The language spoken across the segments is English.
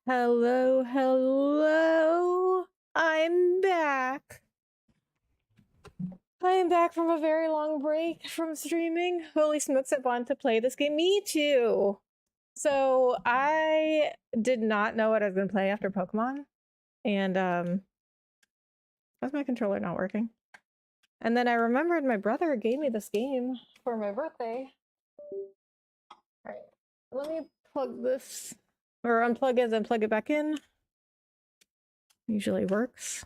Hello, hello. I'm back. I am back from a very long break from streaming. Holy smokes, I want to play this game. Me too. So I did not know what I was going to play after Pokemon. And, why's my controller not working? And then I remembered my brother gave me this game for my birthday. All right, let me plug this, or unplug it and plug it back in. Usually works.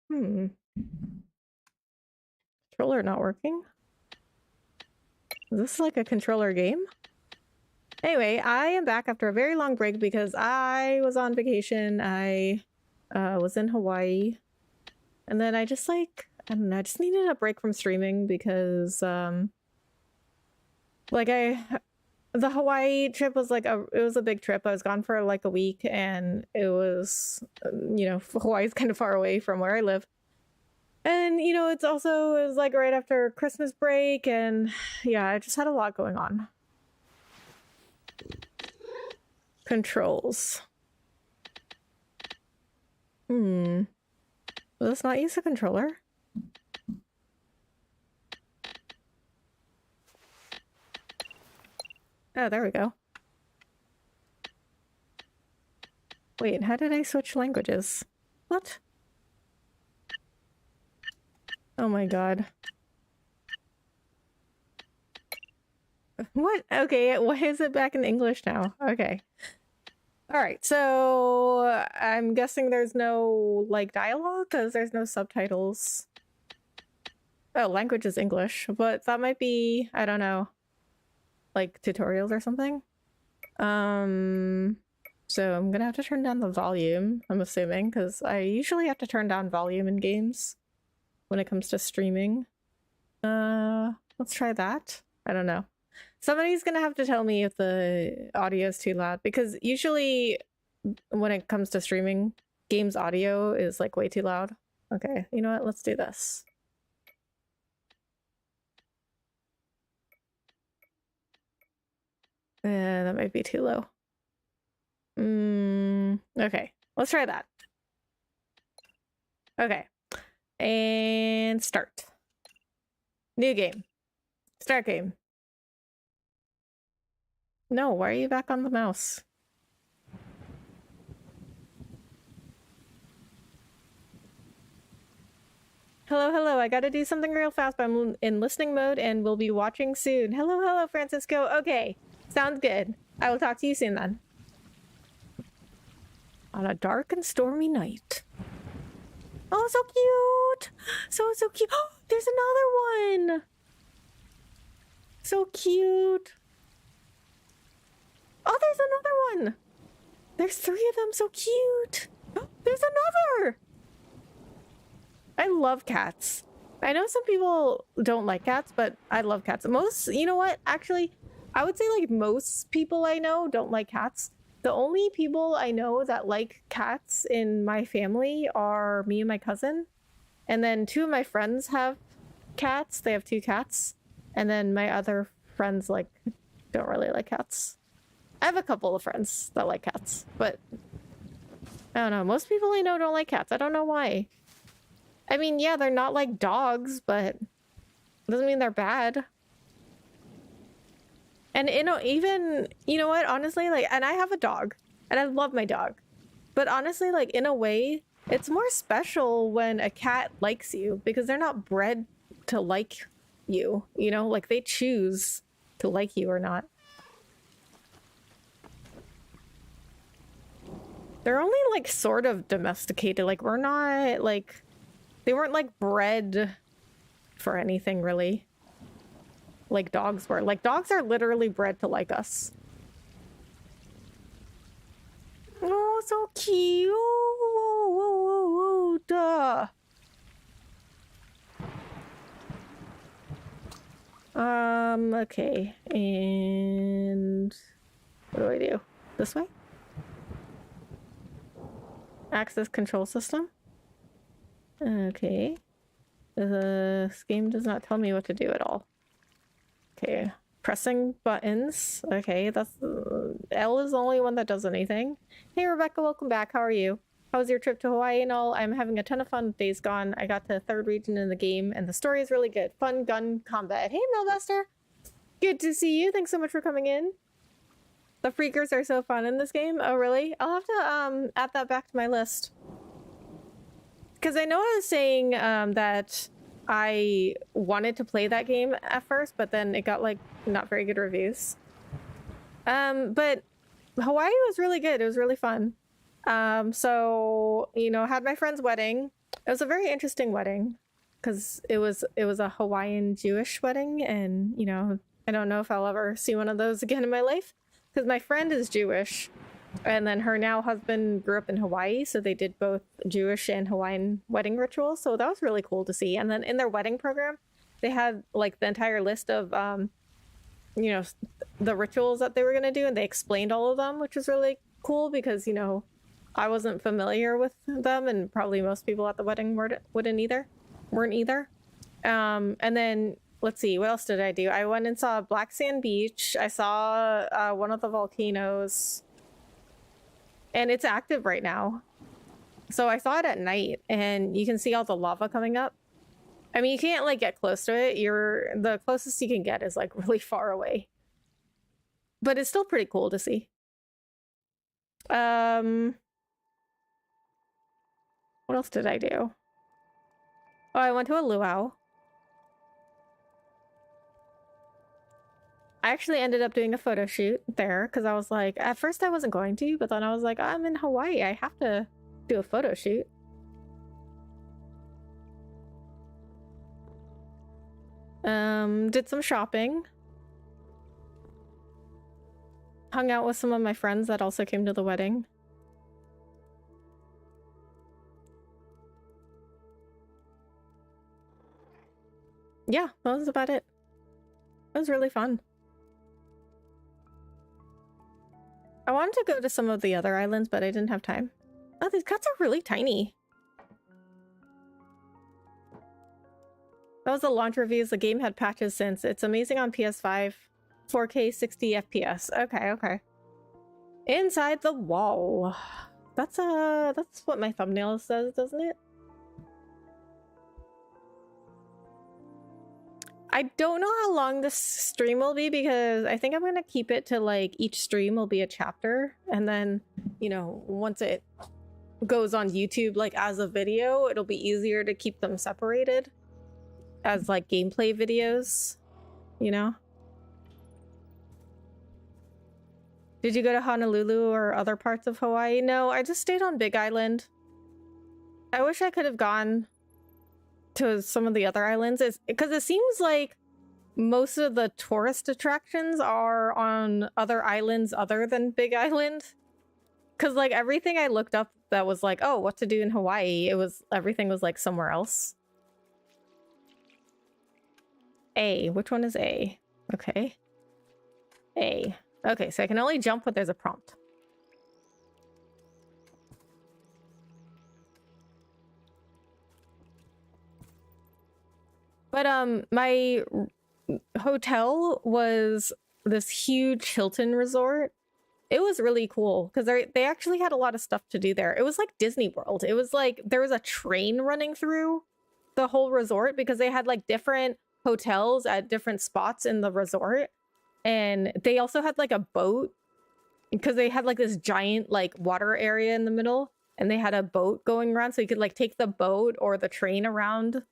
Controller not working? Is this like a controller game? Anyway, I am back after a very long break because I was on vacation. I was in Hawaii. And then I just I don't know, I just needed a break from streaming because the Hawaii trip was it was a big trip. I was gone for like a week and it was, Hawaii's kind of far away from where I live. And, it was like right after Christmas break and yeah, I just had a lot going on. Controls. Let's not use a controller. Oh, there we go. Wait, how did I switch languages? What? Oh my god. What? Okay, why is it back in English now? Okay. Alright, so I'm guessing there's no, dialogue? Because there's no subtitles. Oh, language is English, but that might be, I don't know, tutorials or something? So I'm gonna have to turn down the volume, I'm assuming, because I usually have to turn down volume in games when it comes to streaming. Let's try that. I don't know. Somebody's gonna have to tell me if the audio is too loud, because usually when it comes to streaming, games audio is way too loud. Okay, you know what? Let's do this. That might be too low. Okay, let's try that. Okay, and start. New game. Start game. No, why are you back on the mouse? Hello, hello. I gotta do something real fast, but I'm in listening mode and we'll be watching soon. Hello, hello, Francisco. Okay, sounds good. I will talk to you soon then. On a dark and stormy night. Oh, so cute! So cute. Oh, there's another one! So cute. Oh, there's another one! There's 3 of them, so cute! Oh, there's another! I love cats. I know some people don't like cats, but I love cats. You know what? Actually, I would say most people I know don't like cats. The only people I know that like cats in my family are me and my cousin. And then 2 of my friends have cats. They have 2 cats. And then my other friends don't really like cats. I have a couple of friends that like cats, but I don't know. Most people I know don't like cats. I don't know why. I mean, yeah, they're not like dogs, but doesn't mean they're bad. And even, you know what, honestly, and I have a dog, and I love my dog. But honestly, in a way, it's more special when a cat likes you, because they're not bred to like you, they choose to like you or not. They're only sort of domesticated, we're not they weren't bred for anything really. Like dogs were. Dogs are literally bred to like us. Oh, so cute. Duh. Okay. And what do I do? This way? Access control system? Okay. This game does not tell me what to do at all. Okay. Pressing buttons. Okay, that's L is the only one that does anything. Hey Rebecca, welcome back. How are you? How was your trip to Hawaii and all? I'm having a ton of fun with Days Gone. I got to the third region in the game and the story is really good. Fun gun combat. Hey Melbuster. Good to see you. Thanks so much for coming in. The freakers are so fun in this game. Oh really? I'll have to add that back to my list. Because I know I was saying that I wanted to play that game at first, but then it got like not very good reviews. But Hawaii was really good. It was really fun. So, you know, had my friend's wedding. It was a very interesting wedding because it was a Hawaiian Jewish wedding, and you know, I don't know if I'll ever see one of those again in my life because my friend is Jewish. And then her now husband grew up in Hawaii, so they did both Jewish and Hawaiian wedding rituals. So that was really cool to see. And then in their wedding program, they had like the entire list of, you know, the rituals that they were going to do, and they explained all of them, which was really cool because, you know, I wasn't familiar with them, and probably most people at the wedding weren't either. And then let's see, what else did I do? I went and saw Black Sand Beach. I saw one of the volcanoes. And it's active right now. So I saw it at night and you can see all the lava coming up. I mean, you can't like get close to it. The closest you can get is like really far away. But it's still pretty cool to see. What else did I do? Oh, I went to a luau. I actually ended up doing a photo shoot there because I was like, at first I wasn't going to, but then I was like, I'm in Hawaii. I have to do a photo shoot. Did some shopping. Hung out with some of my friends that also came to the wedding. Yeah, that was about it. It was really fun. I wanted to go to some of the other islands, but I didn't have time. Oh, these cuts are really tiny. That was the launch reviews. The game had patches since. It's amazing on PS5. 4K 60 FPS. Okay, okay. Inside the wall. That's what my thumbnail says, doesn't it? I don't know how long this stream will be because I think I'm gonna keep it to like each stream will be a chapter, and then, you know, once it goes on YouTube like as a video, it'll be easier to keep them separated as like gameplay videos, you know? Did you go to Honolulu or other parts of Hawaii? No, I just stayed on Big Island. I wish I could have gone to some of the other islands, because it seems like most of the tourist attractions are on other islands other than Big Island. Because like everything I looked up that was like, oh, what to do in Hawaii, everything was like somewhere else. A, which one is A? Okay. A. Okay, so I can only jump when there's a prompt. But my hotel was this huge Hilton resort. It was really cool because they actually had a lot of stuff to do there. It was like Disney World. It was like there was a train running through the whole resort because they had like different hotels at different spots in the resort. And they also had like a boat because they had like this giant like water area in the middle, and they had a boat going around, so you could like take the boat or the train around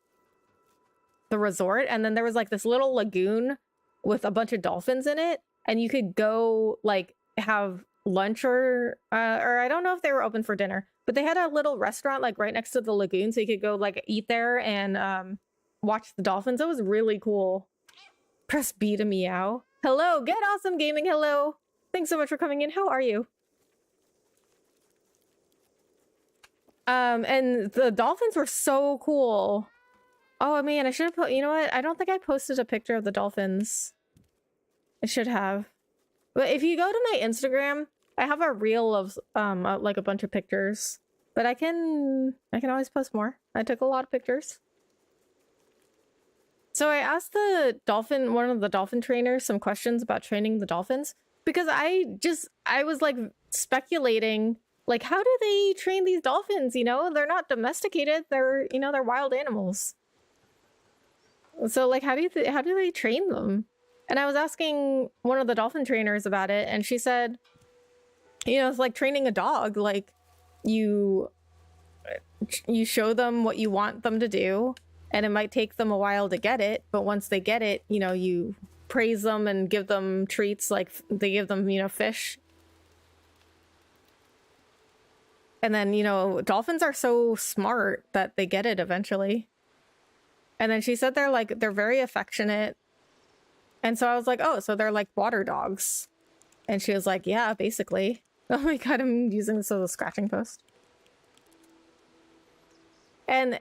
the resort. And then there was like this little lagoon with a bunch of dolphins in it, and you could go like have lunch or I don't know if they were open for dinner, but they had a little restaurant like right next to the lagoon, so you could go like eat there and watch the dolphins. It was really cool. Press B to meow. Hello, Get Awesome Gaming. Hello, thanks so much for coming in. How are you? And the dolphins were so cool. Oh man, I should have put, you know what? I don't think I posted a picture of the dolphins. I should have. But if you go to my Instagram, I have a reel of like a bunch of pictures. But I can always post more. I took a lot of pictures. So I asked one of the dolphin trainers some questions about training the dolphins because I was like speculating, like, how do they train these dolphins? You know, they're not domesticated. They're wild animals. So like, how do they train them? And I was asking one of the dolphin trainers about it, and she said, it's like training a dog. Like, you show them what you want them to do, and it might take them a while to get it, but once they get it, you praise them and give them treats, like they give them, fish. And then, dolphins are so smart that they get it eventually. And then she said they're very affectionate. And so I was like, oh, so they're like water dogs. And she was like, yeah, basically. Oh my god, I'm using this as a scratching post. And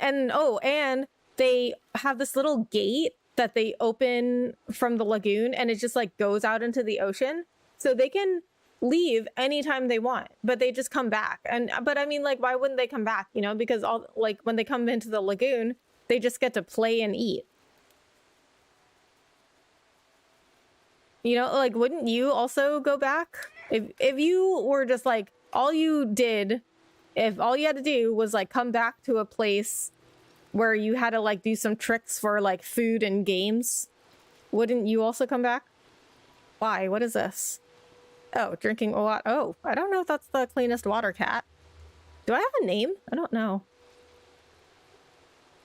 they have this little gate that they open from the lagoon, and it just like goes out into the ocean. So they can leave anytime they want, but they just come back. But I mean, like, why wouldn't they come back? Because when they come into the lagoon, they just get to play and eat. Like, wouldn't you also go back? If you were just like, if all you had to do was like come back to a place where you had to like do some tricks for like food and games, wouldn't you also come back? Why? What is this? Oh, drinking water. Oh, I don't know if that's the cleanest water cat. Do I have a name? I don't know.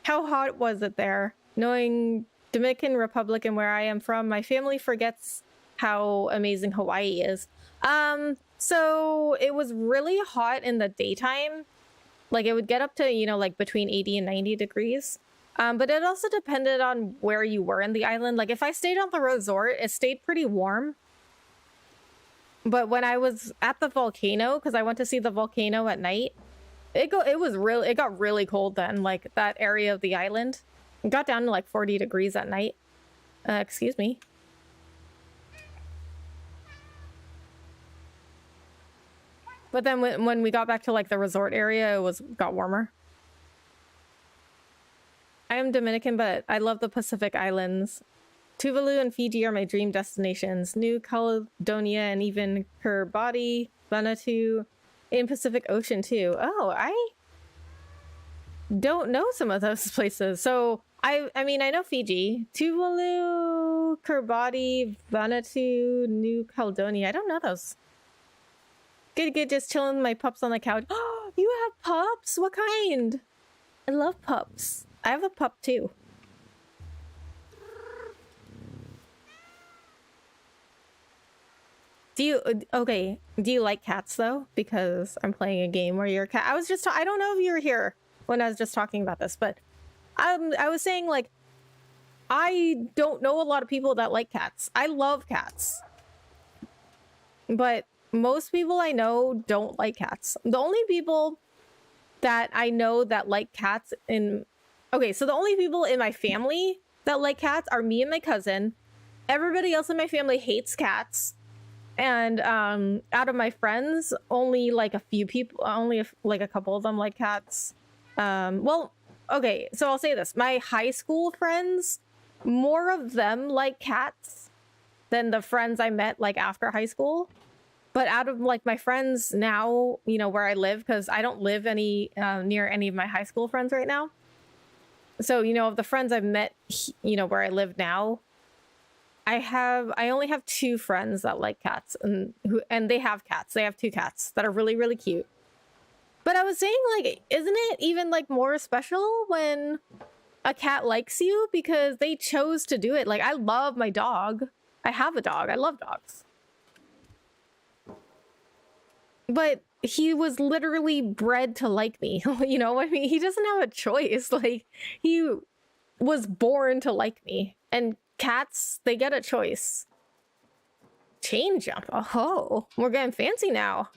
How hot was it there? Knowing Dominican Republic and where I am from, my family forgets how amazing Hawaii is. So it was really hot in the daytime. Like, it would get up to, like between 80 and 90 degrees. But it also depended on where you were in the island. Like, if I stayed on the resort, it stayed pretty warm. But when I was at the volcano, because I went to see the volcano at night, it got really cold then, like that area of the island. It got down to like 40 degrees at night. Excuse me. But then when we got back to like the resort area, got warmer. I am Dominican, but I love the Pacific Islands. Tuvalu and Fiji are my dream destinations. New Caledonia and even Kiribati, Vanuatu, in Pacific Ocean too. Oh, I don't know some of those places. So I mean, I know Fiji, Tuvalu, Kiribati, Vanuatu, New Caledonia. I don't know those. Good, just chilling with my pups on the couch. Oh, you have pups? What kind? I love pups. I have a pup too. Do you like cats though? Because I'm playing a game where you're a cat. I don't know if you were here when I was just talking about this, but I was saying, like, I don't know a lot of people that like cats. I love cats. But most people I know don't like cats. The only people that I know that like cats so the only people in my family that like cats are me and my cousin. Everybody else in my family hates cats. And out of my friends, only like a few people, like a couple of them like cats. Well, okay, so I'll say this. My high school friends, more of them like cats than the friends I met like after high school. But out of like my friends now, where I live, because I don't live near any of my high school friends right now. So, of the friends I've met, where I live now, I only have 2 friends that like cats, and they have cats. They have 2 cats that are really, really cute. But I was saying, like, isn't it even like more special when a cat likes you because they chose to do it? Like, I love my dog. I have a dog. I love dogs. But he was literally bred to like me. I mean, he doesn't have a choice. Like, he was born to like me. And cats, they get a choice. Chain jump. Oh, we're getting fancy now.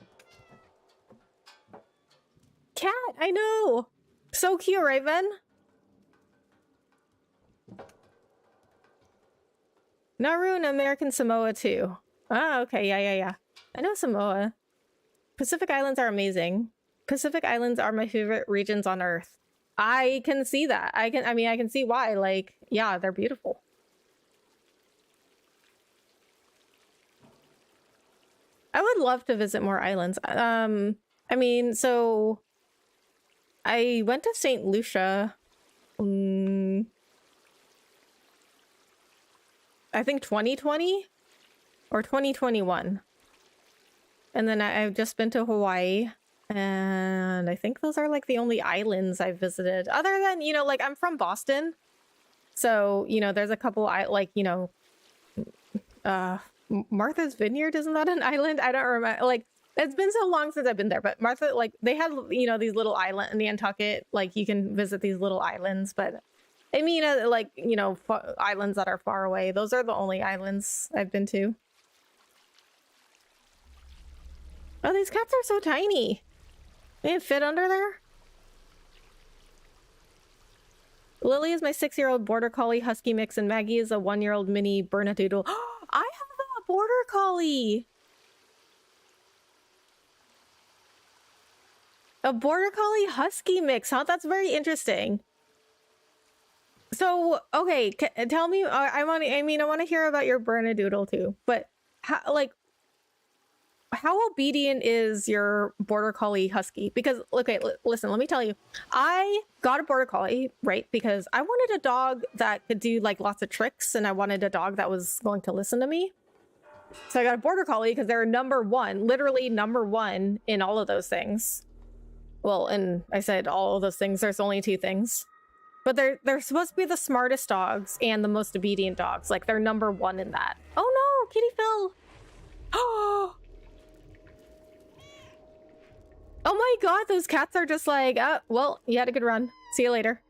Cat, I know. So cute, right, Ben? Nauru and American Samoa too. Oh, okay. Yeah. I know Samoa. Pacific Islands are amazing. Pacific Islands are my favorite regions on Earth. I can see that. I mean, I can see why. Like, yeah, they're beautiful. I would love to visit more islands. I mean, so I went to St. Lucia. I think 2020 or 2021. And then I've just been to Hawaii. And I think those are like the only islands I've visited. Other than, you know, like I'm from Boston. So, you know, there's a couple, like, you know, Martha's Vineyard, isn't that an island? I don't remember. Like, it's been so long since I've been there. But Martha, like, they had, you know, these little islands in Nantucket. Like, you can visit these little islands. But I mean, like, you know, islands that are far away. Those are the only islands I've been to. Oh, these cats are so tiny. They fit under there. Lily is my 6-year-old border collie husky mix, and Maggie is a 1-year-old mini Bernedoodle. I have a border collie. A border collie husky mix, huh? That's very interesting. So, okay, tell me. I want to hear about your Bernedoodle too. But how obedient is your border collie husky? Because, okay, listen, let me tell you. I got a border collie, right? Because I wanted a dog that could do like lots of tricks, and I wanted a dog that was going to listen to me. So I got a border collie because they're number one, literally number one in all of those things. Well, and I said all of those things. There's only 2 things. But they're supposed to be the smartest dogs and the most obedient dogs. Like, they're number 1 in that. Oh no, kitty fell. Oh. Oh my god, those cats are just like, well, you had a good run. See you later.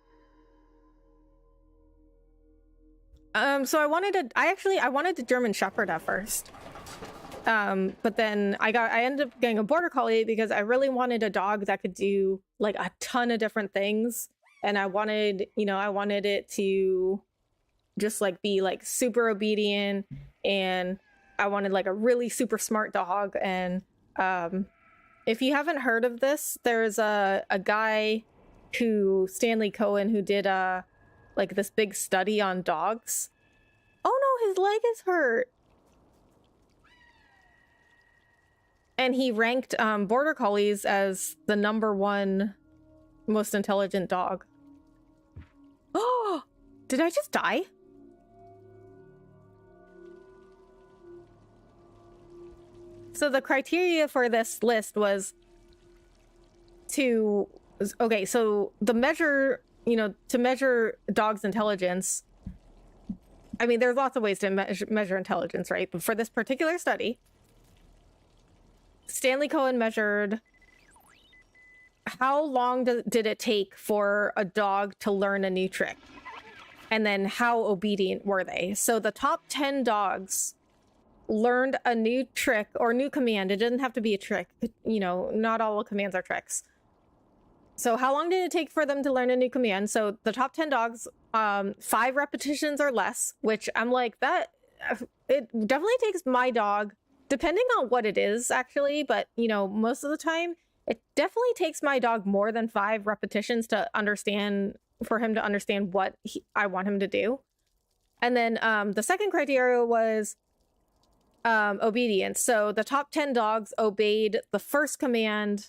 So I wanted a German Shepherd at first. But then I ended up getting a border collie because I really wanted a dog that could do like a ton of different things. And I wanted it to just like be like super obedient, and I wanted like a really super smart dog. And if you haven't heard of this, there's a guy Stanley Cohen, who did like this big study on dogs. Oh no, his leg is hurt. And he ranked border collies as the number 1 most intelligent dog. Oh, did I just die? So the criteria for this list was to measure dogs' intelligence. I mean, there's lots of ways to measure intelligence, right? But for this particular study, Stanley Cohen measured how long did it take for a dog to learn a new trick, and then how obedient were they. So the top 10 dogs learned a new trick or new command. It didn't have to be a trick. You know, not all commands are tricks. So how long did it take for them to learn a new command? So the top 10 dogs, 5 repetitions or less, which I'm like, that it definitely takes my dog, depending on what it is actually, but you know, most of the time it definitely takes my dog more than 5 repetitions for him to understand what I want him to do. And then the second criteria was obedience. So the top 10 dogs obeyed the first command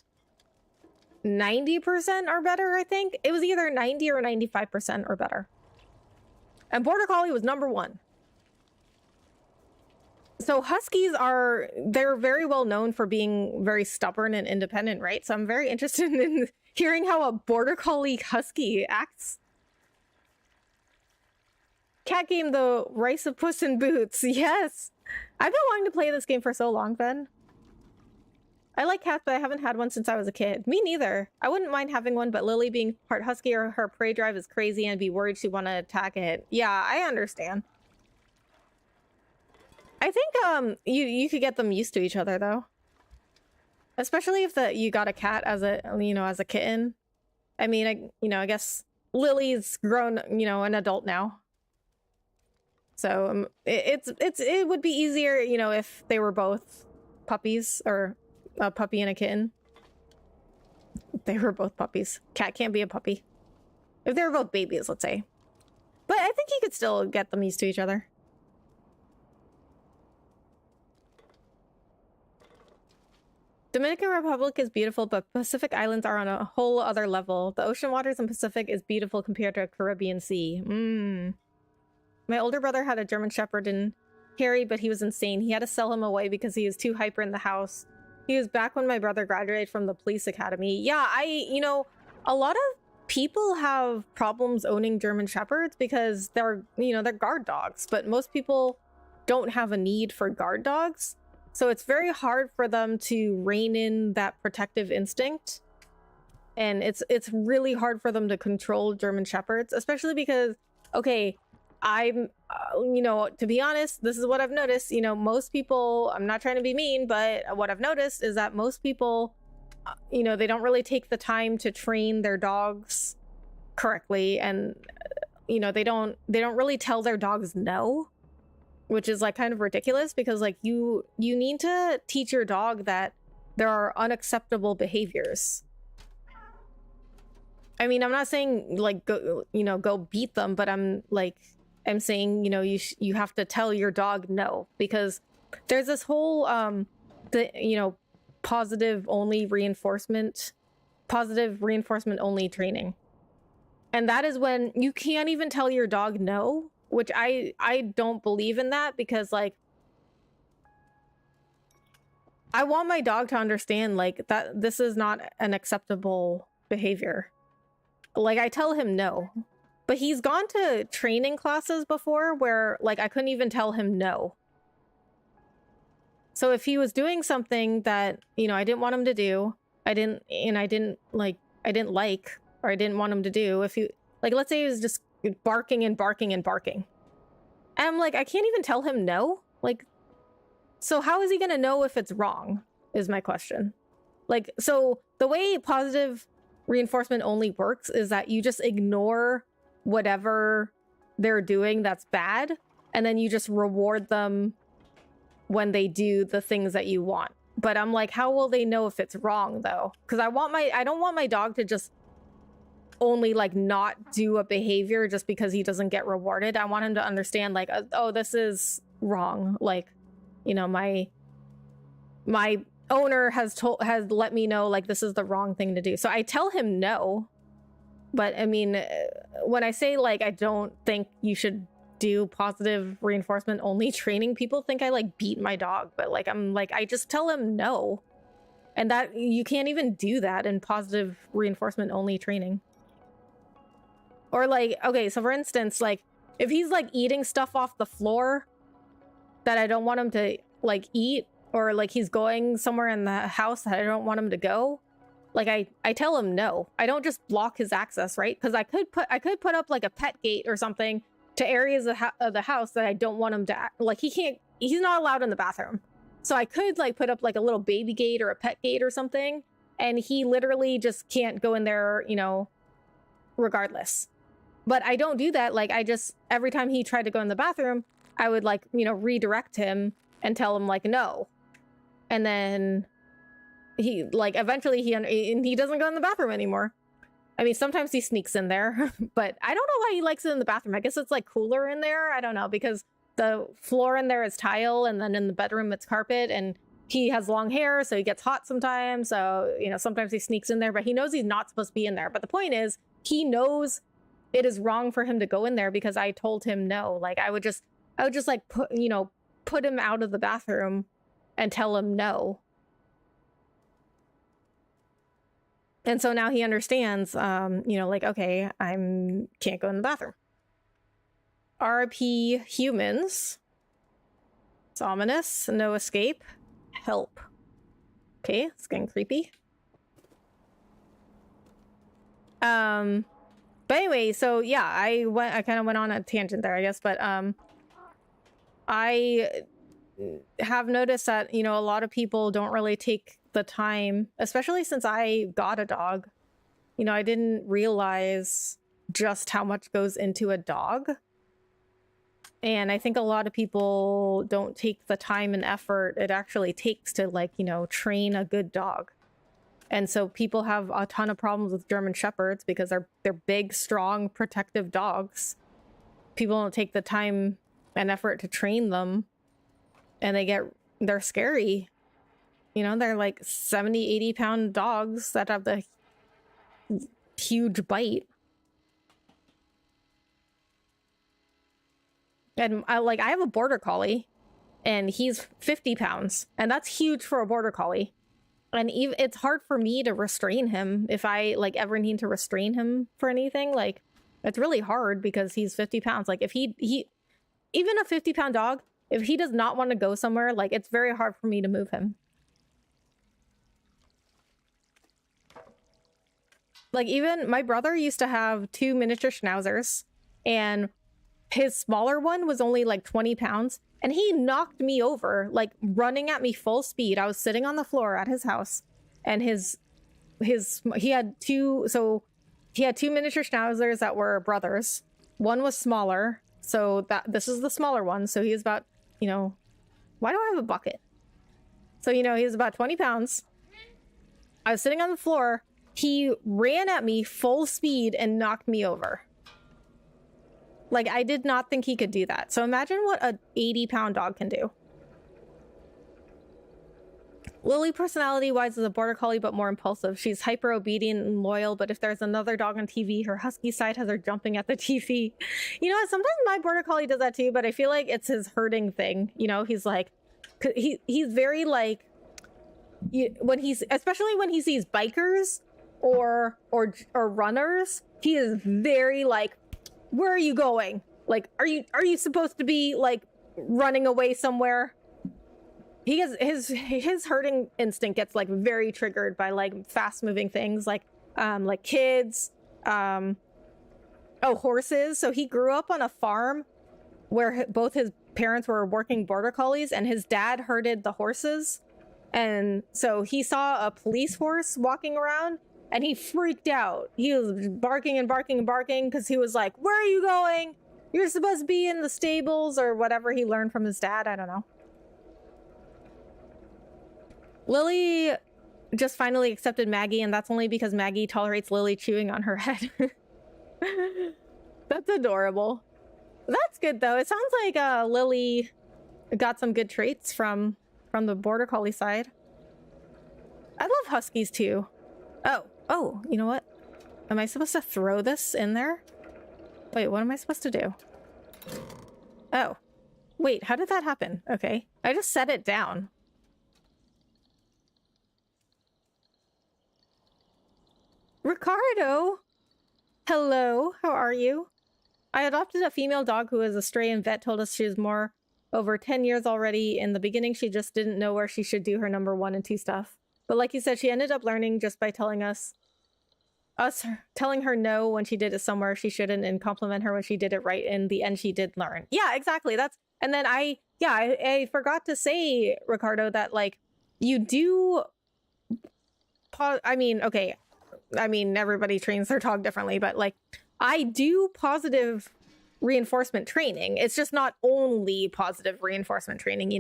90% or better, I think. It was either 90 or 95% or better. And Border Collie was number 1. So Huskies they're very well known for being very stubborn and independent, right? So I'm very interested in hearing how a Border Collie Husky acts. Cat game, The Rise of Puss in Boots. Yes! I've been wanting to play this game for so long, Ben. I like cats, but I haven't had one since I was a kid. Me neither. I wouldn't mind having one, but Lily being part husky or her prey drive is crazy and be worried she'd want to attack it. Yeah, I understand. I think you could get them used to each other though. Especially if you got a cat as a kitten. I mean, I guess Lily's grown, an adult now. So it would be easier, if they were both puppies, or a puppy and a kitten. They were both puppies. Cat can't be a puppy. If they were both babies, let's say. But I think he could still get them used to each other. Dominican Republic is beautiful, but Pacific Islands are on a whole other level. The ocean waters in Pacific is beautiful compared to a Caribbean sea. My older brother had a German Shepherd in Harry, but he was insane. He had to sell him away because he was too hyper in the house. He was back when my brother graduated from the police academy. Yeah, a lot of people have problems owning German Shepherds because they're guard dogs, but most people don't have a need for guard dogs. So it's very hard for them to rein in that protective instinct. And it's really hard for them to control German Shepherds, especially because, okay, I'm, to be honest, this is what I've noticed. Most people, I'm not trying to be mean, but what I've noticed is that most people, they don't really take the time to train their dogs correctly. And, they don't really tell their dogs no, which is like kind of ridiculous because like you need to teach your dog that there are unacceptable behaviors. I mean, I'm not saying like go beat them, but I'm saying, you have to tell your dog no, because there's this whole positive reinforcement only training. And that is when you can't even tell your dog no, which I don't believe in that, because like I want my dog to understand like that this is not an acceptable behavior. Like I tell him no. But he's gone to training classes before where like I couldn't even tell him no. So if he was doing something that, I didn't want him to do, I didn't like, or I didn't want him to do, if he, like, let's say he was just barking and barking and barking. And I'm like, I can't even tell him no. Like, so how is he going to know if it's wrong is my question. Like, so the way positive reinforcement only works is that you just ignore whatever they're doing that's bad, and then you just reward them when they do the things that you want. But I'm like, how will they know if it's wrong though? Because I don't want my dog to just only like not do a behavior just because he doesn't get rewarded. I want him to understand like, oh, this is wrong. Like, my owner has let me know like this is the wrong thing to do. So I tell him no. But I mean, when I say like I don't think you should do positive reinforcement only training, people think I like beat my dog, but like I'm like I just tell him no. And that you can't even do that in positive reinforcement only training. Or like, okay, so for instance, like if he's like eating stuff off the floor that I don't want him to like eat, or like he's going somewhere in the house that I don't want him to go, like I tell him no. I don't just block his access, right? Because I could put up like a pet gate or something to areas of the house that I don't want him to like. He's not allowed in the bathroom, so I could like put up like a little baby gate or a pet gate or something, and he literally just can't go in there, regardless. But I don't do that. Like I just, every time he tried to go in the bathroom, I would like redirect him and tell him like no, and then he like eventually he doesn't go in the bathroom anymore. I mean, sometimes he sneaks in there, but I don't know why he likes it in the bathroom. I guess it's like cooler in there. I don't know, because the floor in there is tile, and then in the bedroom it's carpet, and he has long hair, so he gets hot sometimes. So, sometimes he sneaks in there, but he knows he's not supposed to be in there. But the point is, he knows it is wrong for him to go in there because I told him no. Like I would just like put him out of the bathroom and tell him no. And so now he understands, like, okay, can't go in the bathroom. RP humans. It's ominous. No escape. Help. Okay, it's getting creepy. But anyway, so yeah, I kind of went on a tangent there, I guess, but I have noticed that, a lot of people don't really take the time, especially since I got a dog. I didn't realize just how much goes into a dog. And I think a lot of people don't take the time and effort it actually takes to like, train a good dog. And so people have a ton of problems with German Shepherds because they're big, strong, protective dogs. People don't take the time and effort to train them, and they're scary. You know, they're like 70, 80-pound dogs that have the huge bite. And I have a border collie, and he's 50 pounds, and that's huge for a border collie. And even it's hard for me to restrain him if I like ever need to restrain him for anything. Like, it's really hard because he's 50 pounds. Like, if he even a 50-pound dog, if he does not want to go somewhere, like, it's very hard for me to move him. Like, even my brother used to have 2 miniature schnauzers, and his smaller one was only like 20 pounds, and he knocked me over, like running at me full speed. I was sitting on the floor at his house, and he had 2 miniature schnauzers that were brothers. One was smaller, so this is the smaller one. So he was about, why do I have a bucket? So, he was about 20 pounds. I was sitting on the floor. He ran at me full speed and knocked me over. Like, I did not think he could do that. So imagine what an 80-pound dog can do. Lily, personality-wise, is a border collie, but more impulsive. She's hyper-obedient and loyal, but if there's another dog on TV, her husky side has her jumping at the TV. You know what? Sometimes my border collie does that too, but I feel like it's his herding thing. He's like... He's very, like... especially when he sees bikers or runners, he is very, like... Where are you going? Like, are you supposed to be like running away somewhere? He has his herding instinct gets like very triggered by like fast moving things like kids, horses. So he grew up on a farm where both his parents were working border collies, and his dad herded the horses. And so he saw a police horse walking around, and he freaked out. He was barking and barking and barking because he was like, where are you going? You're supposed to be in the stables, or whatever he learned from his dad. I don't know. Lily just finally accepted Maggie, and that's only because Maggie tolerates Lily chewing on her head. That's adorable. That's good, though. It sounds like Lily got some good traits from the border collie side. I love huskies, too. Oh, you know what? Am I supposed to throw this in there? Wait, what am I supposed to do? Oh. Wait, how did that happen? Okay. I just set it down. Ricardo! Hello, how are you? I adopted a female dog who is a stray, and vet told us she was more over 10 years already. In the beginning, she just didn't know where she should do her number 1 and 2 stuff. But like you said, she ended up learning just by telling telling her no when she did it somewhere she shouldn't, and compliment her when she did it right. In the end, she did learn. Yeah, exactly. And then I forgot to say, Ricardo, that like you do everybody trains their dog differently, but like I do positive reinforcement training. It's just not only positive reinforcement training,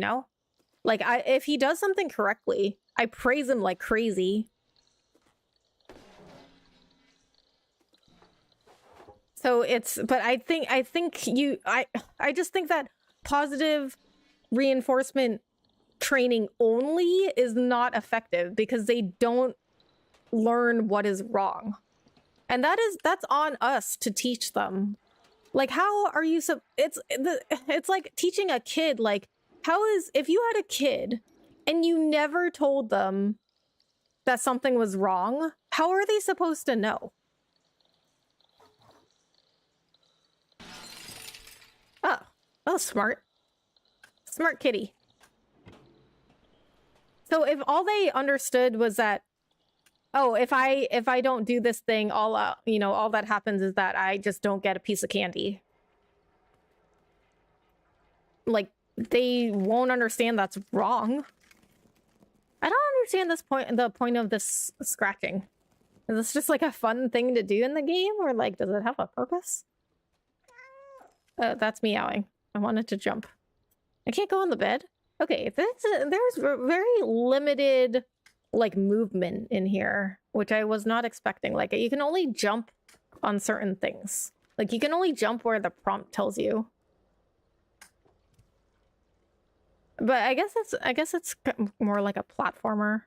Like, if he does something correctly, I praise him like crazy. So but I just think that positive reinforcement training only is not effective because they don't learn what is wrong. And that's on us to teach them. Like, how are you it's like teaching a kid, like, if you had a kid and you never told them that something was wrong, how are they supposed to know? Oh, smart. Smart kitty. So if all they understood was that, oh, if I don't do this thing, all that happens is that I just don't get a piece of candy. Like, they won't understand that's wrong. I don't understand the point of this scratching. Is this just like a fun thing to do in the game, or like does it have a purpose? That's meowing. I wanted to jump. I can't go on the bed. Okay, there's very limited like movement in here, which I was not expecting. Like you can only jump on certain things. Like you can only jump where the prompt tells you. But I guess it's more like a platformer.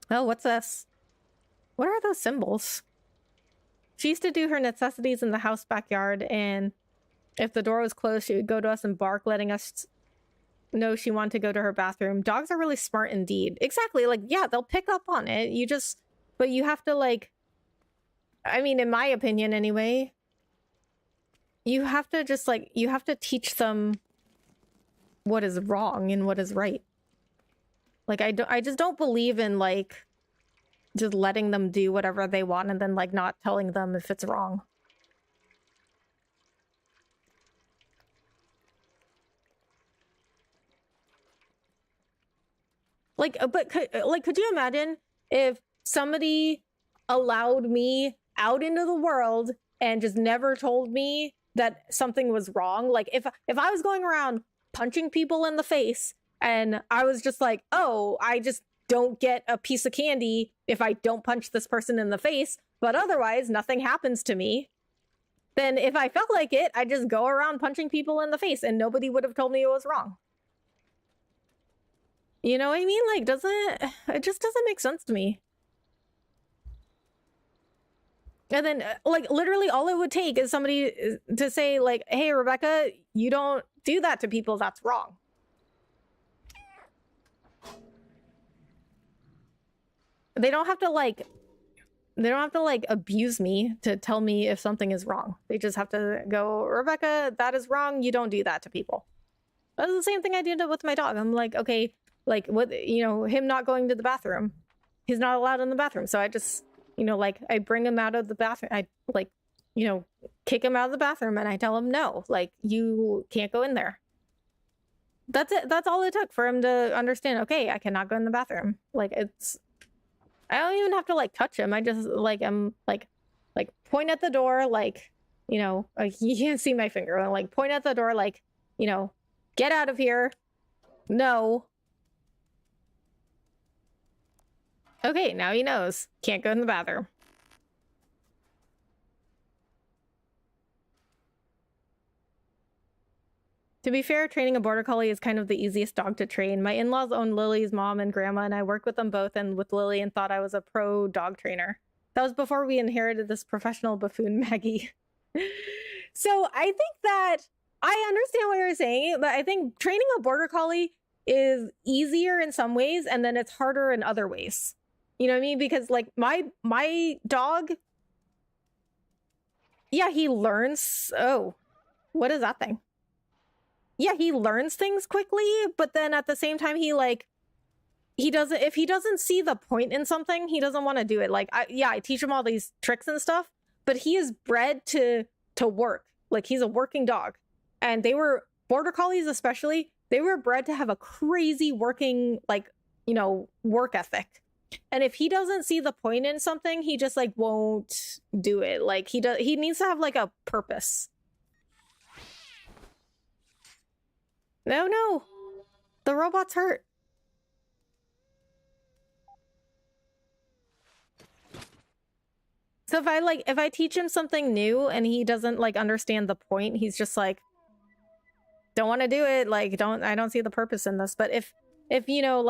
Oh, what's this? What are those symbols? She used to do her necessities in the house backyard, and if the door was closed, she would go to us and bark, letting us know she wanted to go to her bathroom. Dogs are really smart indeed. Exactly. Like, yeah, they'll pick up on it. But you have to, like, I mean, in my opinion anyway, you have to just, like, you have to teach them what is wrong and what is right. Like, I just don't believe in, like, just letting them do whatever they want and then, like, not telling them if it's wrong. Like, but could you imagine if somebody allowed me out into the world and just never told me that something was wrong? Like, if I was going around punching people in the face and I was just like, oh, I just don't get a piece of candy if I don't punch this person in the face, but otherwise nothing happens to me. Then if I felt like it, I'd just go around punching people in the face and nobody would have told me it was wrong. You know what I mean? Like, it just doesn't make sense to me. And then, like, literally all it would take is somebody to say, like, hey, Rebecca, you don't do that to people. That's wrong. They don't have to, like, abuse me to tell me if something is wrong. They just have to go, Rebecca, that is wrong. You don't do that to people. That's the same thing I did with my dog. I'm like, okay, like, what, you know, him not going to the bathroom. He's not allowed in the bathroom. So I just, you know, like, I bring him out of the bathroom. I, like, you know, kick him out of the bathroom and I tell him, no, like, you can't go in there. That's it. That's all it took for him to understand, okay, I cannot go in the bathroom. Like, I don't even have to, like, touch him. I just, like, I'm, like, point at the door, like, you know, like, you can't see my finger. I'm, like, point at the door, like, you know, get out of here. No. Okay, now he knows. Can't go in the bathroom. To be fair, training a border collie is kind of the easiest dog to train. My in-laws own Lily's mom and grandma, and I worked with them both and with Lily and thought I was a pro dog trainer. That was before we inherited this professional buffoon, Maggie. So I think that I understand what you're saying, but I think training a border collie is easier in some ways, and then it's harder in other ways. You know what I mean? Because, like, my dog, yeah, he learns. Oh, what is that thing? Yeah, he learns things quickly, but then at the same time, if he doesn't see the point in something, he doesn't want to do it. Like, I teach him all these tricks and stuff, but he is bred to work. Like, he's a working dog. And border collies especially, they were bred to have a crazy working, like, you know, work ethic. And if he doesn't see the point in something, he just, like, won't do it. Like, he needs to have, like, a purpose. No. The robot's hurt. So if I teach him something new and he doesn't, like, understand the point, he's just like, don't want to do it. Like, I don't see the purpose in this. But if you know,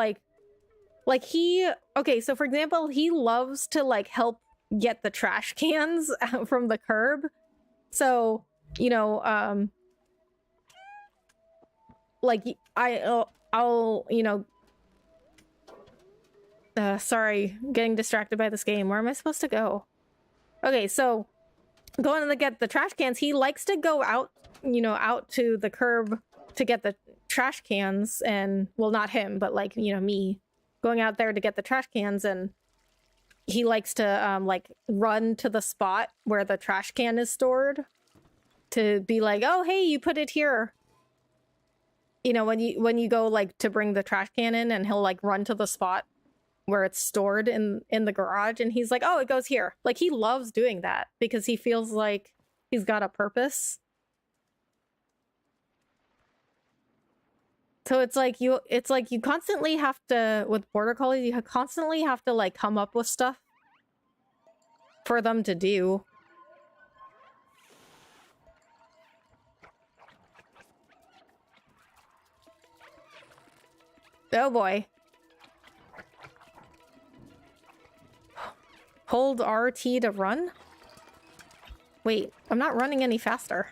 okay, so for example, he loves to, like, help get the trash cans out from the curb. So, you know, like, I'll, you know, sorry, getting distracted by this game. Where am I supposed to go? Okay, so going to get the trash cans, he likes to go out, you know, out to the curb to get the trash cans, and, well, not him, but, like, you know, me going out there to get the trash cans, and he likes to, like, run to the spot where the trash can is stored to be like, oh, hey, you put it here. You know, when you go, like, to bring the trash can in, and he'll, like, run to the spot where it's stored in the garage, and he's like, oh, it goes here. Like, he loves doing that because he feels like he's got a purpose. So it's like you constantly have to, with border collies, you constantly have to like come up with stuff for them to do. Oh boy. Hold RT to run? Wait, I'm not running any faster.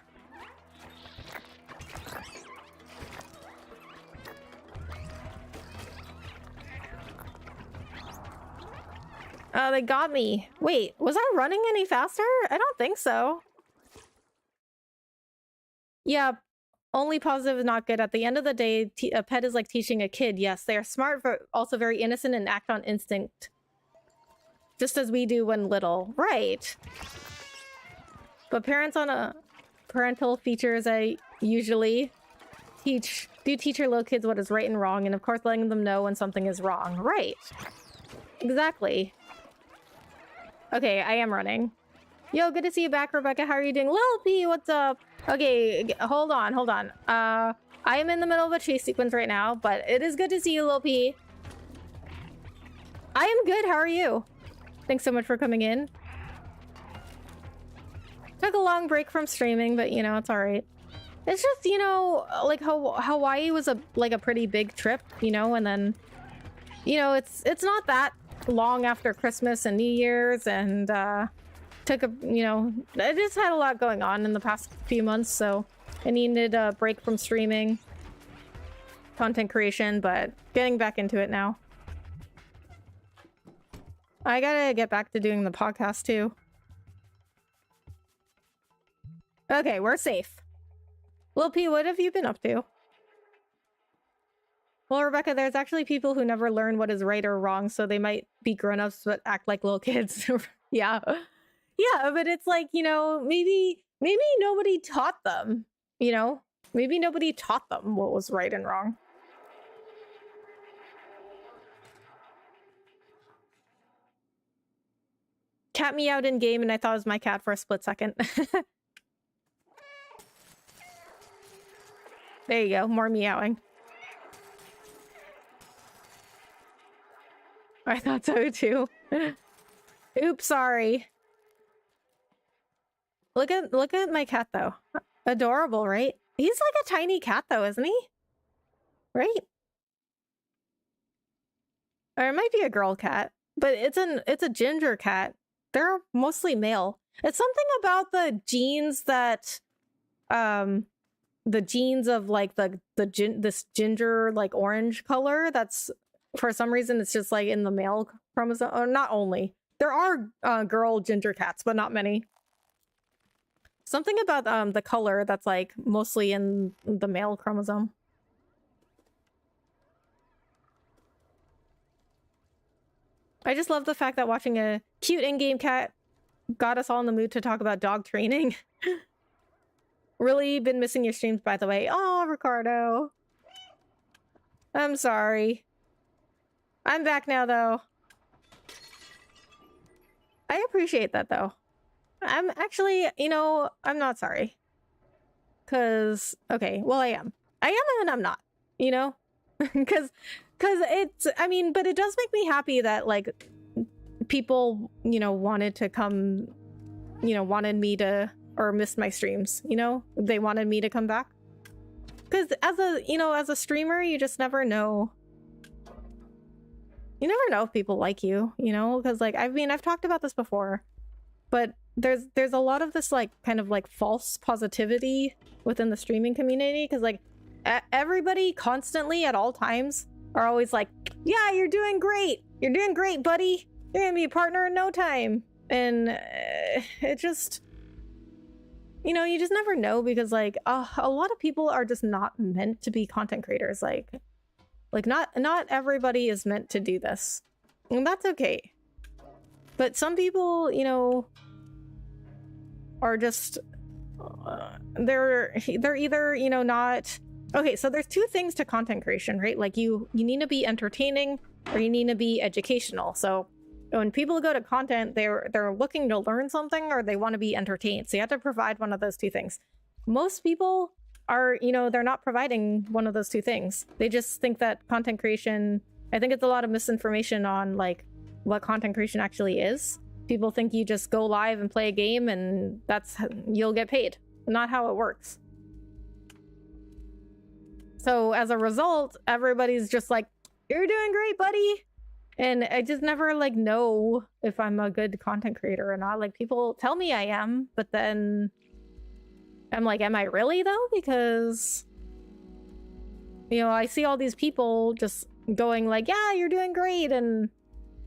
They got me. Wait, was I running any faster? I don't think so. Yeah, only positive is not good. At the end of the day, a pet is like teaching a kid. Yes, they are smart, but also very innocent and act on instinct. Just as we do when little. Right. But parents on a parental features, I usually teach your little kids what is right and wrong, and of course letting them know when something is wrong. Right. Exactly. Okay, I am running. Yo, good to see you back, Rebecca. How are you doing? Lil P, what's up? Okay, hold on. I am in the middle of a chase sequence right now, but it is good to see you, Lil P. I am good. How are you? Thanks so much for coming in. Took a long break from streaming, but you know, it's all right. It's just, you know, like Hawaii was a pretty big trip, you know, and then, you know, it's not that long after Christmas and New Year's, and took a, you know, I just had a lot going on in the past few months, so I needed a break from streaming, content creation, but getting back into it now. I gotta get back to doing the podcast too. Okay, we're safe. Lil P, what have you been up to? Well, Rebecca, there's actually people who never learn what is right or wrong, so they might be grown-ups but act like little kids. Yeah. Yeah, but it's like, you know, maybe nobody taught them, you know? Maybe nobody taught them what was right and wrong. Cat meowed in game and I thought it was my cat for a split second. There you go, more meowing. I thought so too. Oops, sorry. Look at my cat though. Adorable, right? He's like a tiny cat though, isn't he? Right? Or it might be a girl cat, but it's a ginger cat. They're mostly male. It's something about the genes that the genes of like this ginger like orange color, that's for some reason it's just like in the male chromosome. Or not only. There are girl ginger cats, but not many. Something about the color that's like mostly in the male chromosome. I just love the fact that watching a cute in-game cat got us all in the mood to talk about dog training. Really been missing your streams, by the way. Oh, Ricardo. I'm sorry. I'm back now, though. I appreciate that, though. I'm actually, you know, I'm not sorry. Because, okay, well, I am. I am and I'm not, you know? Because it's, I mean, but it does make me happy that, like, people, you know, wanted to come, you know, wanted me to, or missed my streams, you know? They wanted me to come back. Because as a, you know, as a streamer, you just never know. You never know if people like you, you know? Because, like, I mean, I've talked about this before, but there's a lot of this, like, kind of, like, false positivity within the streaming community. Because, like, everybody constantly at all times are always like, yeah, you're doing great. You're doing great, buddy. You're gonna be a partner in no time. And it just, you know, you just never know, because like a lot of people are just not meant to be content creators. Like not everybody is meant to do this, and that's okay. But some people, you know, are just they're either, you know, not okay. So there's two things to content creation, right? Like you need to be entertaining or you need to be educational. So when people go to content, they're looking to learn something or they want to be entertained. So you have to provide one of those two things. Most people are, you know, they're not providing one of those two things. They just think that content creation, I think it's a lot of misinformation on like what content creation actually is. People think you just go live and play a game and you'll get paid. Not how it works. So as a result, everybody's just like, you're doing great, buddy. And I just never like know if I'm a good content creator or not. Like people tell me I am, but then I'm like, am I really though? Because, you know, I see all these people just going like, yeah, you're doing great. And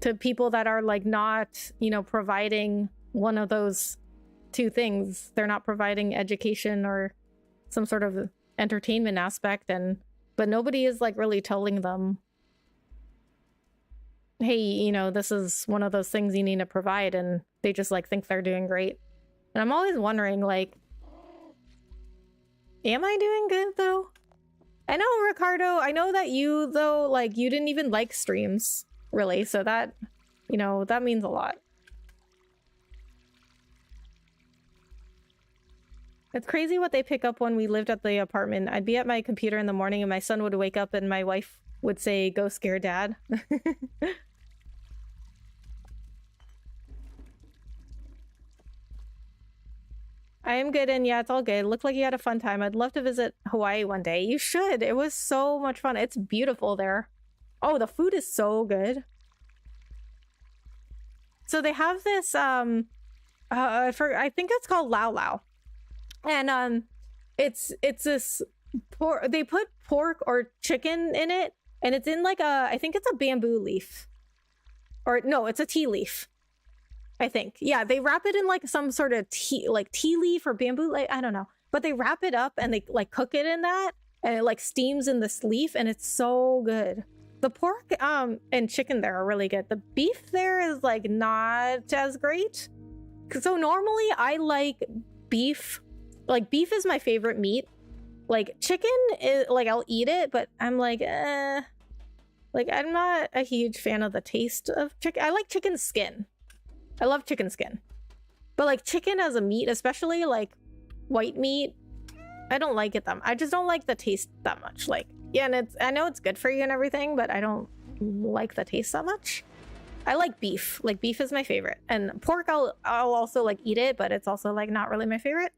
to people that are like not, you know, providing one of those two things. They're not providing education or some sort of entertainment aspect. But nobody is like really telling them, hey, you know, this is one of those things you need to provide. And they just like think they're doing great. And I'm always wondering like, am I doing good though? I know, Ricardo, I know that you though, like you didn't even like streams really. So that, you know, that means a lot. It's crazy what they pick up when we lived at the apartment. I'd be at my computer in the morning and my son would wake up and my wife would say, go scare dad. I am good, and yeah, it's all good. Looked like you had a fun time. I'd love to visit Hawaii one day. You should. It was so much fun. It's beautiful there. Oh, the food is so good. So they have this, I think it's called Lau Lau. And it's this pork. They put pork or chicken in it, and it's in like I think it's a bamboo leaf. Or no, it's a tea leaf. I think. Yeah, they wrap it in like some sort of tea leaf or bamboo, like I don't know. But they wrap it up and they like cook it in that, and it like steams in this leaf, and it's so good. The pork and chicken there are really good. The beef there is like not as great. So normally I like beef. Like beef is my favorite meat. Like chicken is like I'll eat it, but I'm like like I'm not a huge fan of the taste of chicken. I like chicken skin. I love chicken skin. But like chicken as a meat, especially like white meat, I don't like it I just don't like the taste that much. Like, yeah, and I know it's good for you and everything, but I don't like the taste that much. I like beef. Like beef is my favorite. And pork I'll also like eat it, but it's also like not really my favorite.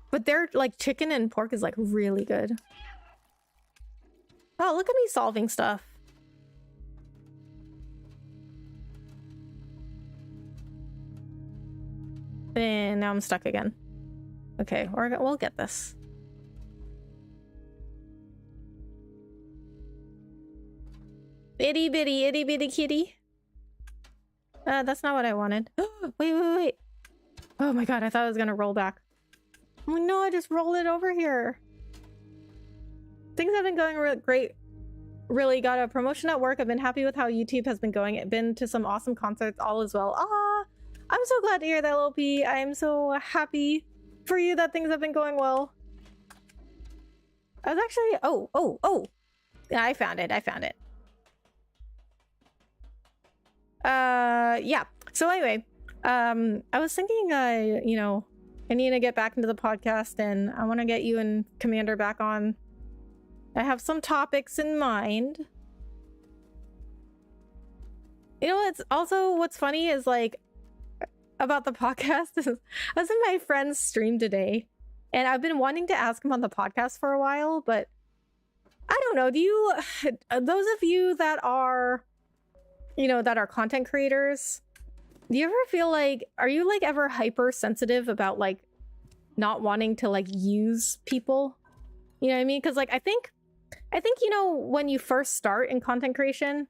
But they're like chicken and pork is like really good. Oh, look at me solving stuff. And now I'm stuck again. Okay, we'll get this. Itty bitty kitty. That's not what I wanted. Wait. Oh my god, I thought I was gonna roll back. Oh no, I just rolled it over here. Things have been going great. Really got a promotion at work. I've been happy with how YouTube has been going. I've been to some awesome concerts, all as well. Ah, I'm so glad to hear that, LP. I'm so happy for you that things have been going well. I was actually... Oh. Yeah, I found it. Yeah. So anyway, I was thinking, you know, I need to get back into the podcast and I want to get you and Commander back on. I have some topics in mind. You know, what's funny is like, about the podcast is I was in my friend's stream today and I've been wanting to ask him on the podcast for a while, but I don't know. Those of you that are, you know, that are content creators, do you ever feel like, are you like ever hypersensitive about like not wanting to like use people? You know what I mean? Because like, I think, you know, when you first start in content creation,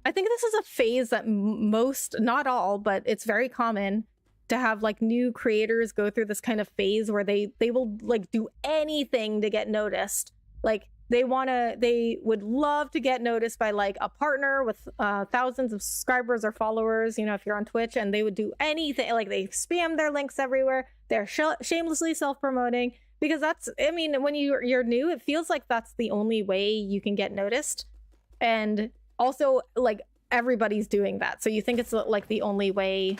I think this is a phase that most, not all, but it's very common to have like new creators go through this kind of phase where they will like do anything to get noticed. Like they would love to get noticed by like a partner with thousands of subscribers or followers, you know, if you're on Twitch, and they would do anything. Like they spam their links everywhere. They're shamelessly self-promoting because that's, I mean, when you're new, it feels like that's the only way you can get noticed. And also, like, everybody's doing that. So you think it's like the only way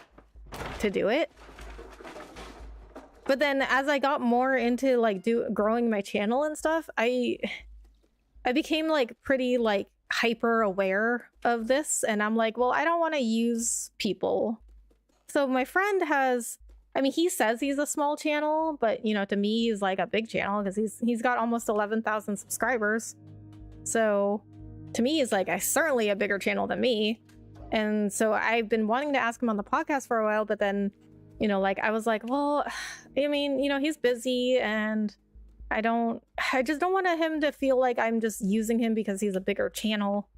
to do it. But then as I got more into like growing my channel and stuff, I became like pretty like hyper aware of this, and I'm like, well, I don't want to use people. So my friend has, I mean, he says he's a small channel, but you know, to me, he's like a big channel because he's got almost 11,000 subscribers. So to me, he's like certainly a bigger channel than me. And so I've been wanting to ask him on the podcast for a while, but then, you know, like I was like, well, I mean, you know, he's busy, and I just don't want him to feel like I'm just using him because he's a bigger channel.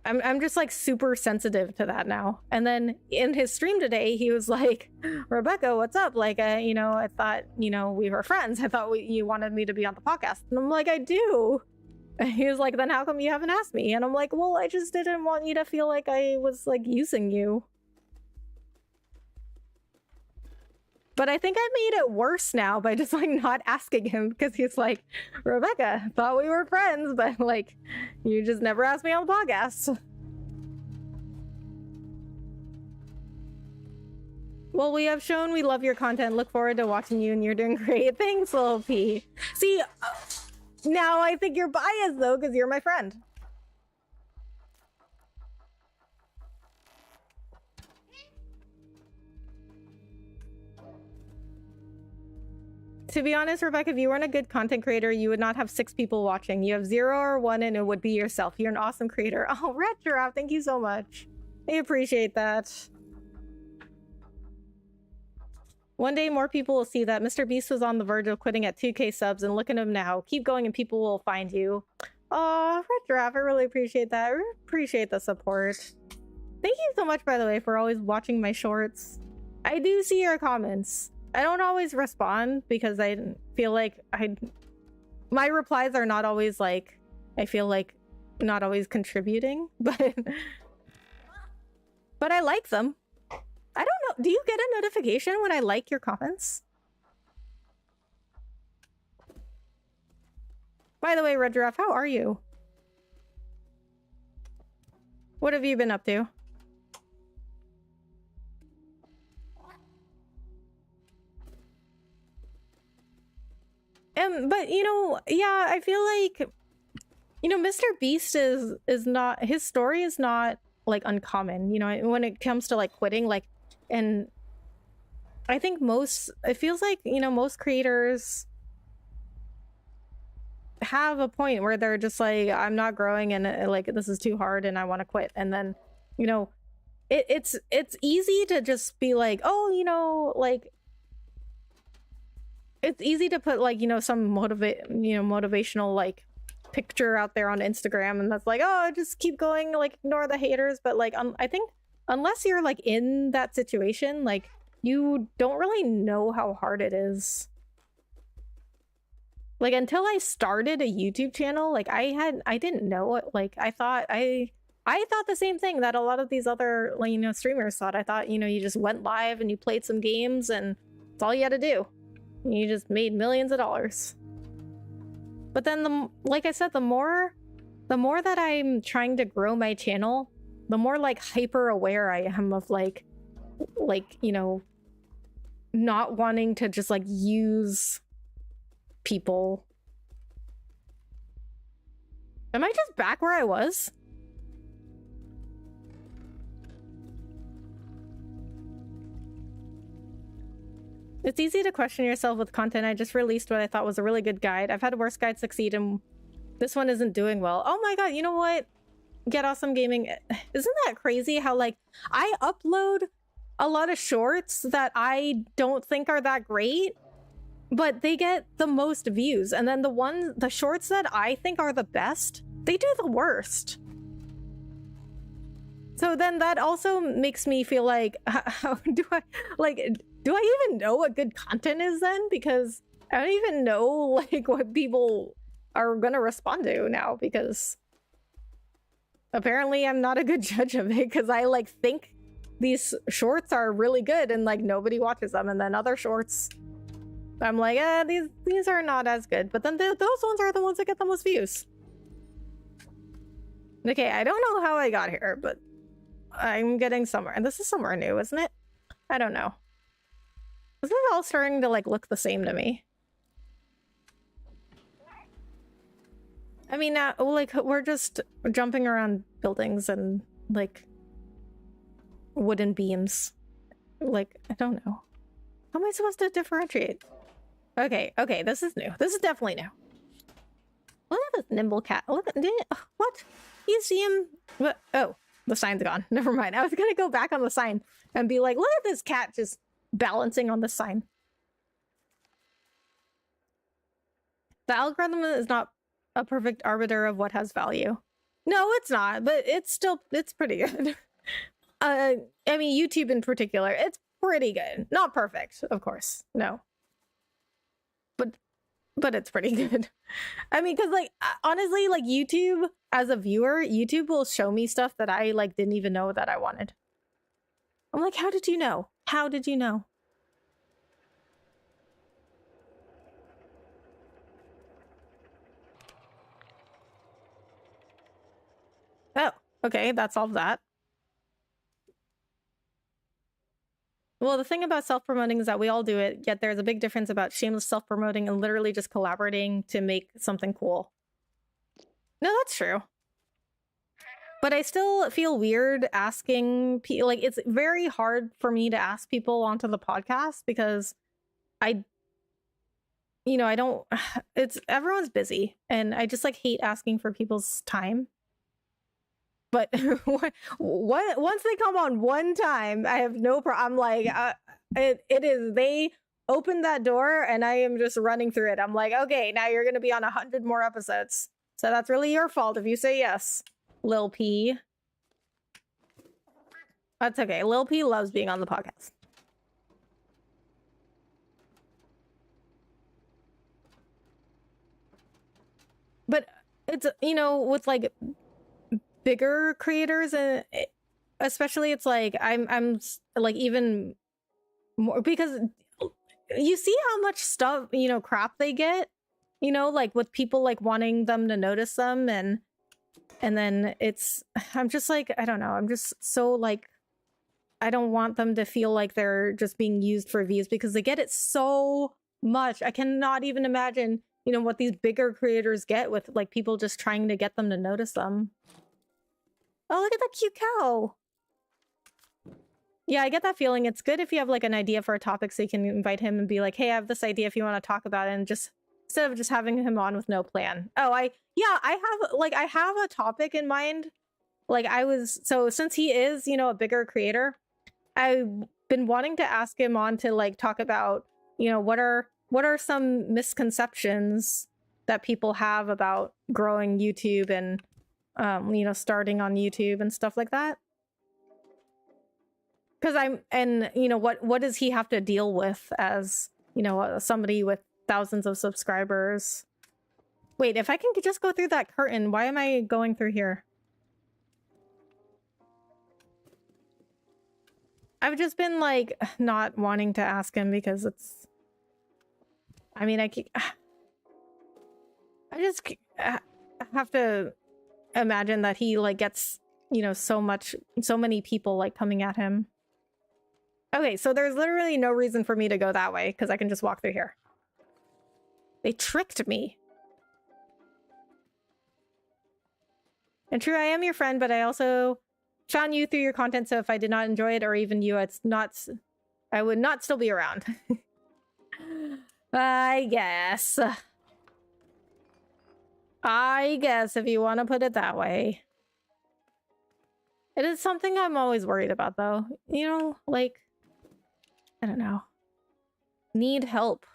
I'm just like super sensitive to that now. And then in his stream today, he was like, Rebecca, what's up? Like, you know, I thought, you know, we were friends. I thought you wanted me to be on the podcast. And I'm like, I do. And he was like, then how come you haven't asked me? And I'm like, well, I just didn't want you to feel like I was like using you. But I think I made it worse now by just like not asking him, because he's like, Rebecca, thought we were friends, but like, you just never asked me on the podcast. Well, we have shown we love your content. Look forward to watching you, and you're doing great. Thanks, Lil P. See, now I think you're biased though, because you're my friend. To be honest, Rebecca, if you weren't a good content creator, you would not have 6 people watching. You have 0 or 1, and it would be yourself. You're an awesome creator. Oh, Red Giraffe, thank you so much. I appreciate that. One day more people will see that Mr. Beast was on the verge of quitting at 2K subs, and look at him now. Keep going and people will find you. Oh, Red Giraffe, I really appreciate that. I appreciate the support. Thank you so much, by the way, for always watching my shorts. I do see your comments. I don't always respond because I feel like my replies are not always like, I feel like not always contributing, but I like them. I don't know. Do you get a notification when I like your comments? By the way, Red Giraffe, how are you? What have you been up to? But you know, yeah, I feel like, you know, Mr. Beast is not, his story is not like uncommon, you know, when it comes to like quitting, like, and I think it feels like, you know, most creators have a point where they're just like, I'm not growing, and like, this is too hard and I want to quit. And then, you know, it's easy to just be like, oh, you know, like, it's easy to put like, you know, some motivational like picture out there on Instagram, and that's like, oh, just keep going, like ignore the haters. But like, I think unless you're like in that situation, like you don't really know how hard it is. Like until I started a YouTube channel, like I didn't know it. Like I thought the same thing that a lot of these other, like, you know, streamers thought. I thought, you know, you just went live and you played some games and that's all you had to do. You just made millions of dollars. But then, like I said, the more that I'm trying to grow my channel, the more like hyper aware I am of like, you know, not wanting to just like use people. Am I just back where I was? It's easy to question yourself with content. I just released what I thought was a really good guide. I've had worse guides succeed, and this one isn't doing well. Oh my god, you know what? Get Awesome Gaming. Isn't that crazy how like I upload a lot of shorts that I don't think are that great, but they get the most views, and then the shorts that I think are the best, they do the worst. So then that also makes me feel like, how do I even know what good content is then? Because I don't even know like what people are gonna respond to now, because apparently I'm not a good judge of it, because I like think these shorts are really good and like nobody watches them, and then other shorts I'm like, these are not as good, but then those ones are the ones that get the most views. Okay, I don't know how I got here, but I'm getting somewhere, and this is somewhere new, isn't it? I don't know. This is all starting to like look the same to me. I mean, like we're just jumping around buildings and like wooden beams. Like, I don't know. How am I supposed to differentiate? Okay, okay, this is new. This is definitely new. Look at this nimble cat. Look at what? You see him? What? Oh, the sign's gone. Never mind. I was gonna go back on the sign and be like, look at this cat just balancing on the sign. The algorithm is not a perfect arbiter of what has value. No, it's not, but it's pretty good. I mean, YouTube in particular, it's pretty good. Not perfect, of course. No. But it's pretty good. I mean, because like honestly, like YouTube as a viewer, YouTube will show me stuff that I like didn't even know that I wanted. I'm like, how did you know? How did you know? Oh, okay, that solved that. Well, the thing about self-promoting is that we all do it, yet there's a big difference about shameless self-promoting and literally just collaborating to make something cool. No, that's true. But I still feel weird asking people, like, it's very hard for me to ask people onto the podcast because I don't, everyone's busy and I just like hate asking for people's time. But once they come on one time, I have no problem. I'm like, it is, they opened that door and I am just running through it. I'm like, okay, now you're going to be on 100 more episodes. So that's really your fault if you say yes, Lil P. That's okay. Lil P loves being on the podcast. But it's, with like bigger creators and especially it's like I'm like even more because you see how much stuff crap they get like with people like wanting them to notice them and then I'm just like I don't know, I'm just so like I don't want them to feel like they're just being used for views because they get it so much. I cannot even imagine what these bigger creators get with like people just trying to get them to notice them. Oh, look at that cute cow. Yeah, I get that feeling. It's good if you have like an idea for a topic so you can invite him and be like, hey, I have this idea if you want to talk about it, and just instead of just having him on with no plan. Oh, I have a topic in mind. Like so since he is, a bigger creator, I've been wanting to ask him on to like talk about, what are some misconceptions that people have about growing YouTube and starting on YouTube and stuff like that. Because what does he have to deal with as, somebody with thousands of subscribers? Wait, if I can just go through that curtain, why am I going through here? I've just been like not wanting to ask him because it's, I mean, I just have to imagine that he like gets so many people like coming at him. Okay, so there's literally no reason for me to go that way because I can just walk through here. They tricked me. And true, I am your friend, but I also found you through your content, so if I did not enjoy it or even you, I would not still be around. I guess if you want to put it that way. It is something I'm always worried about, though. Like, I don't know. Need help.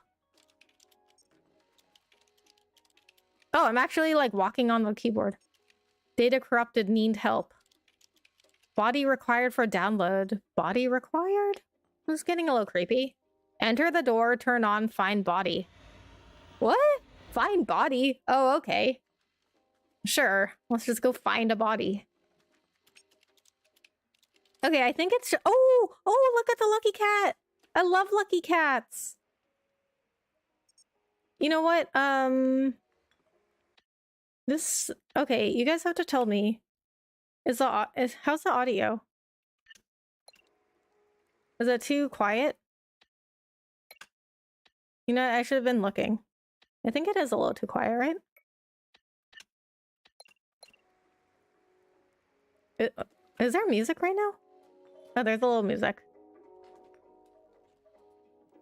Oh, I'm actually, like, walking on the keyboard. Data corrupted, need help. Body required for download. Body required? This is getting a little creepy. Enter the door, turn on, find body. What? Find body? Oh, okay. Sure. Let's just go find a body. Okay, I think it's... Oh, look at the lucky cat. I love lucky cats. You know what? This... Okay, you guys have to tell me. How's the audio? Is it too quiet? You know, I should have been looking. I think it is a little too quiet, right? Is there music right now? Oh, there's a little music.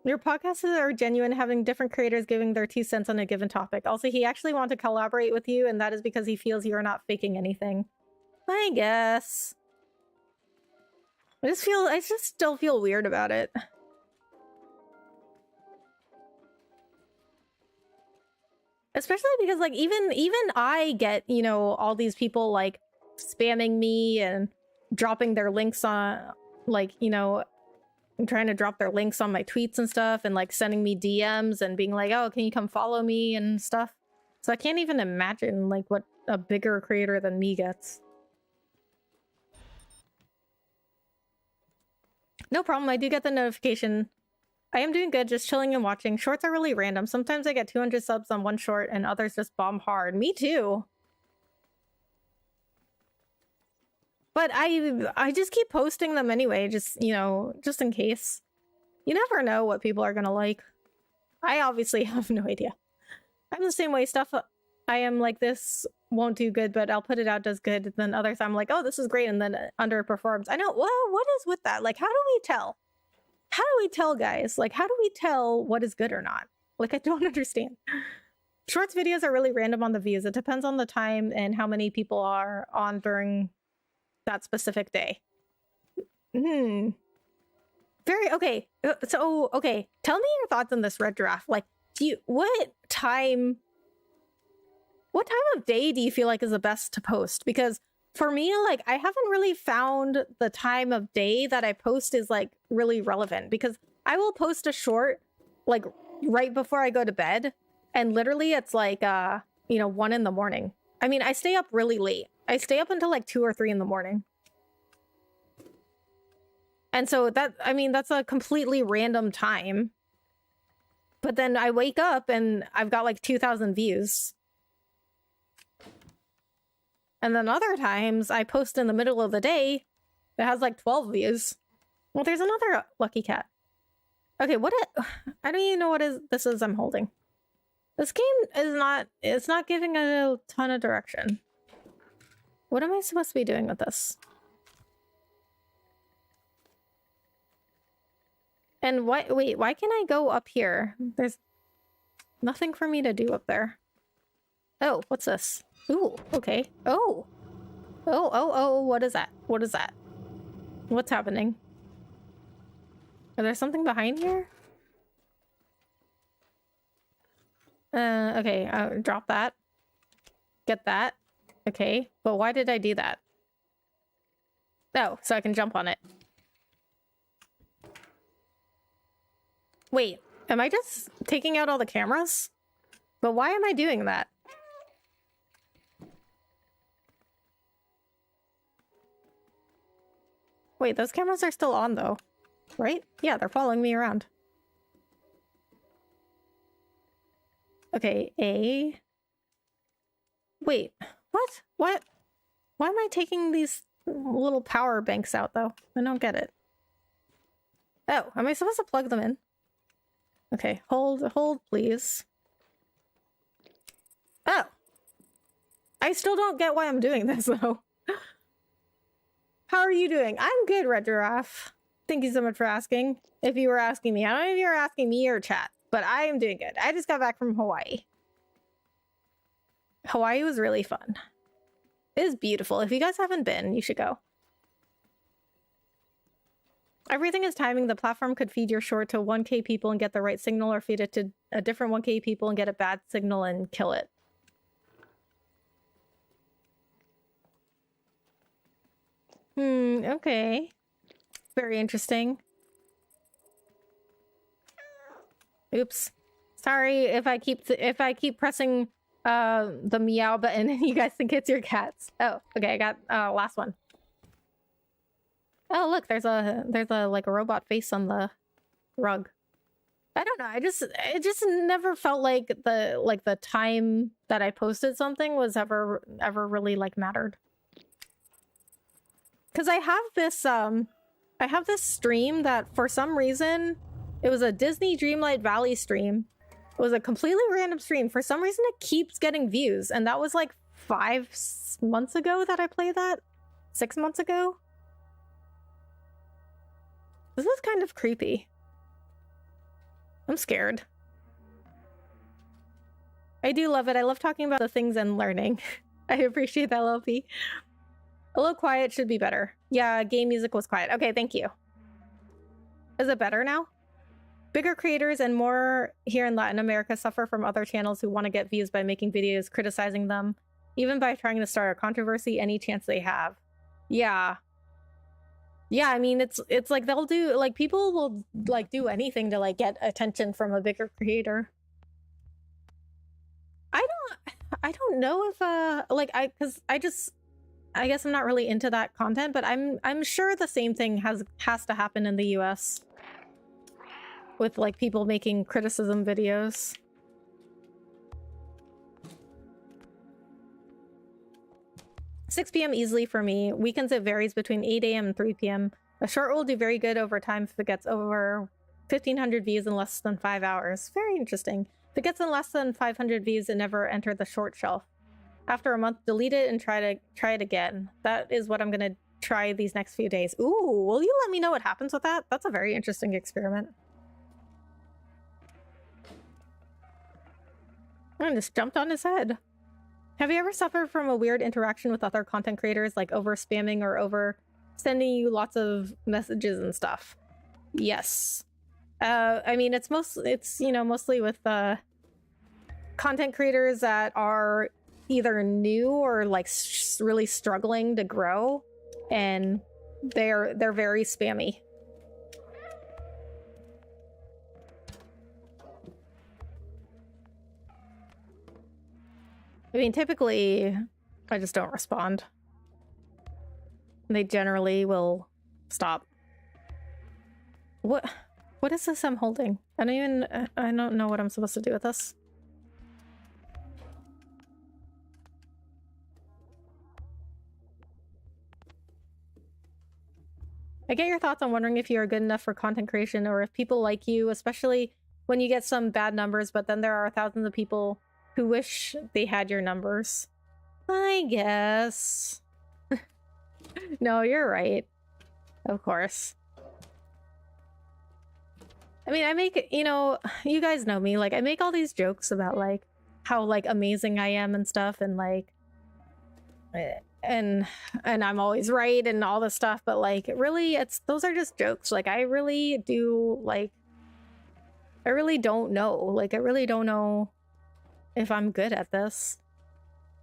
Your podcasts are genuine, having different creators giving their 2 cents on a given topic. Also, he actually wanted to collaborate with you, and that is because he feels you are not faking anything. I guess. I just still feel weird about it. Especially because, like, even I get, you know, all these people, like, spamming me and dropping their links on, like, you know, trying to drop their links on my tweets and stuff, and, like, sending me DMs and being like, oh, can you come follow me and stuff. So I can't even imagine, like, what a bigger creator than me gets. No problem, I do get the notification. I am doing good, just chilling and watching. Shorts are really random. Sometimes I get 200 subs on one short and others just bomb hard. Me too. But I just keep posting them anyway, just, you know, just in case. You never know what people are gonna like. I obviously have no idea. I'm the same way. Stuff I am like, this won't do good, but I'll put it out, does good. Then others I'm like, oh, this is great, and then underperforms. I know, well, what is with that? Like, how do we tell? How do we tell, guys? Like, how do we tell what is good or not? Like, I don't understand. Shorts videos are really random on the views. It depends on the time and how many people are on during that specific day. Very okay. So okay, tell me your thoughts on this red giraffe. Like, what time of day do you feel like is the best to post? Because for me, like, I haven't really found the time of day that I post is, like, really relevant, because I will post a short, like, right before I go to bed, and literally it's like, you know, 1 in the morning. I mean, I stay up really late. I stay up until like 2 or 3 in the morning. And so that, I mean, that's a completely random time. But then I wake up and I've got like 2,000 views. And then other times I post in the middle of the day that has like 12 views. Well, there's another lucky cat. Okay, I don't even know what this is I'm holding. This game it's not giving a ton of direction. What am I supposed to be doing with this? And why can't I go up here? There's nothing for me to do up there. Oh, what's this? Ooh, okay. Oh, what is that? What is that? What's happening? Is there something behind here? Okay, drop that. Get that. Okay, but why did I do that? Oh, so I can jump on it. Wait, am I just taking out all the cameras? But why am I doing that? Wait, those cameras are still on though, right? Yeah, they're following me around. Okay, Wait, what? What? Why am I taking these little power banks out though? I don't get it. Oh, am I supposed to plug them in? Okay, hold, please. Oh. I still don't get why I'm doing this though. How are you doing? I'm good, Red Giraffe. Thank you so much for asking. If you were asking me, I don't know if you were asking me or chat, but I am doing good. I just got back from Hawaii. Hawaii was really fun. It is beautiful. If you guys haven't been, you should go. Everything is timing. The platform could feed your short to 1K people and get the right signal, or feed it to a different 1K people and get a bad signal and kill it. Okay. Very interesting. Oops. Sorry if I keep pressing the meow button and you guys think it's your cats. Oh, okay, I got last one. Oh, look, there's a like a robot face on the rug. I don't know. It just never felt like the time that I posted something was ever really like mattered. Cuz I have this stream that for some reason It was a Disney Dreamlight Valley stream. It was a completely random stream. For some reason, it keeps getting views. And that was like 5 months ago that I played that. 6 months ago. This is kind of creepy. I'm scared. I do love it. I love talking about the things and learning. I appreciate that, LP. A little quiet should be better. Yeah, game music was quiet. Okay, thank you. Is it better now? Bigger creators and more here in Latin America suffer from other channels who want to get views by making videos criticizing them, even by trying to start a controversy any chance they have. Yeah. Yeah, I mean, it's like they'll do, like, people will, like, do anything to, like, get attention from a bigger creator. I don't know if, like, because I guess I'm not really into that content, but I'm sure the same thing has to happen in the US with, like, people making criticism videos. $6 p.m. easily for me. Weekends it varies between 8 a.m. and 3 p.m. A short will do very good over time if it gets over 1,500 views in less than 5 hours. Very interesting. If it gets in less than 500 views, it never entered the short shelf. After a month, delete it and try it again. That is what I'm gonna try these next few days. Ooh, will you let me know what happens with that? That's a very interesting experiment. I just jumped on his head. Have you ever suffered from a weird interaction with other content creators, like over spamming or over sending you lots of messages and stuff? Yes. I mean, it's you know, mostly with content creators that are either new or like really struggling to grow, and they're very spammy. I mean, typically, I just don't respond. They generally will stop. What is this I'm holding? I don't know what I'm supposed to do with this. I get your thoughts on wondering if you are good enough for content creation or if people like you, especially when you get some bad numbers, but then there are thousands of people who wish they had your numbers. I guess. No, you're right. Of course. I mean, I make, you know, you guys know me, like, I make all these jokes about, like, how, like, amazing I am and stuff, and, like, and I'm always right and all this stuff, but, like, really, those are just jokes. Like, I really do, like, I really don't know. Like, I really don't know if I'm good at this.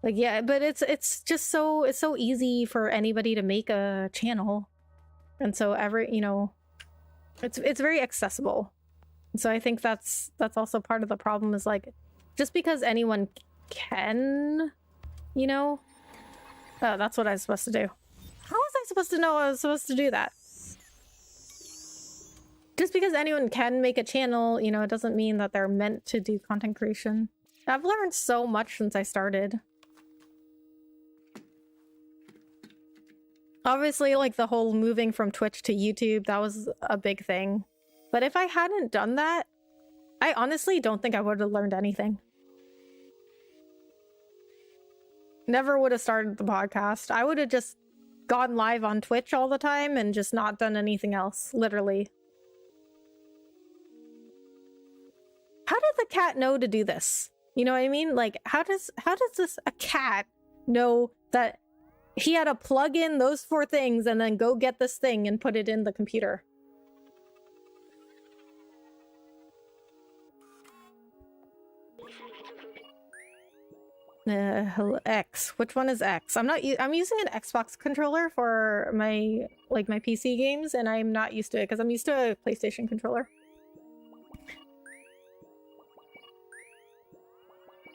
Like, yeah, but it's just so, it's so easy for anybody to make a channel. And so you know, it's very accessible. And so I think that's also part of the problem, is like, just because anyone can, you know. Oh, that's what I was supposed to do. How was I supposed to know I was supposed to do that? Just because anyone can make a channel, you know, it doesn't mean that they're meant to do content creation. I've learned so much since I started. Obviously, like, the whole moving from Twitch to YouTube, that was a big thing. But if I hadn't done that, I honestly don't think I would have learned anything. Never would have started the podcast. I would have just gone live on Twitch all the time and just not done anything else, literally. How did the cat know to do this? You know what I mean? Like, how does a cat know that he had to plug in those 4 things and then go get this thing and put it in the computer? X. Which one is X? I'm using an Xbox controller for my PC games, and I'm not used to it because I'm used to a PlayStation controller.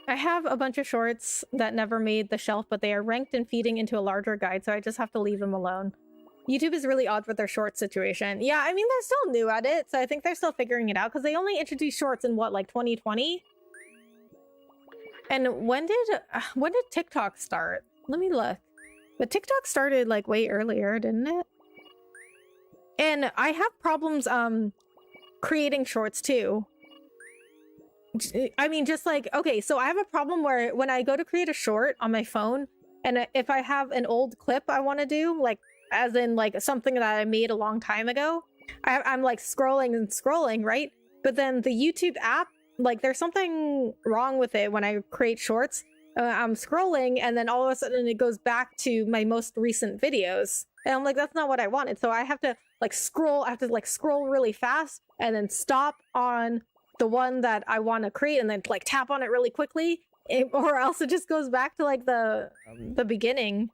I have a bunch of shorts that never made the shelf, but they are ranked and feeding into a larger guide, so I just have to leave them alone. YouTube is really odd with their short situation. Yeah, I mean, they're still new at it, so I think they're still figuring it out, because they only introduced shorts in, what, like 2020? And when did TikTok start? Let me look. But TikTok started, like, way earlier, didn't it? And I have problems, creating shorts too. I mean, just like, okay, so I have a problem where when I go to create a short on my phone, and if I have an old clip I want to do, like, as in like something that I made a long time ago, I'm like scrolling and scrolling, right? But then the YouTube app, like, there's something wrong with it when I create shorts. I'm scrolling, and then all of a sudden it goes back to my most recent videos. And I'm like, that's not what I wanted. So I have to like scroll, I have to like scroll really fast and then stop on the one that I want to create and then like tap on it really quickly, or else it just goes back to like the beginning.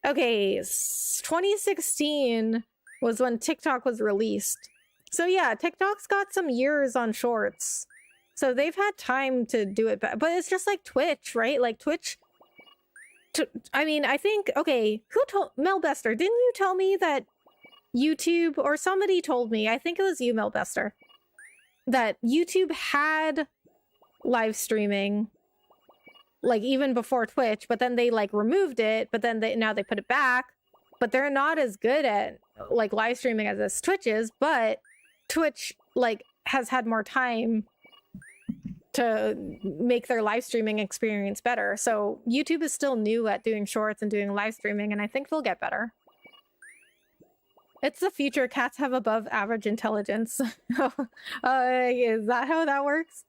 Okay, 2016 was when TikTok was released. So yeah, TikTok's got some years on shorts. So they've had time to do it, but it's just like Twitch, right? Like Twitch. I mean, I think, okay, who told Melbester? Didn't you tell me that YouTube, or somebody told me, I think it was you, Melbester, that YouTube had live streaming like even before Twitch, but then they like removed it, but then now they put it back, but they're not as good at like live streaming as this Twitch is, but Twitch like has had more time to make their live streaming experience better. So YouTube is still new at doing shorts and doing live streaming, and I think they'll get better. It's the future. Cats have above average intelligence. Is that how that works?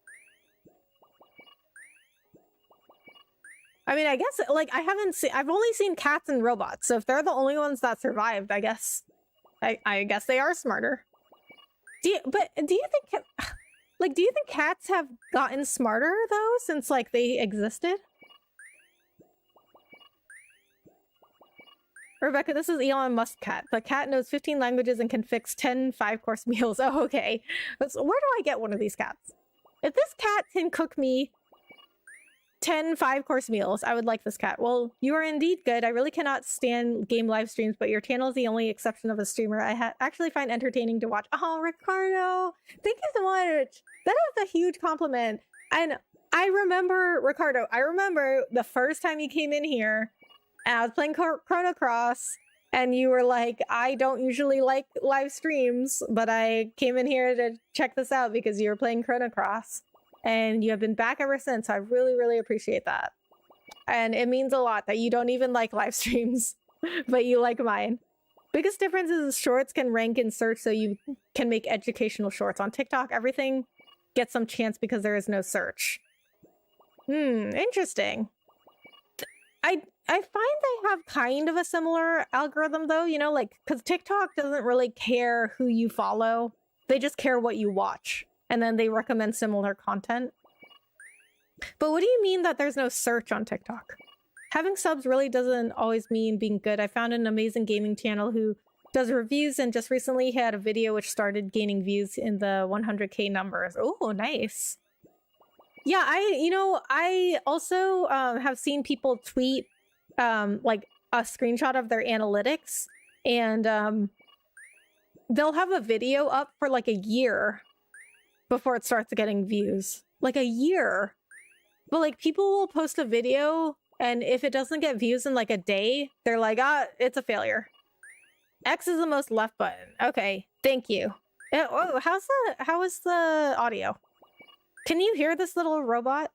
I mean, I guess like I've only seen cats and robots. So if they're the only ones that survived, I guess they are smarter. Do you think cats have gotten smarter though since like they existed? Rebecca, this is Elon Musk cat. The cat knows 15 languages and can fix 10 5-course meals. Oh, okay. So where do I get one of these cats? If this cat can cook me 10 5-course meals, I would like this cat. Well, you are indeed good. I really cannot stand game live streams, but your channel is the only exception of a streamer I actually find entertaining to watch. Oh, Ricardo, thank you so much. That is a huge compliment. And I remember, Ricardo, I remember the first time you came in here and I was playing Chrono Cross, and you were like, I don't usually like live streams, but I came in here to check this out because you were playing Chrono Cross. And you have been back ever since. I really, really appreciate that. And it means a lot that you don't even like live streams, but you like mine. Biggest difference is shorts can rank in search, so you can make educational shorts. On TikTok, everything gets some chance because there is no search. Interesting. I find they have kind of a similar algorithm though, you know, like, because TikTok doesn't really care who you follow. They just care what you watch. And then they recommend similar content. But what do you mean that there's no search on TikTok? Having subs really doesn't always mean being good. I found an amazing gaming channel who does reviews, and just recently had a video which started gaining views in the 100K numbers. Oh, nice. Yeah, I also have seen people tweet like a screenshot of their analytics, and they'll have a video up for like a year before it starts getting views. Like a year. But like people will post a video, and if it doesn't get views in like a day, they're like, it's a failure. X is the most left button. Okay, thank you. Oh, how is the audio? Can you hear this little robot?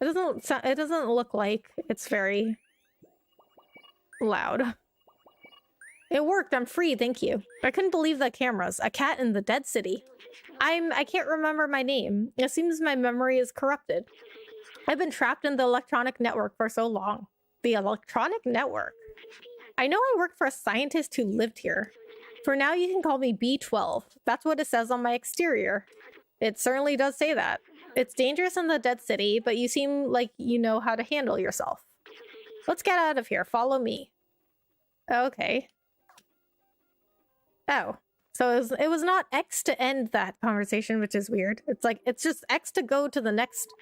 It doesn't look like it's very loud. It worked. I'm free. Thank you. I couldn't believe the cameras. A cat in the dead city. I can't remember my name. It seems my memory is corrupted. I've been trapped in the electronic network for so long. The electronic network. I know I worked for a scientist who lived here. For now, you can call me B12. That's what it says on my exterior. It certainly does say that. It's dangerous in the dead city, but you seem like you know how to handle yourself. Let's get out of here. Follow me. Okay. Oh, so it was not X to end that conversation, which is weird. It's like, it's just X to go to the next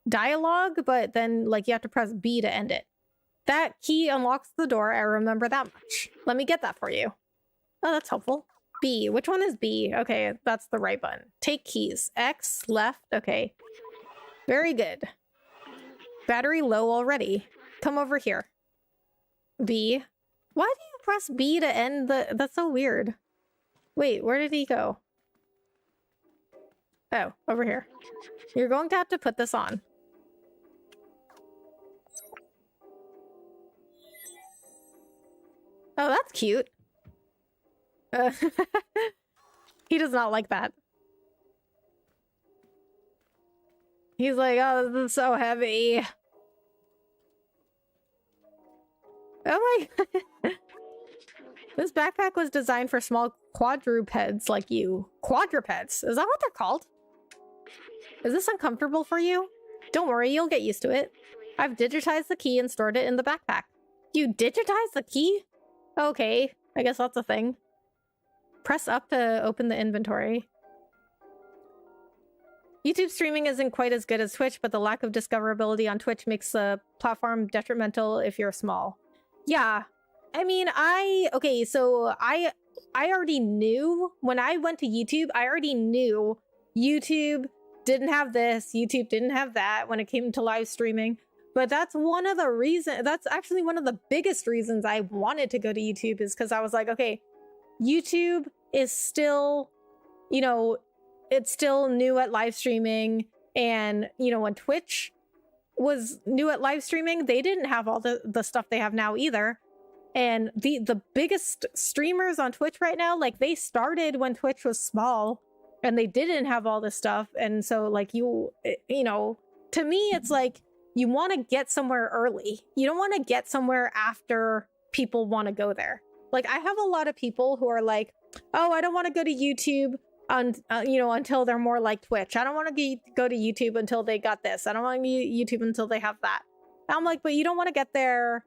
dialogue, but then like you have to press B to end it. That key unlocks the door. I remember that much. Let me get that for you. Oh, that's helpful. B. Which one is B? Okay, that's the right button. Take keys. X, left. Okay. Very good. Battery low already. Come over here. B. Why do you press B to end the... That's so weird. Wait, where did he go? Oh, over here. You're going to have to put this on. Oh, that's cute. He does not like that. He's like, oh, this is so heavy. Oh my... This backpack was designed for small quadrupeds like you. Quadrupeds? Is that what they're called? Is this uncomfortable for you? Don't worry, you'll get used to it. I've digitized the key and stored it in the backpack. You digitized the key? Okay, I guess that's a thing. Press up to open the inventory. YouTube streaming isn't quite as good as Twitch, but the lack of discoverability on Twitch makes the platform detrimental if you're small. Yeah. I mean, okay, so I already knew when I went to YouTube, I already knew YouTube didn't have this, YouTube didn't have that when it came to live streaming. But that's one of the reasons, that's actually one of the biggest reasons I wanted to go to YouTube, is because I was like, okay, YouTube is still, you know, it's still new at live streaming. And, you know, when Twitch was new at live streaming, they didn't have all the stuff they have now either. And the biggest streamers on Twitch right now, like, they started when Twitch was small and they didn't have all this stuff. And so, like, you know, to me, it's like, you want to get somewhere early. You don't want to get somewhere after people want to go there. Like, I have a lot of people who are like, oh, I don't want to go to YouTube you know, until they're more like Twitch. I don't want to go to YouTube until they got this. I don't want to YouTube until they have that. And I'm like, but you don't want to get there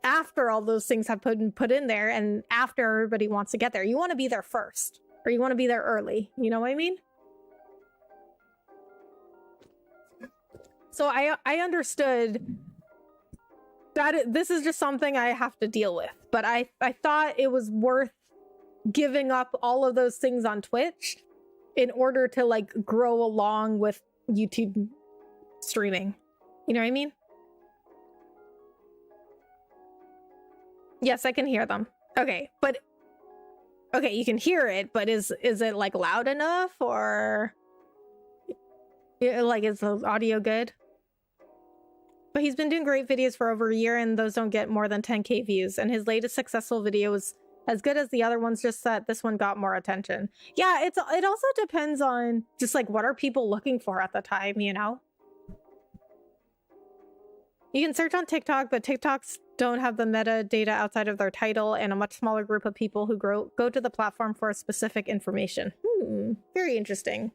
after all those things have put in there and after everybody wants to get there. You want to be there first, or you want to be there early. You know what I mean? So I understood that this is just something I have to deal with, but I thought it was worth giving up all of those things on Twitch in order to, like, grow along with YouTube streaming. You know what I mean? Yes, I can hear them. Okay, but okay, you can hear it, but is it, like, loud enough, or like, is the audio good? But he's been doing great videos for over a year, and those don't get more than 10K views, and his latest successful video was as good as the other ones, just that this one got more attention. Yeah, it also depends on just, like, what are people looking for at the time, you know? You can search on TikTok, but TikToks don't have the metadata outside of their title, and a much smaller group of people who go to the platform for specific information. Very interesting.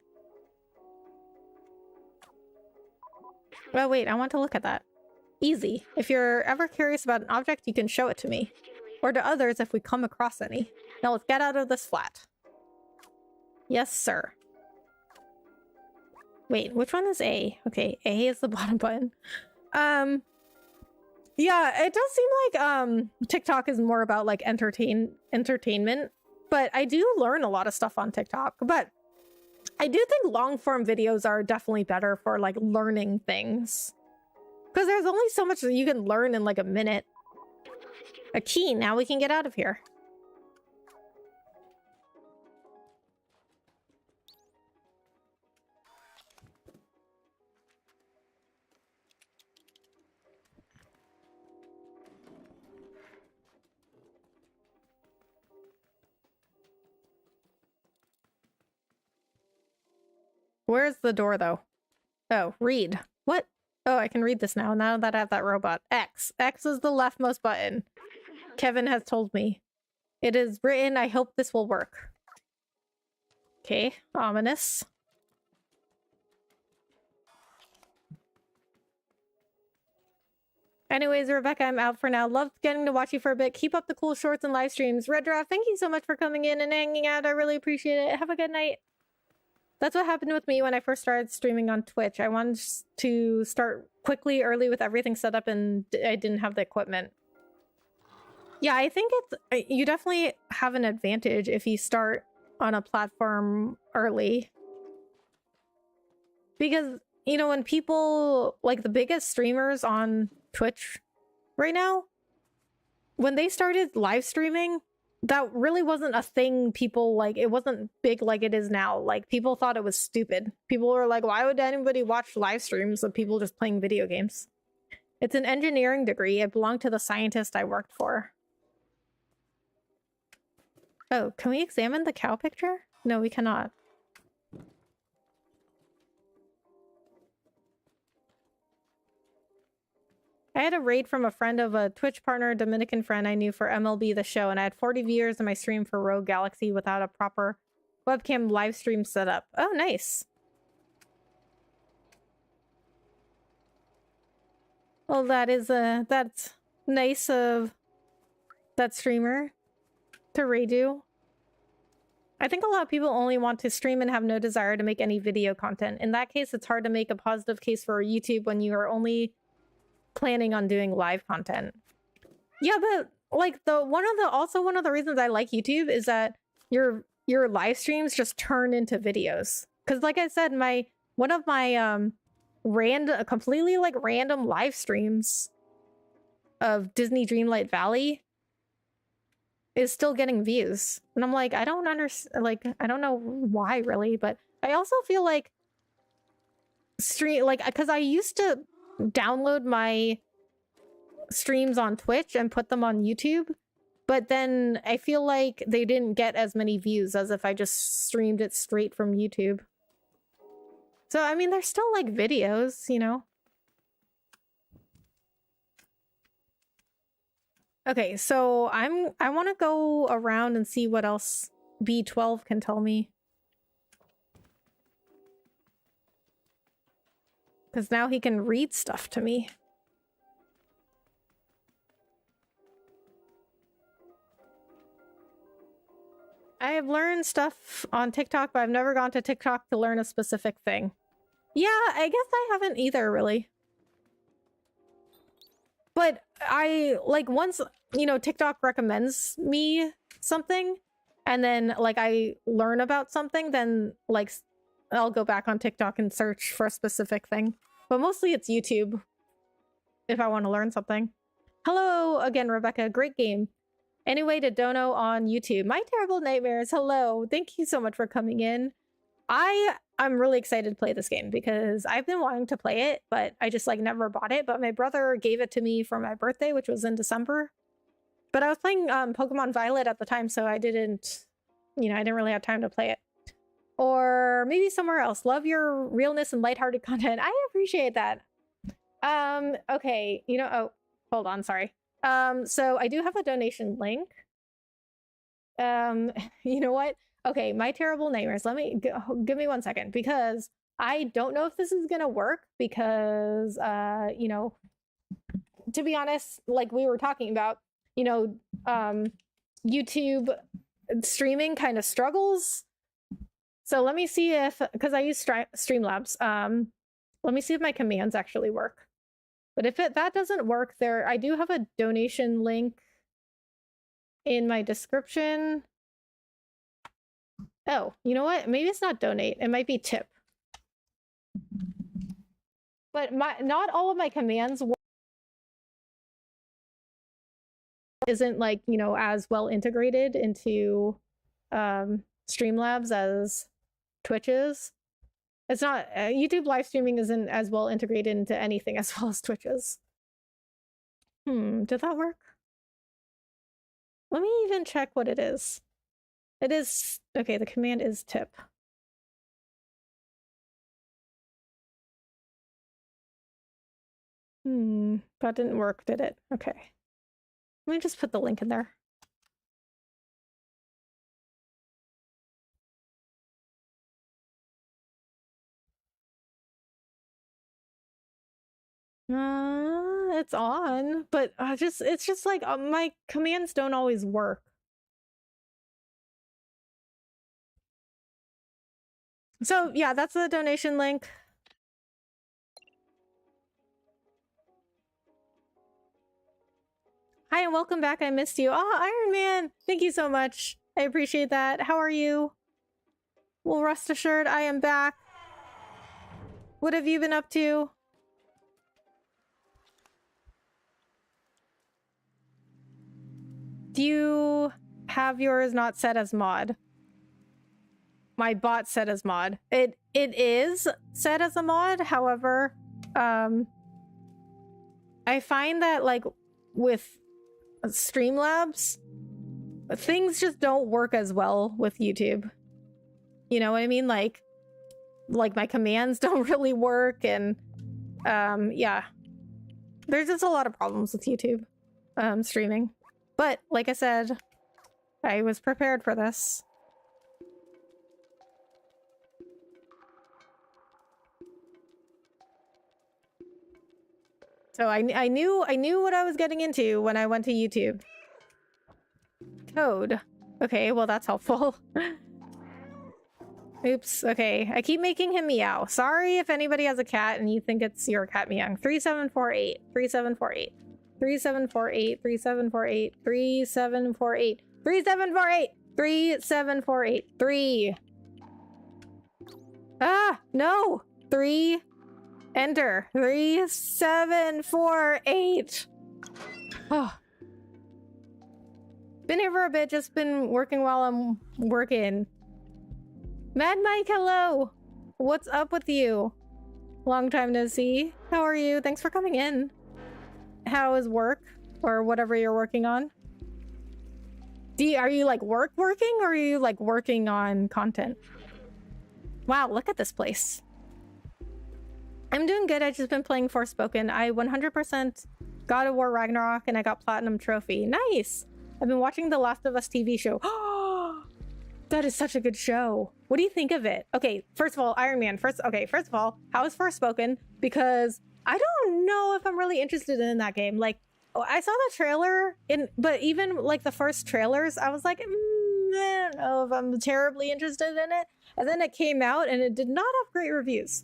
Oh wait, I want to look at that. Easy. If you're ever curious about an object, you can show it to me. Or to others if we come across any. Now let's get out of this flat. Yes, sir. Wait, which one is A? Okay, A is the bottom button. Yeah, it does seem like TikTok is more about, like, entertainment, but I do learn a lot of stuff on TikTok. But I do think long form videos are definitely better for, like, learning things, because there's only so much that you can learn in, like, a minute. A key, now we can get out of here. Where's the door, though? Oh, read. What? Oh, I can read this now that I have that robot. X. X is the leftmost button. Kevin has told me. It is written, I hope this will work. Okay, ominous. Anyways, Rebecca, I'm out for now. Loved getting to watch you for a bit. Keep up the cool shorts and live streams. Red Draft, thank you so much for coming in and hanging out. I really appreciate it. Have a good night. That's what happened with me when I first started streaming on Twitch. I wanted to start quickly, early, with everything set up, and I didn't have the equipment. Yeah, I think you definitely have an advantage if you start on a platform early. Because, you know, when people, like the biggest streamers on Twitch right now, when they started live streaming, that really wasn't a thing. People like, it wasn't big like it is now. Like, people thought it was stupid. People were like, why would anybody watch live streams of people just playing video games? It's an engineering degree. It belonged to the scientist I worked for. Oh, can we examine the cow picture? No, we cannot. I had a raid from a friend of a Twitch partner, Dominican friend I knew for MLB The Show, and I had 40 viewers in my stream for Rogue Galaxy without a proper webcam live stream setup. Oh, nice. Well, that's nice of that streamer to raid you. I think a lot of people only want to stream and have no desire to make any video content. In that case, it's hard to make a positive case for YouTube when you are only planning on doing live content. Yeah, but like one of the reasons I like YouTube is that your live streams just turn into videos. Because like I said, one of my completely like random live streams of Disney Dreamlight Valley is still getting views. And I'm like, I don't understand, like, I don't know why really, but I also feel like because I used to download my streams on Twitch and put them on YouTube, but then I feel like they didn't get as many views as if I just streamed it straight from YouTube. So, I mean, they're still like videos, you know? Okay, so I want to go around and see what else B12 can tell me. Because now he can read stuff to me. I have learned stuff on TikTok, but I've never gone to TikTok to learn a specific thing. Yeah, I guess I haven't either, really. But I, like, once, you know, TikTok recommends me something, and then, like, I learn about something, then, like, I'll go back on TikTok and search for a specific thing. But mostly it's YouTube if I want to learn something. Hello again, Rebecca. Great game. Anyway, to Dono on YouTube. My Terrible Nightmares. Hello. Thank you so much for coming in. I'm really excited to play this game because I've been wanting to play it, but I just like never bought it. But my brother gave it to me for my birthday, which was in December. But I was playing Pokemon Violet at the time, so I didn't, you know, I didn't really have time to play it. Or maybe somewhere else. Love your realness and lighthearted content. I appreciate that. Okay, you know, oh, hold on, sorry. So I do have a donation link. You know what? Okay, My Terrible Nightmares. Let me give me 1 second because I don't know if this is gonna work because you know, to be honest, like we were talking about, you know, YouTube streaming kind of struggles. So let me see if, because I use Streamlabs, let me see if my commands actually work. But if that doesn't work, I do have a donation link in my description. Oh, you know what? Maybe it's not donate. It might be tip. But not all of my commands work. Isn't like, you know, as well integrated into Streamlabs as Twitch is. It's not, YouTube live streaming isn't as well integrated into anything as well as Twitch is. Did that work? Let me even check what it is. It is, okay, the command is tip. That didn't work, did it? Okay. Let me just put the link in there. It's on, but it's just like my commands don't always work. So yeah, that's the donation link. Hi and welcome back. I missed you. Oh, Iron Man, thank you so much. I appreciate that. How are you? Well, rest assured, I am back. What have you been up to? have yours not set as mod. My bot set as mod. It is set as a mod. However, I find that like with Streamlabs, things just don't work as well with YouTube. You know what I mean? Like my commands don't really work, and yeah. There's just a lot of problems with YouTube streaming. But like I said, I was prepared for this. So I knew what I was getting into when I went to YouTube. Code. Okay, well that's helpful. Oops, okay. I keep making him meow. Sorry if anybody has a cat and you think it's your cat meowing. 3748. 3748. 3748. 3748. 3748. 3748. 3748. 3. Ah, no. 3. Enter. 3748. Oh. Been here for a bit, just been working while I'm working. Mad Mike, hello! What's up with you? Long time no see. How are you? Thanks for coming in. How is work? Or whatever you're working on? Are you like working or are you like working on content? Wow, look at this place. I'm doing good. I've just been playing Forspoken. I 100% God of War Ragnarok and I got Platinum Trophy. Nice! I've been watching the Last of Us TV show. That is such a good show. What do you think of it? Okay, first of all, Iron Man. First of all, how is Forspoken? Because I don't know if I'm really interested in that game. Like, I saw the trailer, but even like the first trailers, I was like, I don't know if I'm terribly interested in it. And then it came out and it did not have great reviews.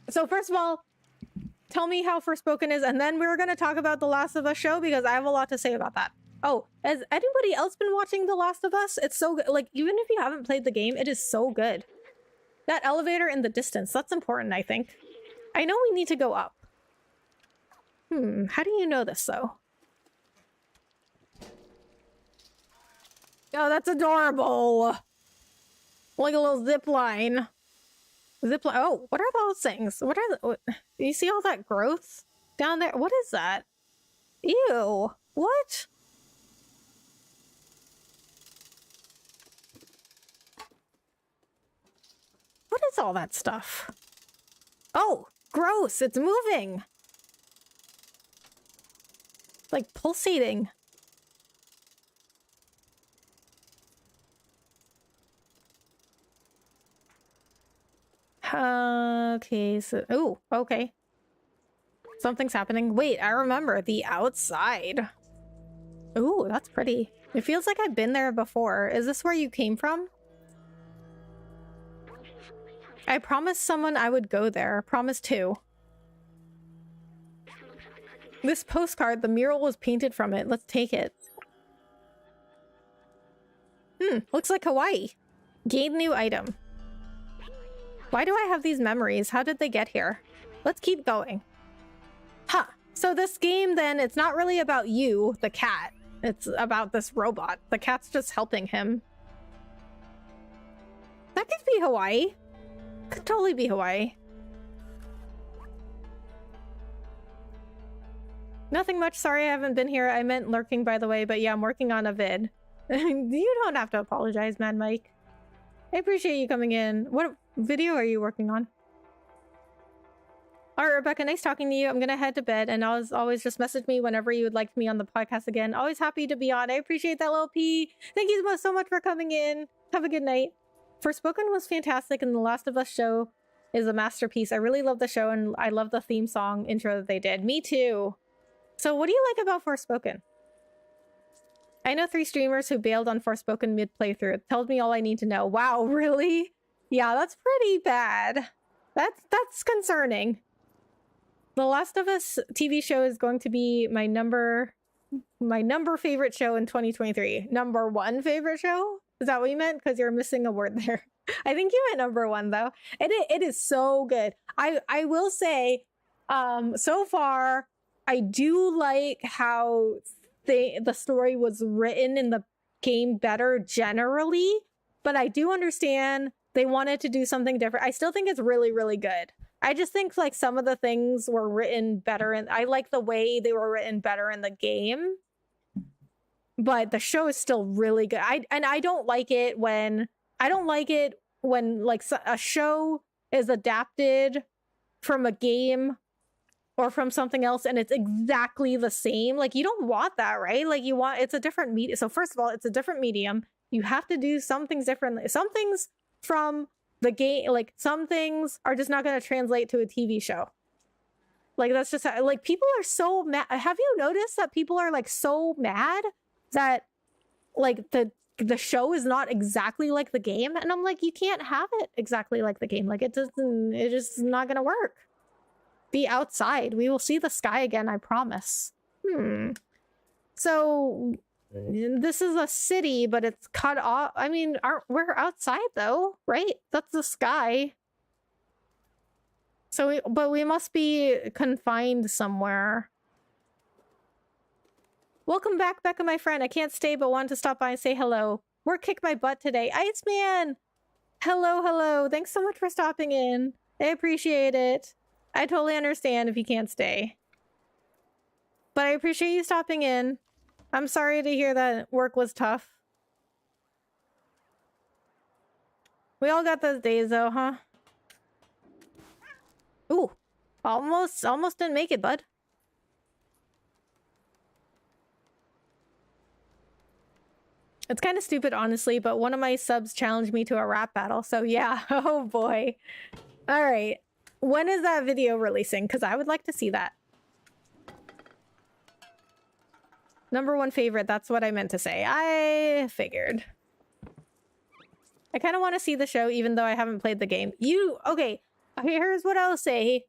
So first of all, tell me how Forspoken is, and then we're going to talk about the Last of Us show because I have a lot to say about that. Oh, has anybody else been watching The Last of Us? It's so good. Like, even if you haven't played the game, it is so good. That elevator in the distance, that's important, I think. I know we need to go up. How do you know this, though? Oh, that's adorable. Like a little zip line. Oh, what are those things? What are the... You see all that growth down there? What is that? Ew. What? What is all that stuff? Oh, gross. It's moving. Like pulsating. Okay, so... Oh, okay. Something's happening. Wait, I remember. The outside. Ooh, that's pretty. It feels like I've been there before. Is this where you came from? I promised someone I would go there. Promised who? This postcard, the mural was painted from it. Let's take it. Looks like Hawaii. Gain new item. Why do I have these memories? How did they get here? Let's keep going. Huh. So this game then, it's not really about you, the cat. It's about this robot. The cat's just helping him. That could be Hawaii. Could totally be Hawaii. Nothing much. Sorry I haven't been here. I meant lurking, by the way, but yeah, I'm working on a vid. You don't have to apologize, Mad Mike. I appreciate you coming in. What video are you working on? All right, Rebecca, nice talking to you. I'm gonna head to bed, and always just message me whenever you would like me on the podcast again. Always happy to be on. I appreciate that, little P. Thank you so much for coming in. Have a good night. Forspoken was fantastic, and The Last of Us show is a masterpiece. I really love the show, and I love the theme song intro that they did. Me too. So what do you like about Forspoken? I know 3 streamers who bailed on Forspoken mid-playthrough. Tells me all I need to know. Wow, really? Yeah, that's pretty bad. That's concerning. The Last of Us TV show is going to be my number favorite show in 2023. Number 1 favorite show? Is that what you meant? Because you're missing a word there. I think you meant number 1 though. It is so good. I will say, so far, I do like how the story was written in the game better generally, but I do understand they wanted to do something different. I still think it's really, really good. I just think like some of the things were written better, and I like the way they were written better in the game. But the show is still really good. I don't like it when like a show is adapted from a game or from something else and it's exactly the same. Like, you don't want that, right? Like, you want, it's a different medium. So first of all, it's a different medium. You have to do some things differently. Some things from the game, like some things are just not going to translate to a TV show. Like, that's just how, like, people are so mad. Have you noticed that people are like so mad that like the show is not exactly like the game? And I'm like, you can't have it exactly like the game. Like, it's just not gonna work. Be outside. We will see the sky again, I promise. So this is a city, but it's cut off. I mean, we're outside though, right? That's the sky. So but we must be confined somewhere. Welcome back, Becca, my friend. I can't stay, but wanted to stop by and say hello. Work kicked my butt today. Iceman! Hello, hello. Thanks so much for stopping in. I appreciate it. I totally understand if you can't stay. But I appreciate you stopping in. I'm sorry to hear that work was tough. We all got those days though, huh? Ooh. Almost didn't make it, bud. It's kind of stupid, honestly, but one of my subs challenged me to a rap battle, so yeah. Oh boy. All right. When is that video releasing? Because I would like to see that. #1 favorite, that's what I meant to say. I figured. I kind of want to see the show, even though I haven't played the game. Okay, here's what I'll say.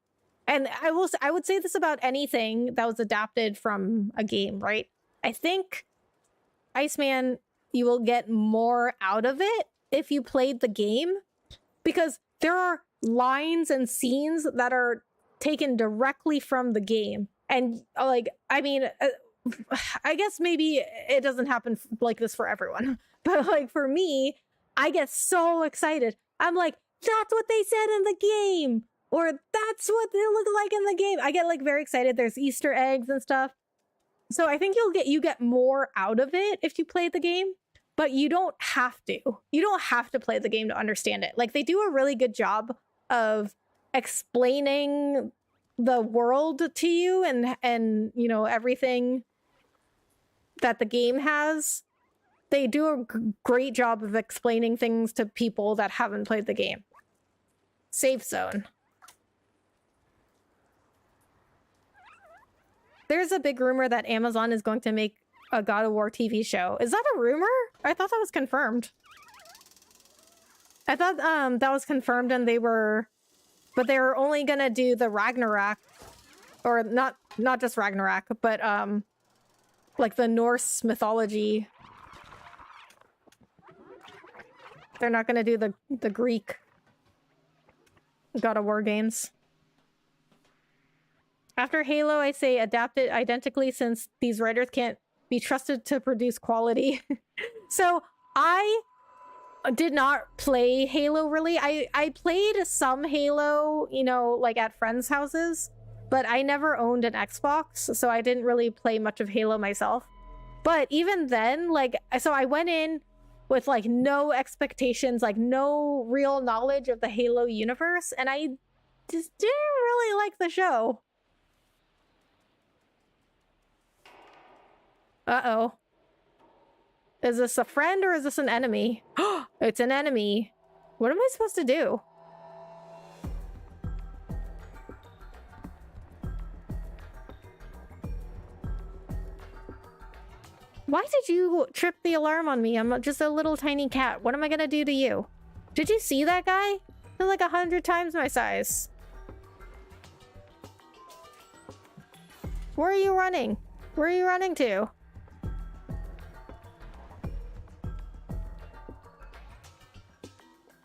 And I would say this about anything that was adapted from a game, right? I think Iceman, you will get more out of it if you played the game, because there are lines and scenes that are taken directly from the game. And like, I mean, I guess maybe it doesn't happen like this for everyone, but like for me, I get so excited. I'm like, that's what they said in the game, or that's what they look like in the game. I get like very excited. There's Easter eggs and stuff. So I think you get more out of it if you play the game, but you don't have to. You don't have to play the game to understand it. Like, they do a really good job of explaining the world to you and you know, everything that the game has. They do a great job of explaining things to people that haven't played the game. Safe zone. There's a big rumor that Amazon is going to make a God of War TV show. Is that a rumor? I thought that was confirmed. I thought that was confirmed and they were only gonna do the Ragnarok, or not just Ragnarok, but like the Norse mythology. They're not gonna do the Greek God of War games. After Halo, I say adapt it identically, since these writers can't be trusted to produce quality. So I did not play Halo, really. I played some Halo, you know, like at friends' houses, but I never owned an Xbox, so I didn't really play much of Halo myself. But even then, like, so I went in with like no expectations, like no real knowledge of the Halo universe, and I just didn't really like the show. Uh-oh. Is this a friend or is this an enemy? It's an enemy. What am I supposed to do? Why did you trip the alarm on me? I'm just a little tiny cat. What am I gonna do to you? Did you see that guy? He's like 100 times my size. Where are you running? Where are you running to?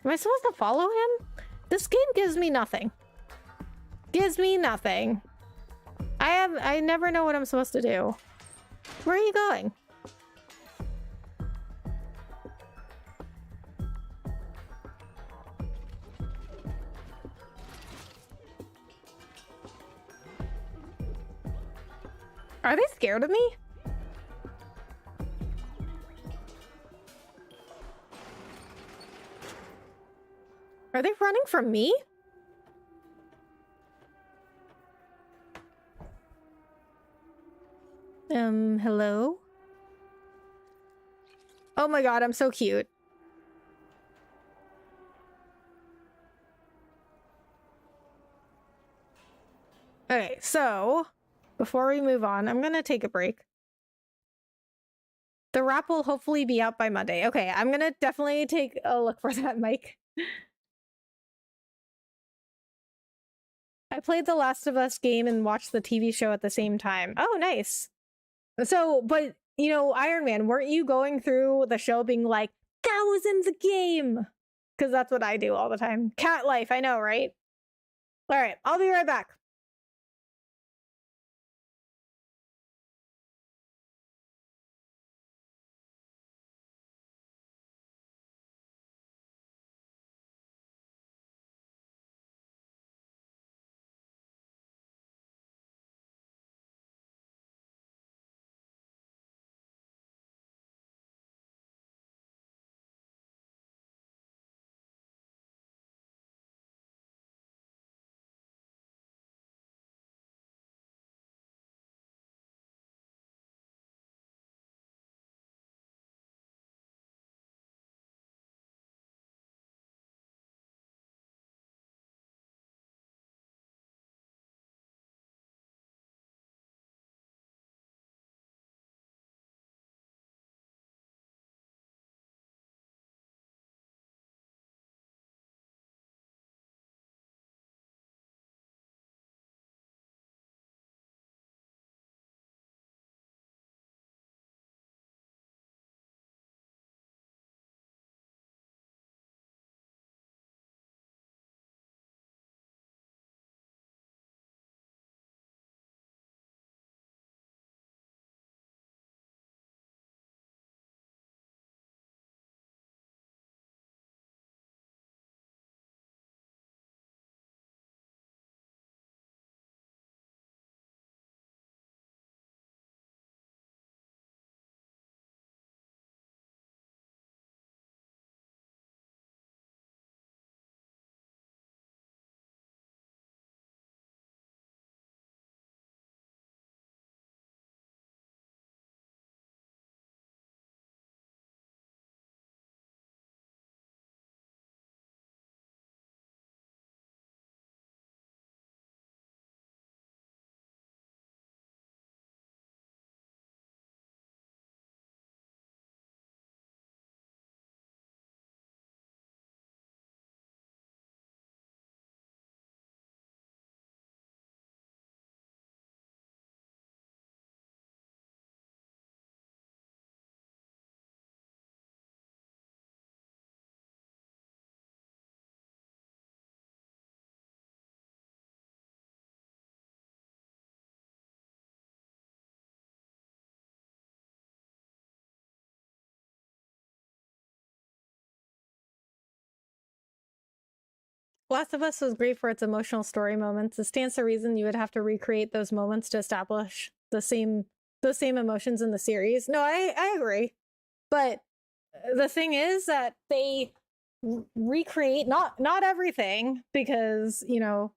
Am I supposed to follow him? This game gives me nothing. Gives me nothing. I never know what I'm supposed to do. Where are you going? Are they scared of me? Are they running from me? Hello? Oh my god, I'm so cute. Okay, so before we move on, I'm gonna take a break. The wrap will hopefully be out by Monday. Okay, I'm gonna definitely take a look for that, Mike. I played the Last of Us game and watched the TV show at the same time. Oh, nice. So, but, you know, Iron Man, weren't you going through the show being like, that was in the game? Because that's what I do all the time. Cat life, I know, right? All right, I'll be right back. Last of Us was great for its emotional story moments. It stands to reason you would have to recreate those moments to establish those same emotions in the series. No, I agree. But the thing is that they recreate not everything, because, you know,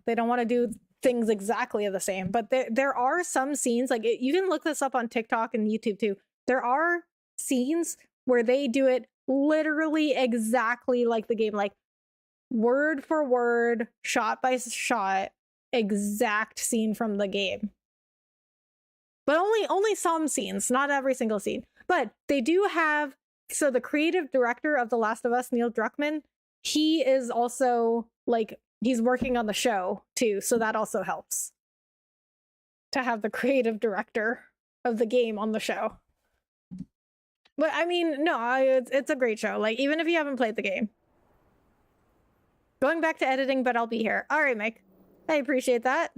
they don't want to do things exactly the same, but there are some scenes, like you can look this up on TikTok and YouTube too. There are scenes where they do it literally exactly like the game, like word for word, shot by shot, exact scene from the game. But only some scenes, not every single scene. But they do have, so the creative director of The Last of Us, Neil Druckmann, he is also like, he's working on the show too, so that also helps to have the creative director of the game on the show. But I mean, no, it's a great show. Like, even if you haven't played the game. Going back to editing, but I'll be here. All right, Mike. I appreciate that.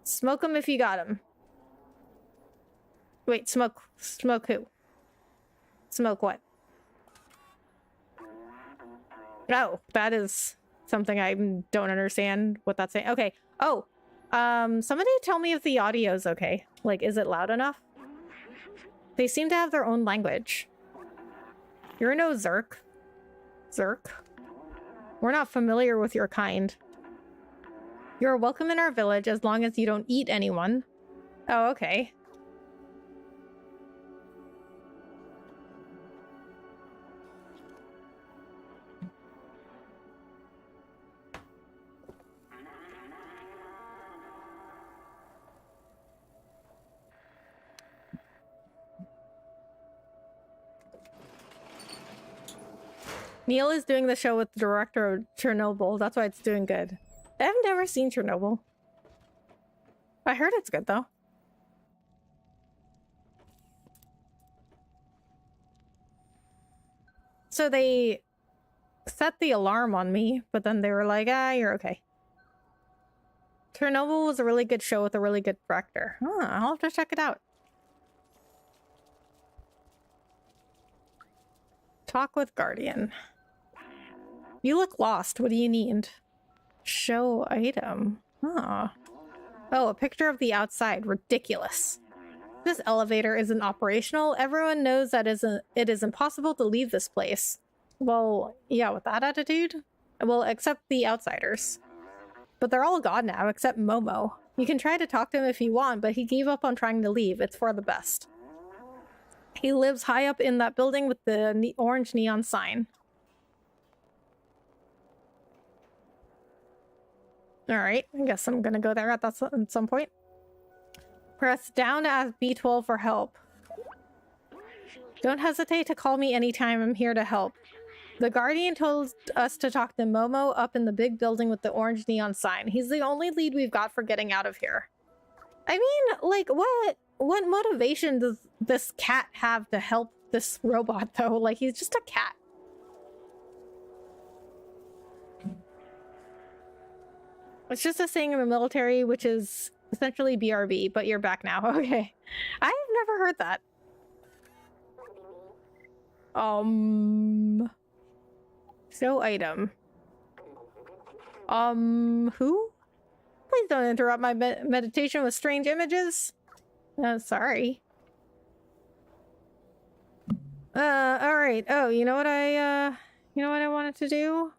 Smoke him if you got him. Wait, smoke who? Smoke what? Oh, that is something I don't understand what that's saying. Okay. Oh, somebody tell me if the audio's okay. Like, is it loud enough? They seem to have their own language. You're no Zerk. Zerk. We're not familiar with your kind. You're welcome in our village as long as you don't eat anyone. Oh, okay. Neil is doing the show with the director of Chernobyl. That's why it's doing good. I've never seen Chernobyl. I heard it's good, though. So they set the alarm on me, but then they were like, ah, you're okay. Chernobyl was a really good show with a really good director. I'll have to check it out. Talk with Guardian. You look lost. What do you need? Show item. Oh, a picture of the outside. Ridiculous. This elevator isn't operational. Everyone knows that it is impossible to leave this place. Well, yeah, with that attitude? Well, except the outsiders. But they're all gone now, except Momo. You can try to talk to him if you want, but he gave up on trying to leave. It's for the best. He lives high up in that building with the orange neon sign. Alright, I guess I'm gonna go there at some point. Press down to ask B12 for help. Don't hesitate to call me anytime. I'm here to help. The Guardian told us to talk to Momo up in the big building with the orange neon sign. He's the only lead we've got for getting out of here. I mean, like, what motivation does this cat have to help this robot, though? Like, he's just a cat. It's just a saying in the military, which is essentially BRB, but you're back now. Okay. I've never heard that. Show item. Who? Please don't interrupt my meditation with strange images. Sorry. Alright. Oh, you know what I wanted to do?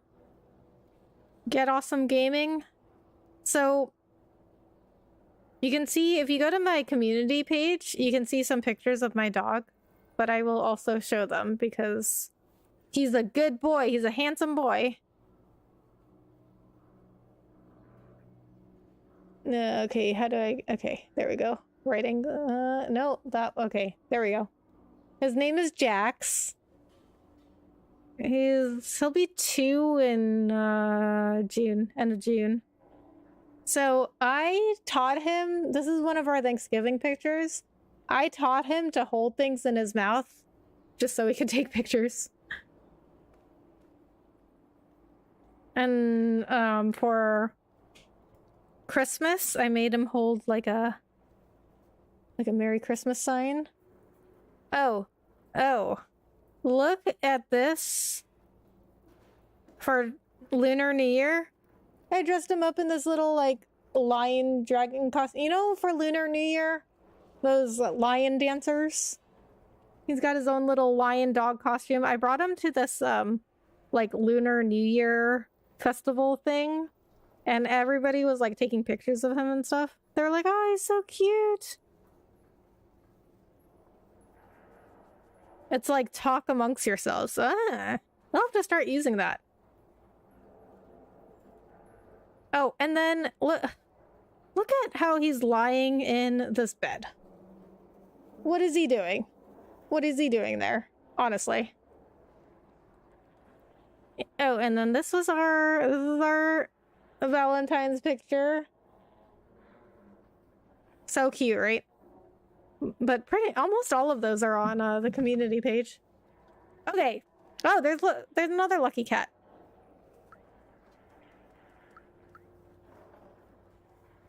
Get awesome gaming. So, you can see, if you go to my community page, you can see some pictures of my dog, but I will also show them because he's a good boy. He's a handsome boy. Okay, how do I... Okay, there we go. Writing... no, that... Okay, there we go. His name is Jax. He'll be 2 in, June. End of June. So, I taught him... This is one of our Thanksgiving pictures. I taught him to hold things in his mouth just so he could take pictures. And, for Christmas, I made him hold like a Merry Christmas sign. Oh. Look at this. For Lunar New Year, I dressed him up in this little, like, lion dragon costume. You know, for Lunar New Year? Those lion dancers? He's got his own little lion dog costume. I brought him to this, like, Lunar New Year festival thing. And everybody was, like, taking pictures of him and stuff. They were like, oh, he's so cute. It's like, talk amongst yourselves. I'll have to start using that. Oh, and then look at how he's lying in this bed. What is he doing? What is he doing there? Honestly. Oh, and then this is our Valentine's picture. So cute, right? But almost all of those are on the community page. Okay. Oh, there's another lucky cat.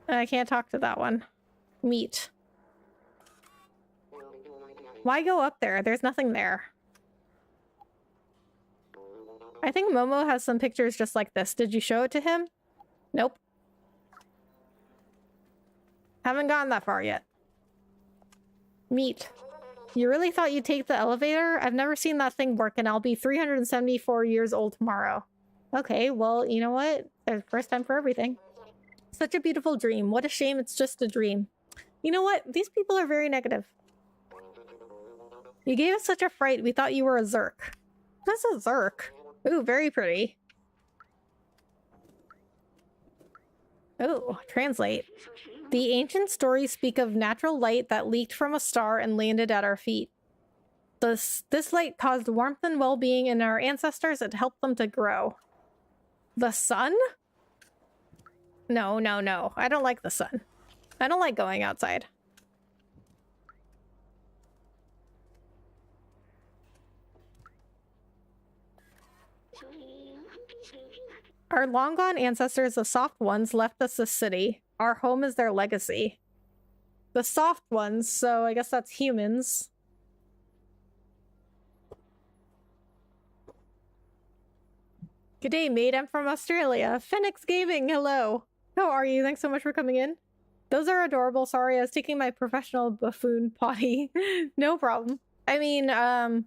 I can't talk to that one. Meet. Why go up there? There's nothing there. I think Momo has some pictures just like this. Did you show it to him? Nope. Haven't gotten that far yet. Meet. You really thought you'd take the elevator? I've never seen that thing work, and I'll be 374 years old tomorrow. Okay, well, you know what? There's first time for everything. Such a beautiful dream. What a shame it's just a dream. You know what? These people are very negative. You gave us such a fright, we thought you were a Zerk. That's a Zerk. Ooh, very pretty. Oh, translate. The ancient stories speak of natural light that leaked from a star and landed at our feet. This light caused warmth and well-being in our ancestors and helped them to grow. The sun? No, no, no. I don't like the sun. I don't like going outside. Our long-gone ancestors, the soft ones, left us this city. Our home is their legacy. The soft ones, so I guess that's humans. Good day, mate. I'm from Australia. Phoenix Gaming, hello. How are you? Thanks so much for coming in. Those are adorable. Sorry, I was taking my professional buffoon potty. No problem. I mean, I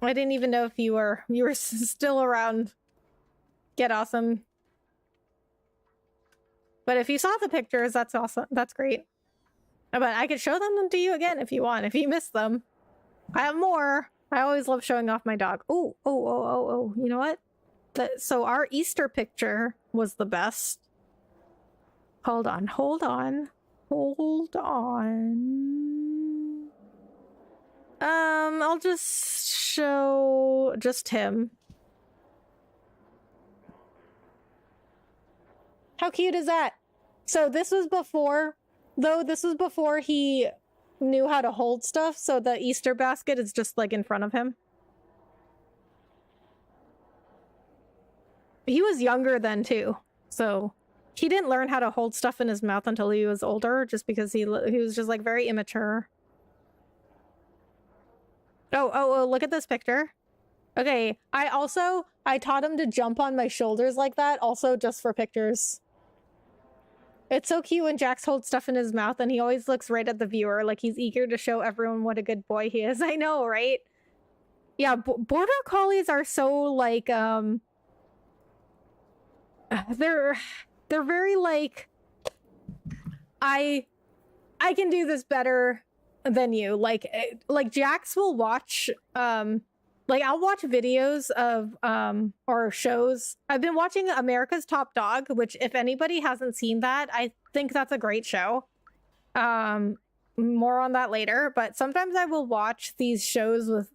didn't even know if you were still around. Get awesome. But if you saw the pictures, that's awesome. That's great. But I could show them to you again if you want, if you missed them. I have more. I always love showing off my dog. Oh. You know what? So our Easter picture was the best. Hold on. I'll just show just him. How cute is that? So this was before, this was before he knew how to hold stuff, so the Easter basket is just like in front of him. He was younger then too, so he didn't learn how to hold stuff in his mouth until he was older, just because he was just like very immature. Oh, look at this picture. Okay, I taught him to jump on my shoulders like that, also just for pictures. It's so cute when Jax holds stuff in his mouth and he always looks right at the viewer like he's eager to show everyone what a good boy he is. I know, right? Yeah, border collies are so like, they're very like, I can do this better than you. Like Jax will watch, like I'll watch videos of or shows. I've been watching America's Top Dog, which if anybody hasn't seen that, I think that's a great show. More on that later, but sometimes I will watch these shows with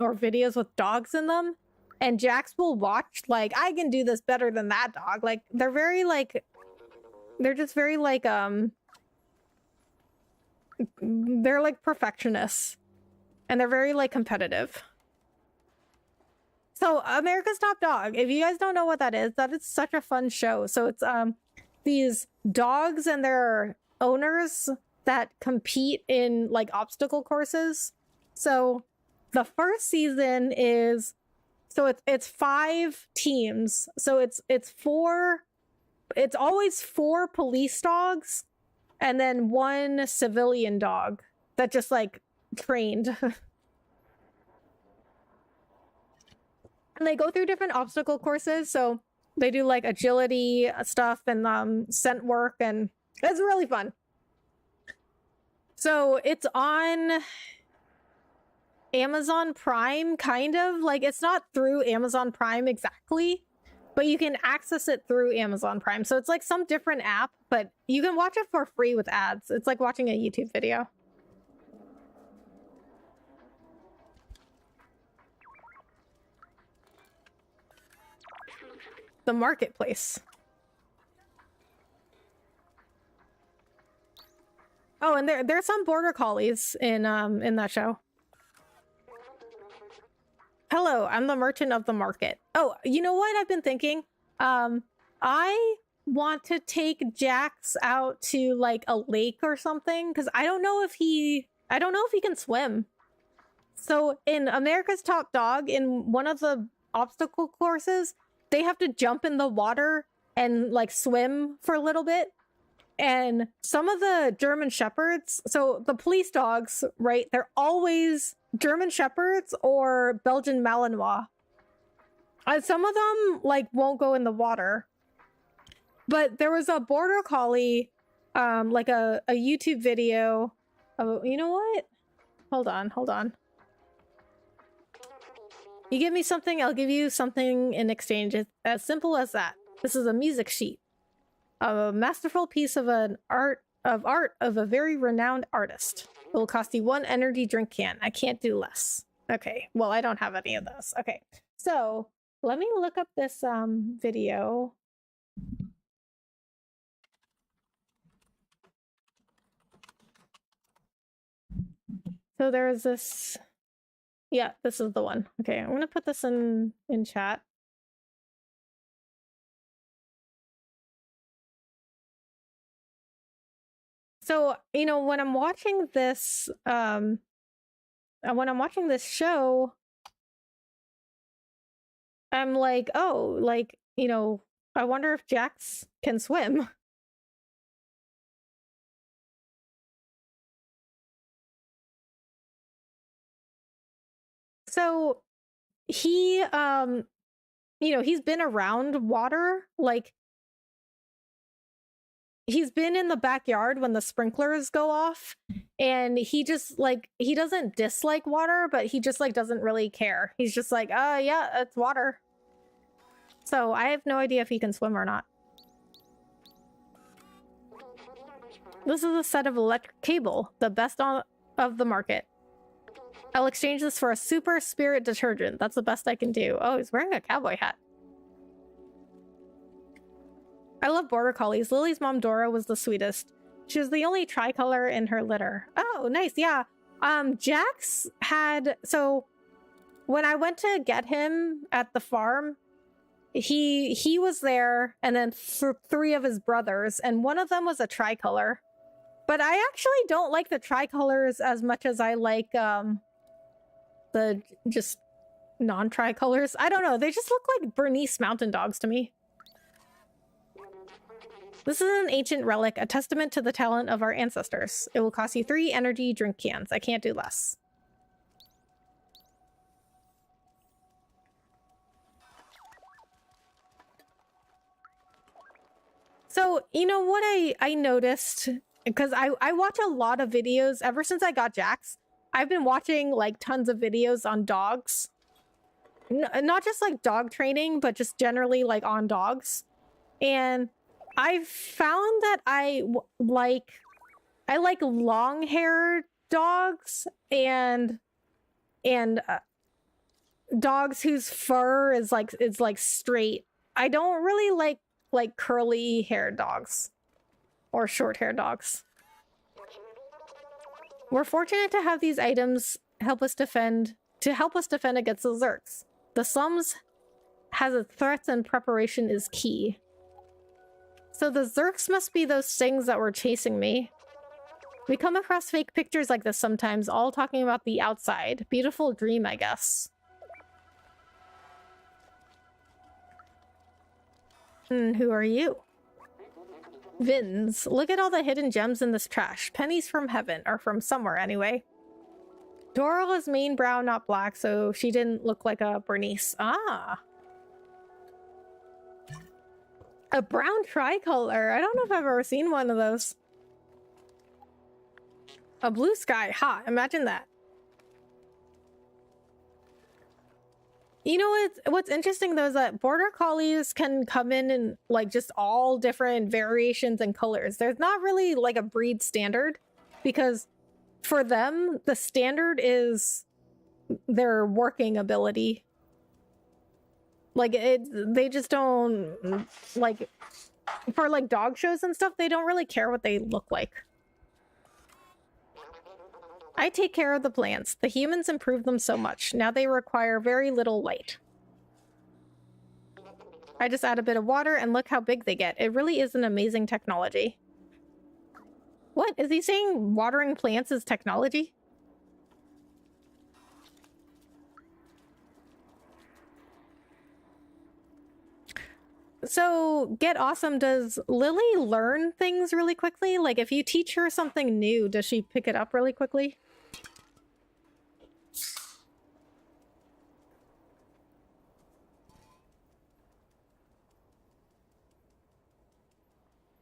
or videos with dogs in them, and Jax will watch like, I can do this better than that dog. Like they're very like, they're just very like they're like perfectionists, and they're very like competitive. So America's Top Dog, if you guys don't know what that is such a fun show. So it's these dogs and their owners that compete in like obstacle courses. So the first season is, so it's 5 teams. So it's always 4 police dogs and then 1 civilian dog that just like trained. And they go through different obstacle courses, so they do like agility stuff and scent work, and it's really fun. So it's on Amazon Prime, kind of. Like it's not through Amazon Prime exactly, but you can access it through Amazon Prime. So it's like some different app, but you can watch it for free with ads. It's like watching a YouTube video. The marketplace. Oh, and there's some border collies in that show. Hello, I'm the merchant of the market. Oh, you know what I've been thinking? I want to take Jax out to like a lake or something because I don't know if he can swim. So in America's Top Dog, in one of the obstacle courses, they have to jump in the water and like swim for a little bit. And some of the German Shepherds, so the police dogs, right? They're always German Shepherds or Belgian Malinois. Some of them like won't go in the water. But there was a border collie, like a YouTube video of, you know what? Hold on. You give me something, I'll give you something in exchange. It's as simple as that. This is a music sheet. A masterful piece of art of a very renowned artist. It will cost you 1 energy drink can. I can't do less. Okay, well, I don't have any of those. Okay, so let me look up this video. So there's this, yeah, this is the one. Okay, I'm gonna put this in chat. So, you know, when I'm watching this show, I'm like, oh, like, you know, I wonder if Jax can swim. So he, you know, he's been around water, like, he's been in the backyard when the sprinklers go off, and he just, like, he doesn't dislike water, but he just, like, doesn't really care. He's just like, yeah, it's water. So I have no idea if he can swim or not. This is a set of electric cable, the best of the market. I'll exchange this for a super spirit detergent. That's the best I can do. Oh, he's wearing a cowboy hat. I love border collies. Lily's mom Dora was the sweetest. She was the only tricolor in her litter. Oh, nice. Yeah. Jax had, so when I went to get him at the farm, he was there, and then 3 of his brothers, and one of them was a tricolor. But I actually don't like the tricolors as much as I like the just non-tricolors. I don't know. They just look like Bernese mountain dogs to me. This is an ancient relic, a testament to the talent of our ancestors. It will cost you 3 energy drink cans. I can't do less. So, you know what I noticed, because I watch a lot of videos ever since I got Jax. I've been watching like tons of videos on dogs. Not just like dog training, but just generally like on dogs. And I've found that I like long-haired dogs and dogs whose fur is like straight. I don't really like curly-haired dogs or short-haired dogs. We're fortunate to have these items help us defend against the Zurks. The slums has its threats, and preparation is key. So the Zurks must be those things that were chasing me. We come across fake pictures like this sometimes, all talking about the outside. Beautiful dream, I guess. Who are you? Vins. Look at all the hidden gems in this trash. Pennies from heaven, or from somewhere anyway. Dora was mean brown, not black, so she didn't look like a Bernice. Ah. A brown tricolor. I don't know if I've ever seen one of those. A blue sky. Ha, imagine that. You know what's interesting though is that border collies can come in like just all different variations and colors. There's not really like a breed standard, because for them the standard is their working ability. Like they just don't, like, for like dog shows and stuff, they don't really care what they look like. I take care of the plants. The humans improved them so much. Now they require very little light. I just add a bit of water and look how big they get. It really is an amazing technology. What? Is he saying watering plants is technology? So, Get Awesome, does Lily learn things really quickly? Like, if you teach her something new, does she pick it up really quickly?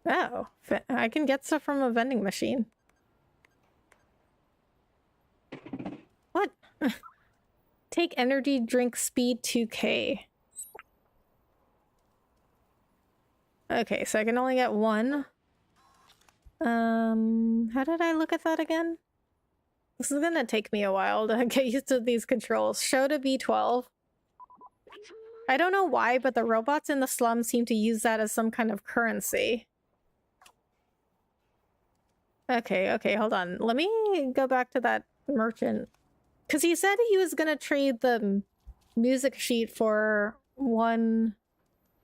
Oh, I can get stuff from a vending machine. What? Take energy drink speed 2k. Okay, so I can only get one. How did I look at that again? This is gonna take me a while to get used to these controls. Show to B12. I don't know why, but the robots in the slum seem to use that as some kind of currency. Okay, hold on. Let me go back to that merchant. Because he said he was gonna trade the music sheet for one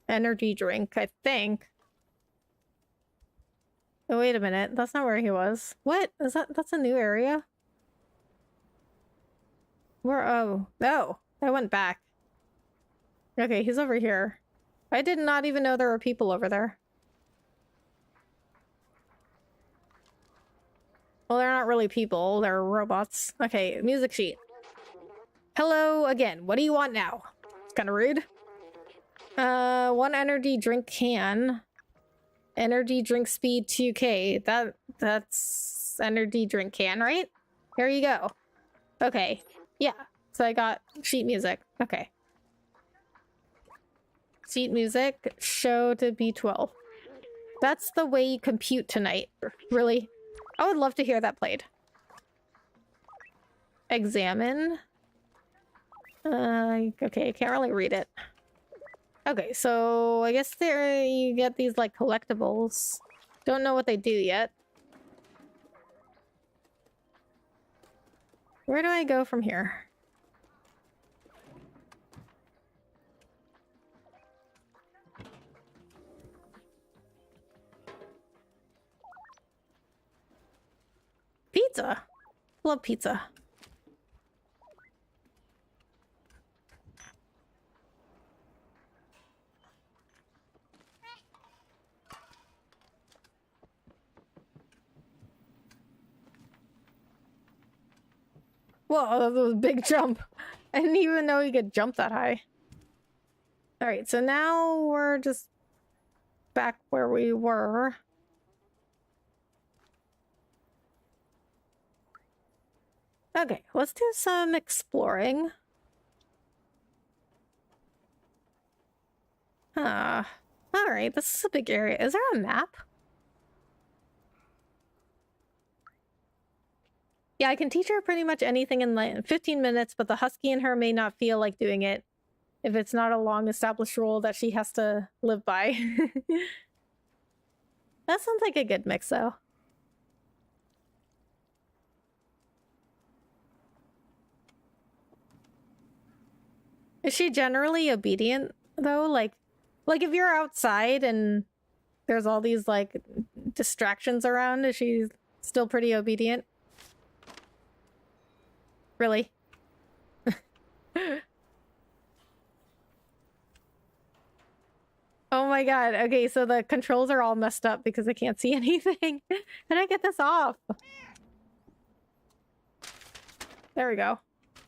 energy drink, I think. Oh, wait a minute. That's not where he was. What? Is that? That's a new area? Where? Oh. No. I went back. Okay, he's over here. I did not even know there were people over there. Well, they're not really people. They're robots. Okay, music sheet. Hello again. What do you want now? It's kind of rude. One energy drink can. Energy drink speed 2k. That's energy drink can, right? Here you go. Okay. Yeah. So I got sheet music. Okay. Sheet music. Show to B12. That's the way you compute tonight. Really? I would love to hear that played. Examine. Okay, I can't really read it. Okay, so I guess there you get these like collectibles. Don't know what they do yet. Where do I go from here? Pizza. Love pizza. Whoa, that was a big jump. I didn't even know you could jump that high. Alright, so now we're just back where we were. Okay, let's do some exploring. Alright, this is a big area. Is there a map? Yeah, I can teach her pretty much anything in like 15 minutes, but the husky in her may not feel like doing it if it's not a long established rule that she has to live by. That sounds like a good mix, though. Is she generally obedient, though? Like if you're outside and there's all these, like, distractions around, is she still pretty obedient? Really? Oh my god. Okay, so the controls are all messed up because I can't see anything. How do I get this off? There we go.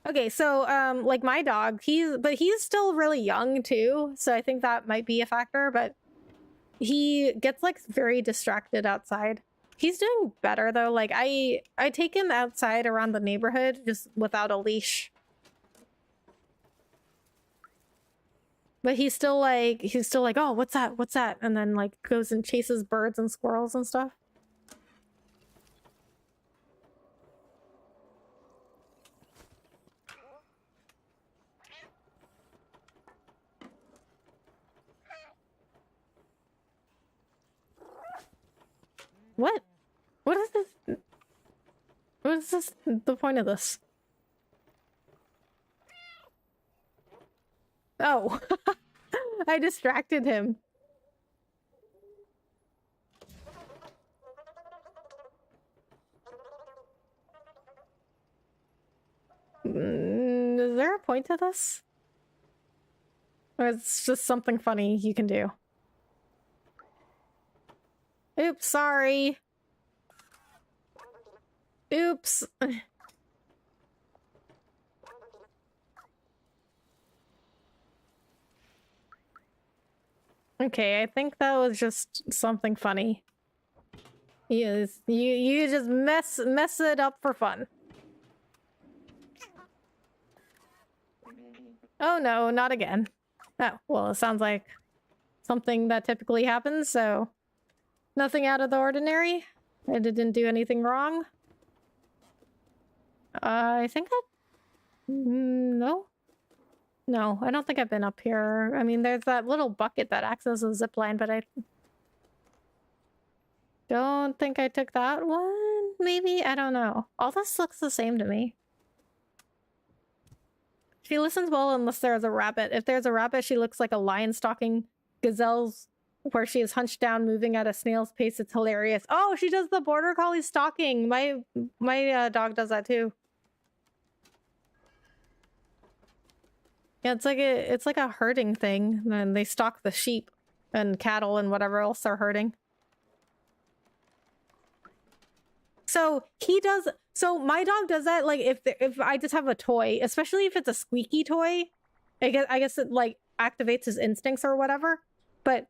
Okay, so like my dog, he's still really young too, so I think that might be a factor, but he gets like very distracted outside. He's doing better though. Like I take him outside around the neighborhood just without a leash. But he's still like, oh, what's that? What's that? And then like goes and chases birds and squirrels and stuff. What? What is this? What is this? The point of this? Oh. I distracted him. Is there a point to this? Or it's just something funny you can do? Oops, sorry. Oops. Okay, I think that was just something funny. Yes, you just mess it up for fun. Oh no, not again. Oh, well, it sounds like something that typically happens, so nothing out of the ordinary. I didn't do anything wrong. I think no. No, I don't think I've been up here. I mean, there's that little bucket that acts as a zipline, but I don't think I took that one. Maybe? I don't know. All this looks the same to me. She listens well unless there's a rabbit. If there's a rabbit, she looks like a lion stalking gazelles where she is hunched down, moving at a snail's pace. It's hilarious. Oh, she does the border collie stalking. My dog does that too. Yeah, it's like a herding thing. And they stalk the sheep and cattle and whatever else they're herding. So my dog does that. Like if I just have a toy, especially if it's a squeaky toy, I guess it like activates his instincts or whatever. But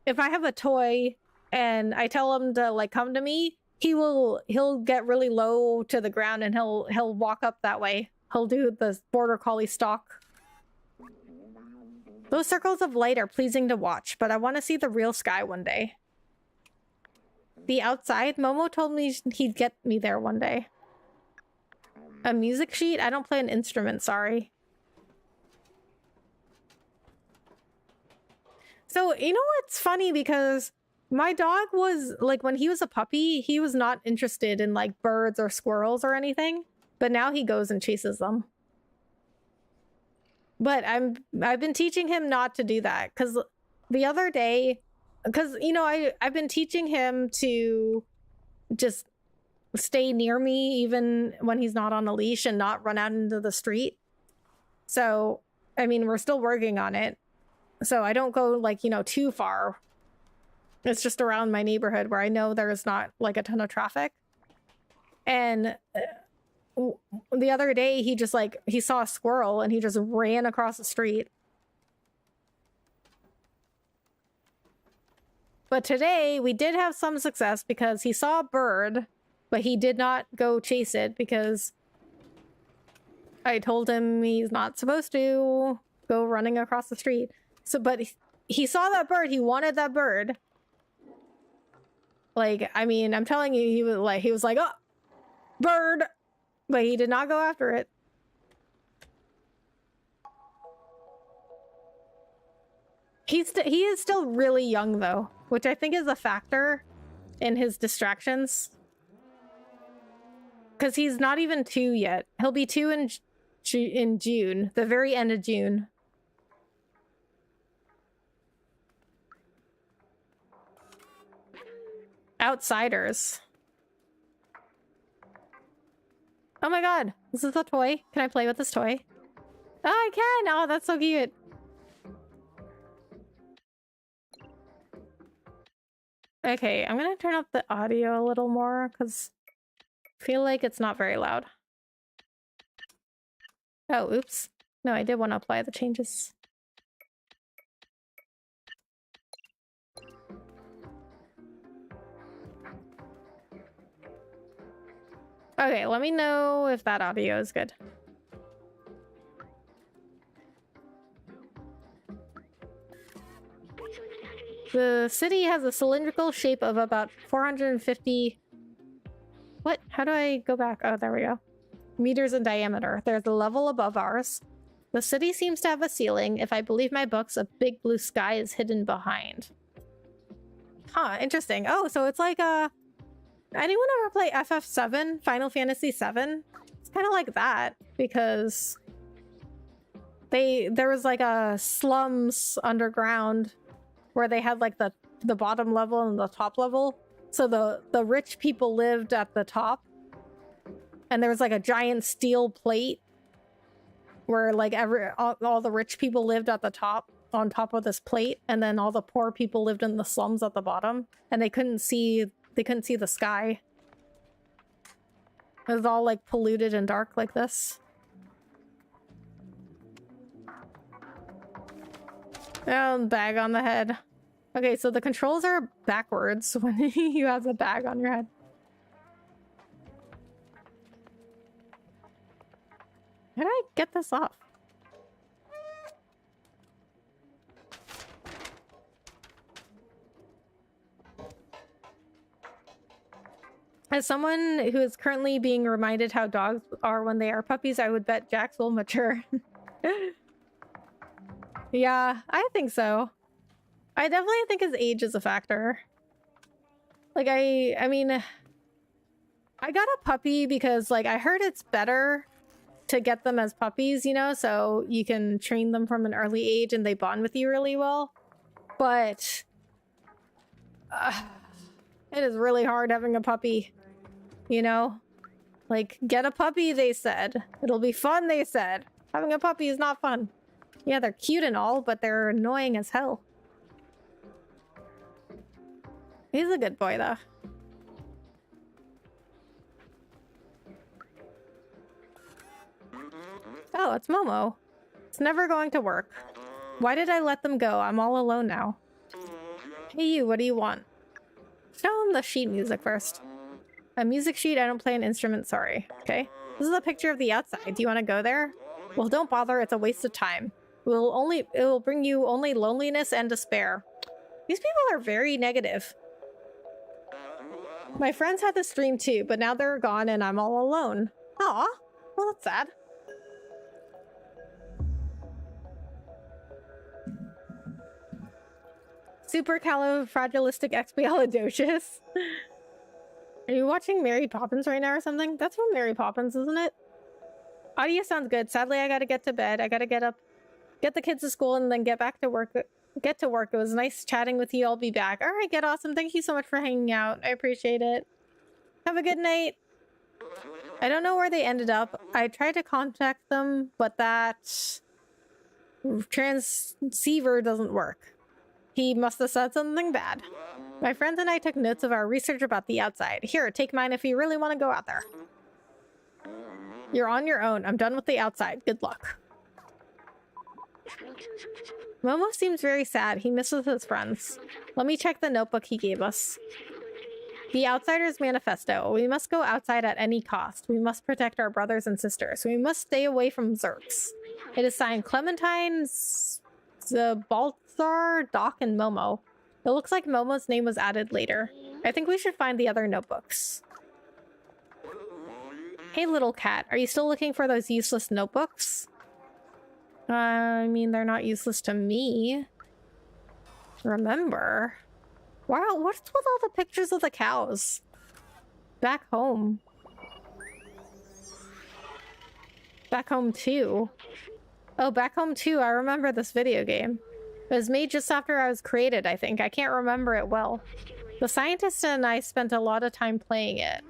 if I have a toy and I tell him to like come to me, he'll get really low to the ground and he'll walk up that way. He'll do the border collie stalk. Those circles of light are pleasing to watch, but I want to see the real sky one day. The outside? Momo told me he'd get me there one day. A music sheet? I don't play an instrument, sorry. So, you know what's funny? Because my dog was, like, when he was a puppy, he was not interested in, like, birds or squirrels or anything. But now he goes and chases them. But I've been teaching him not to do that. Because the other day... Because, you know, I've been teaching him to just stay near me even when he's not on a leash and not run out into the street. So, I mean, we're still working on it. So I don't go, like, you know, too far. It's just around my neighborhood where I know there's not, like, a ton of traffic. And the other day, he just, like, he saw a squirrel and he just ran across the street. But today, we did have some success because he saw a bird, but he did not go chase it because I told him he's not supposed to go running across the street. So, but he saw that bird. He wanted that bird. Like, I mean, I'm telling you, he was like, oh, bird, but he did not go after it. He is still really young though, which I think is a factor in his distractions. Because he's not even 2 yet. He'll be 2 in June, the very end of June. Outsiders. Oh my god, this is a toy. Can I play with this toy? Oh, I can! Oh, that's so cute. Okay, I'm gonna turn up the audio a little more because I feel like it's not very loud. Oh, oops. No, I did want to apply the changes. Okay, let me know if that audio is good. The city has a cylindrical shape of about 450... What? How do I go back? Oh, there we go. Meters in diameter. There's a level above ours. The city seems to have a ceiling. If I believe my books, a big blue sky is hidden behind. Huh, interesting. Oh, so it's like a... Anyone ever play FF7? Final Fantasy 7? It's kind of like that, because... There was like a slums underground where they had like the bottom level and the top level. So the rich people lived at the top, and there was like a giant steel plate where like all the rich people lived at the top, on top of this plate, and then all the poor people lived in the slums at the bottom, and they couldn't see the sky. It was all like polluted and dark like this. Oh, bag on the head. Okay, so the controls are backwards when you have the bag on your head. How did I get this off? As someone who is currently being reminded how dogs are when they are puppies, I would bet Jax will mature. Yeah, I think so. I definitely think his age is a factor. Like, I mean, I got a puppy because, like, I heard it's better to get them as puppies, you know, so you can train them from an early age and they bond with you really well. But it is really hard having a puppy, you know? Like, get a puppy, they said. It'll be fun, they said. Having a puppy is not fun. Yeah, they're cute and all, but they're annoying as hell. He's a good boy, though. Oh, it's Momo. It's never going to work. Why did I let them go? I'm all alone now. Hey you, what do you want? Show him the sheet music first. A music sheet? I don't play an instrument, sorry. Okay. This is a picture of the outside. Do you want to go there? Well, don't bother, it's a waste of time. It will bring you only loneliness and despair. These people are very negative. My friends had this dream too, but now they're gone and I'm all alone. Aw, well that's sad. Supercalifragilisticexpialidocious. Are you watching Mary Poppins right now or something? That's from Mary Poppins, isn't it? Audio sounds good. Sadly, I gotta get to bed. I gotta get up, get the kids to school, and then get back to work. Get to work. It was nice chatting with you. I'll be back. All right, Get Awesome. Thank you so much for hanging out. I appreciate it. Have a good night. I don't know where they ended up. I tried to contact them, but that transceiver doesn't work. He must have said something bad. My friends and I took notes of our research about the outside. Here, take mine if you really want to go out there. You're on your own. I'm done with the outside. Good luck. Momo seems very sad. He misses his friends. Let me check the notebook he gave us. The Outsider's Manifesto. We must go outside at any cost. We must protect our brothers and sisters. We must stay away from Zerks. It is signed Clementine, Zabalthar, Doc, and Momo. It looks like Momo's name was added later. I think we should find the other notebooks. Hey, little cat. Are you still looking for those useless notebooks? I mean, they're not useless to me. Remember. Wow, what's with all the pictures of the cows? Back home. Back Home 2. Oh, Back Home 2. I remember this video game. It was made just after I was created, I think. I can't remember it well. The scientist and I spent a lot of time playing it.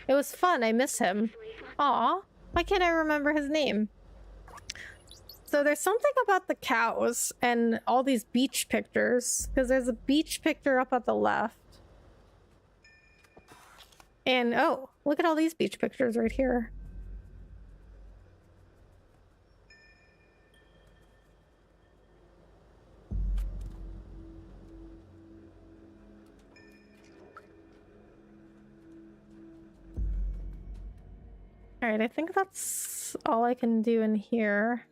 It was fun. I miss him. Aw, why can't I remember his name? So there's something about the cows and all these beach pictures, because there's a beach picture up at the left. And oh, look at all these beach pictures right here. All right, I think that's all I can do in here.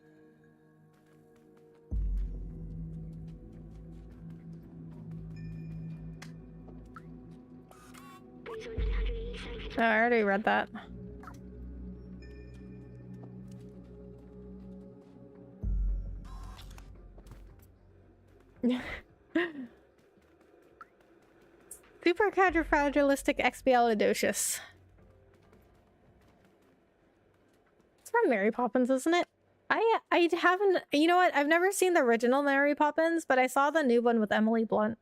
Oh, I already read that. Supercalifragilisticexpialidocious. It's from Mary Poppins, isn't it? I haven't, you know what? I've never seen the original Mary Poppins, but I saw the new one with Emily Blunt.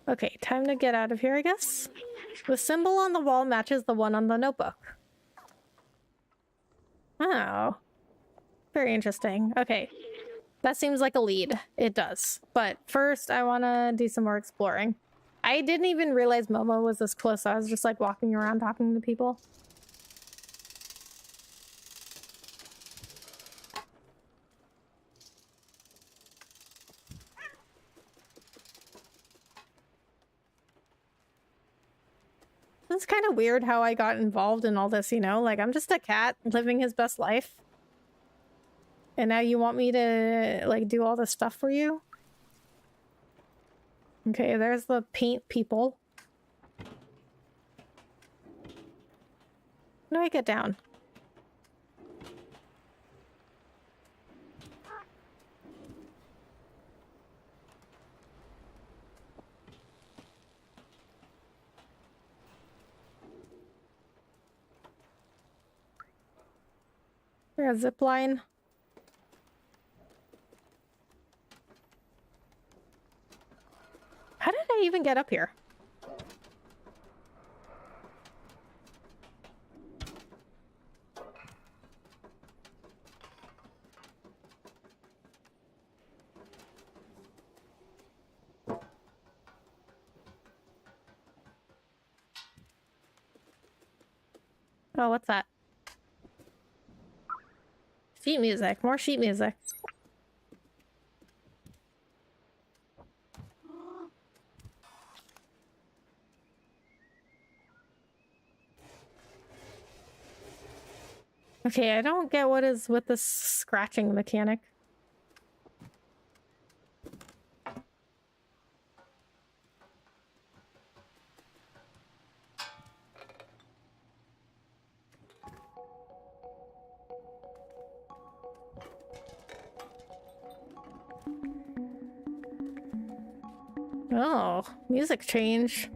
Okay, time to get out of here, I guess. The symbol on the wall matches the one on the notebook. Oh. Very interesting. Okay. That seems like a lead. It does. But first, I want to do some more exploring. I didn't even realize Momo was this close. So I was just like walking around talking to people. It's kind of weird how I got involved in all this, you know? Like, I'm just a cat living his best life. And now you want me to, like, do all this stuff for you? Okay, there's the paint people. How do I get down? There's a zip line. How did I even get up here? Oh, what's that? Sheet music. More sheet music. Okay, I don't get what is with this scratching mechanic. Oh, music change.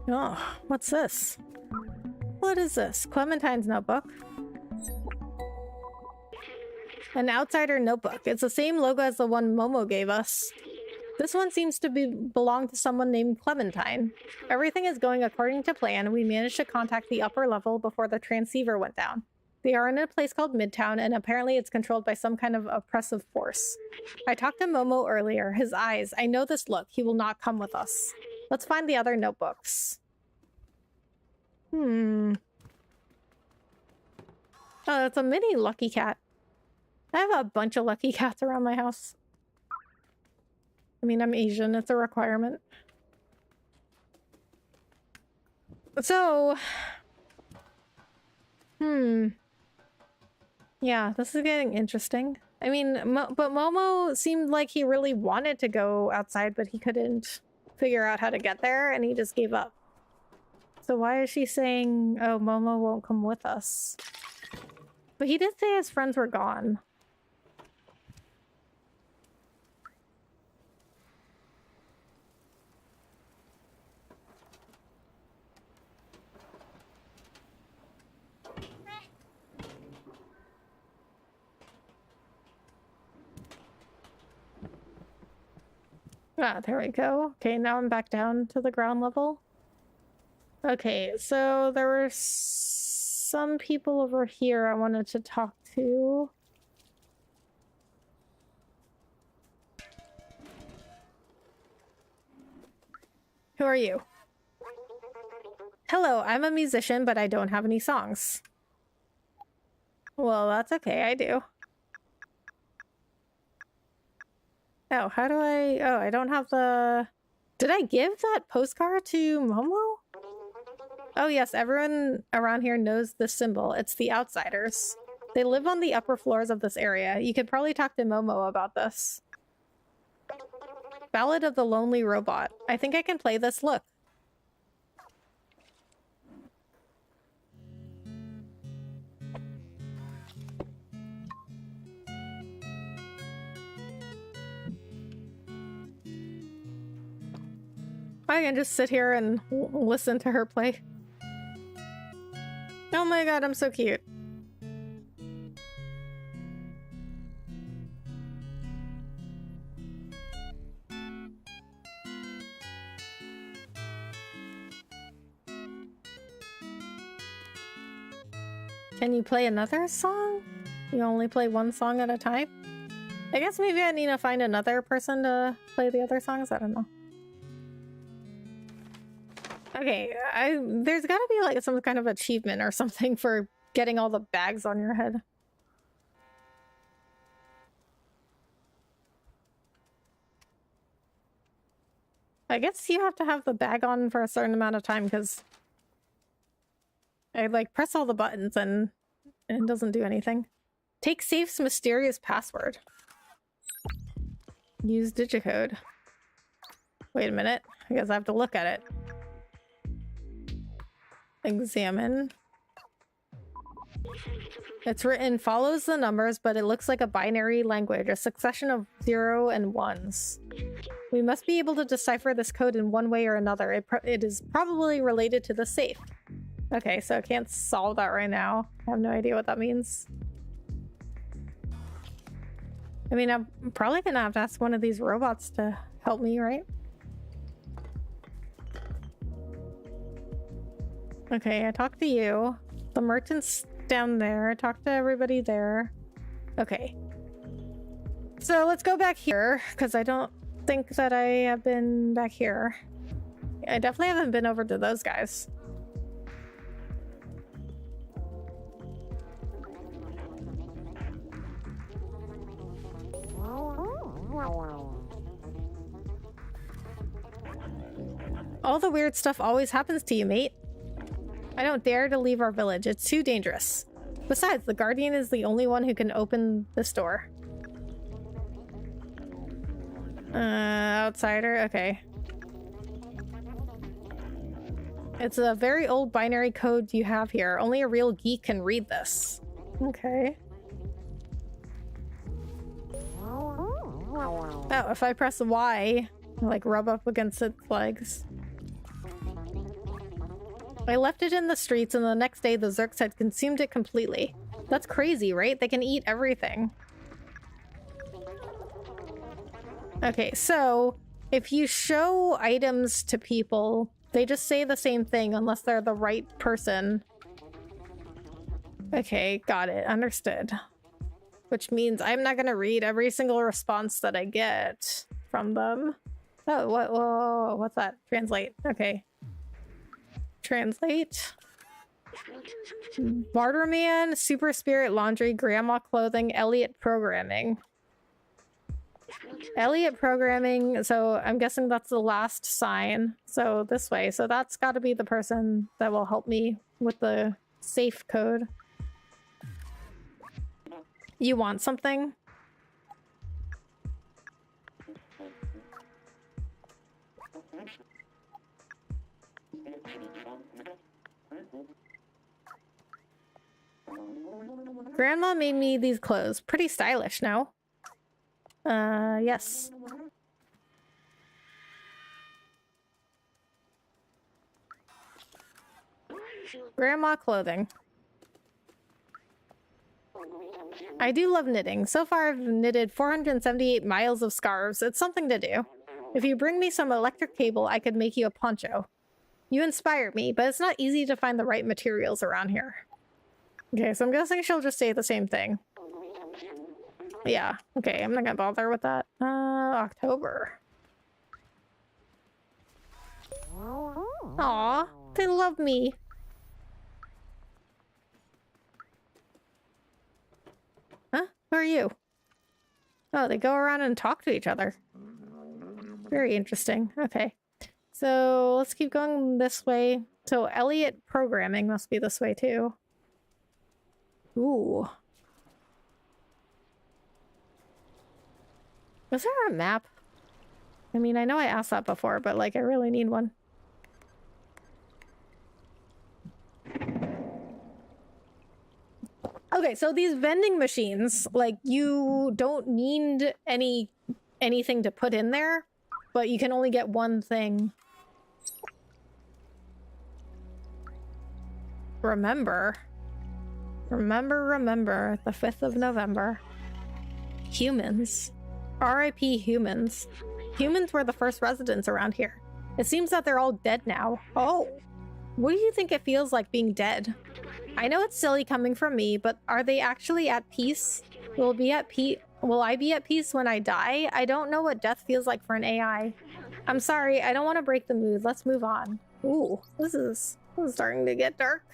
Oh, what's this? What is this? Clementine's notebook. An outsider notebook. It's the same logo as the one Momo gave us. This one seems to belong to someone named Clementine. Everything is going according to plan. We managed to contact the upper level before the transceiver went down. They are in a place called Midtown, and apparently it's controlled by some kind of oppressive force. I talked to Momo earlier. His eyes. I know this look. He will not come with us. Let's find the other notebooks. Oh, that's a mini Lucky Cat. I have a bunch of Lucky Cats around my house. I mean, I'm Asian. It's a requirement. So... Yeah, this is getting interesting. I mean, but Momo seemed like he really wanted to go outside, but he couldn't figure out how to get there, and he just gave up. So why is she saying, oh, Momo won't come with us? But he did say his friends were gone. Ah, there we go. Okay, now I'm back down to the ground level. Okay, so there were some people over here I wanted to talk to. Who are you? Hello, I'm a musician, but I don't have any songs. Well, that's okay, I do. Oh, how do I... Oh, I don't have the... Did I give that postcard to Momo? Oh yes, everyone around here knows the symbol. It's the Outsiders. They live on the upper floors of this area. You could probably talk to Momo about this. Ballad of the Lonely Robot. I think I can play this. Look. I can just sit here and listen to her play. Oh my god, I'm so cute. Can you play another song? You only play one song at a time? I guess maybe I need to find another person to play the other songs. I don't know. Okay, there's gotta be like some kind of achievement or something for getting all the bags on your head. I guess you have to have the bag on for a certain amount of time because I like press all the buttons and it doesn't do anything. Take safe's mysterious password. Use digicode. Wait a minute. I guess I have to look at it. Examine. It's written follows the numbers, but it looks like a binary language, a succession of 0 and 1s. We must be able to decipher this code in one way or another. It is probably related to the safe. Okay, so I can't solve that right now. I have no idea what that means. I mean, I'm probably gonna have to ask one of these robots to help me, right? Okay, I talked to you. The merchant's down there. I talked to everybody there. Okay. So let's go back here, because I don't think that I have been back here. I definitely haven't been over to those guys. All the weird stuff always happens to you, mate. I don't dare to leave our village. It's too dangerous. Besides, the Guardian is the only one who can open this door. Outsider? Okay. It's a very old binary code you have here. Only a real geek can read this. Okay. Oh, if I press Y, I, like, rub up against its legs. I left it in the streets, and the next day the Zurks had consumed it completely. That's crazy, right? They can eat everything. Okay, so if you show items to people, they just say the same thing unless they're the right person. Okay, got it. Understood. Which means I'm not gonna read every single response that I get from them. Oh, what? Whoa, what's that? Translate. Okay. Translate. Barterman, Super Spirit Laundry, Grandma Clothing, Elliot Programming. Elliot Programming, so I'm guessing that's the last sign. So this way. So that's got to be the person that will help me with the safe code. You want something? Grandma made me these clothes. Pretty stylish, no? Yes. Grandma clothing. I do love knitting. So far I've knitted 478 miles of scarves. It's something to do. If you bring me some electric cable, I could make you a poncho. You inspire me, but it's not easy to find the right materials around here. Okay, so I'm guessing she'll just say the same thing. Yeah, okay, I'm not gonna bother with that. October. Aw, they love me. Huh? Who are you? Oh, they go around and talk to each other. Very interesting. Okay. So let's keep going this way. So Elliot Programming must be this way too. Ooh. Was there a map? I mean, I know I asked that before, but like I really need one. Okay, so these vending machines, like you don't need anything to put in there, but you can only get one thing. Remember, the 5th of November. Humans. R.I.P. humans. Humans were the first residents around here. It seems that they're all dead now. Oh. What do you think it feels like being dead? I know it's silly coming from me, but are they actually at peace? Will I be at peace when I die? I don't know what death feels like for an AI. I'm sorry, I don't want to break the mood. Let's move on. Ooh, this is starting to get dark.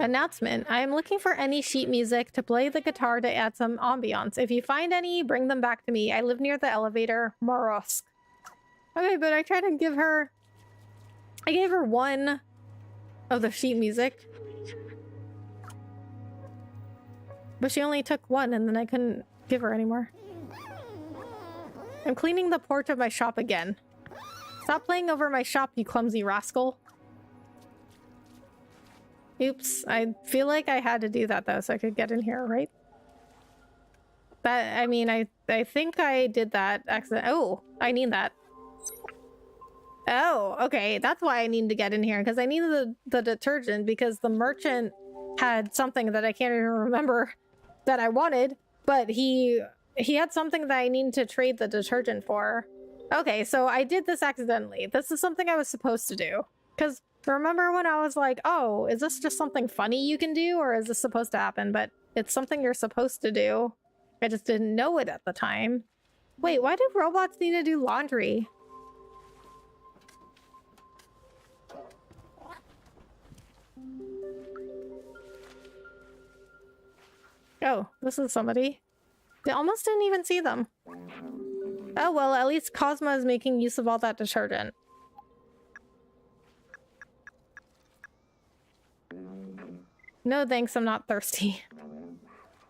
Announcement. I am looking for any sheet music to play the guitar to add some ambiance. If you find any, bring them back to me. I live near the elevator. Morosk. Okay, but I tried to give her... I gave her one of the sheet music. But she only took one, and then I couldn't give her anymore. I'm cleaning the porch of my shop again. Stop playing over my shop, you clumsy rascal. Oops, I feel like I had to do that though so I could get in here, right? That, I mean, I think I did that accident. Oh, I need that. Oh, okay, that's why I need to get in here, because I needed the detergent because the merchant had something that I can't even remember that I wanted, but he had something that I needed to trade the detergent for. Okay, so I did this accidentally. This is something I was supposed to do, because remember when I was like, oh, is this just something funny you can do, or is this supposed to happen? But it's something you're supposed to do. I just didn't know it at the time. Wait, why do robots need to do laundry? Oh, this is somebody. They almost didn't even see them. Oh, well, at least Cosmo is making use of all that detergent. No thanks, I'm not thirsty.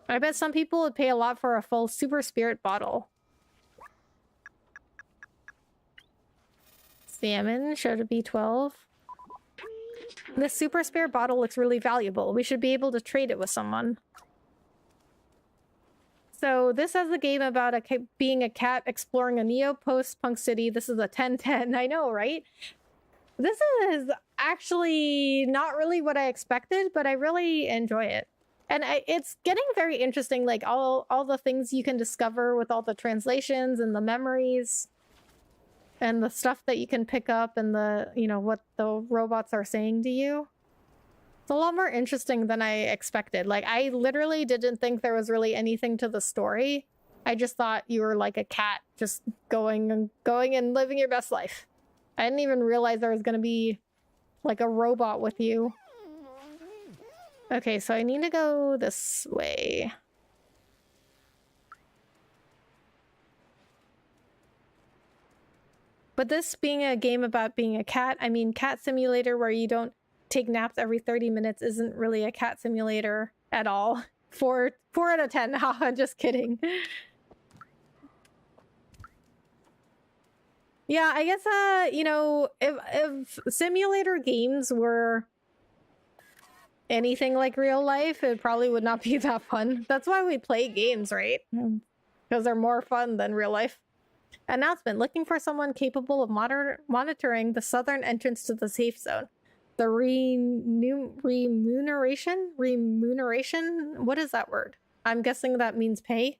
I bet some people would pay a lot for a full Super Spirit bottle. Salmon, show to B12. This Super Spirit bottle looks really valuable. We should be able to trade it with someone. So this is a game about being a cat exploring a neo-post-punk city. This is a 10-10. I know, right? This is actually not really what I expected, but I really enjoy it. And it's getting very interesting, like all the things you can discover with all the translations and the memories and the stuff that you can pick up and the, you know, what the robots are saying to you. It's a lot more interesting than I expected. Like, I literally didn't think there was really anything to the story. I just thought you were like a cat just going and living your best life. I didn't even realize there was going to be like a robot with you. Okay, so I need to go this way. But this being a game about being a cat, I mean, Cat Simulator where you don't take naps every 30 minutes isn't really a cat simulator at all. 4 out of 10. Haha, just kidding. Yeah, I guess, you know, if simulator games were anything like real life, it probably would not be that fun. That's why we play games, right? Because they're more fun than real life. Announcement, looking for someone capable of monitoring the southern entrance to the safe zone. The remuneration? What is that word? I'm guessing that means pay.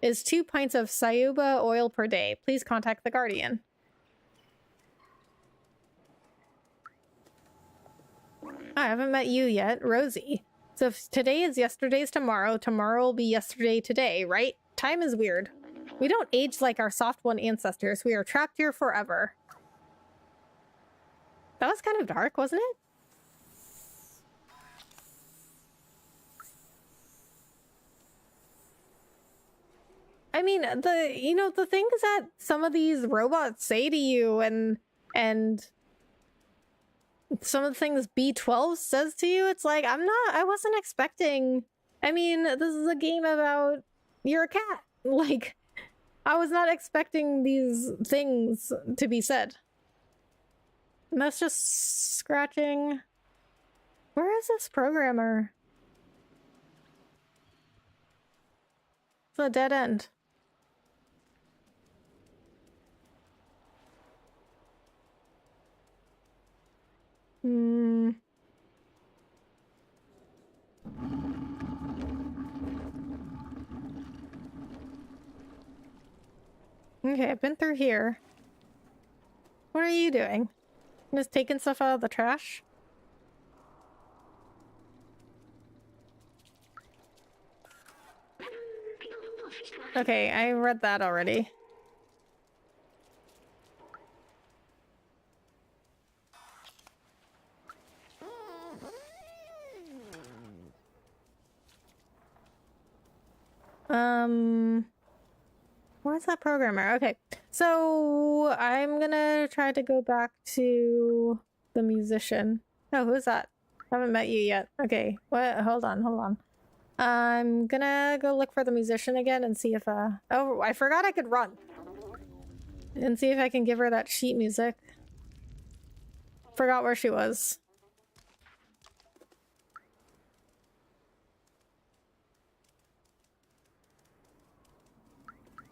Is 2 pints of Sayuba oil per day. Please contact the Guardian. I haven't met you yet, Rosie. So if today is yesterday's tomorrow, tomorrow will be yesterday today, right? Time is weird. We don't age like our soft one ancestors. We are trapped here forever. That was kind of dark, wasn't it? I mean, the things that some of these robots say to you and some of the things B12 says to you, it's like, I wasn't expecting. I mean, this is a game about you're a cat. Like, I was not expecting these things to be said. And that's just scratching. Where is this programmer? It's a dead end. Okay, I've been through here. What are you doing? Just taking stuff out of the trash? Okay, I read that already. Where's that programmer? Okay, so I'm gonna try to go back to the musician. Oh, who's that? Haven't met you yet. Okay, what? Hold on. I'm gonna go look for the musician again and see if, oh, I forgot I could run. And see if I can give her that sheet music. Forgot where she was.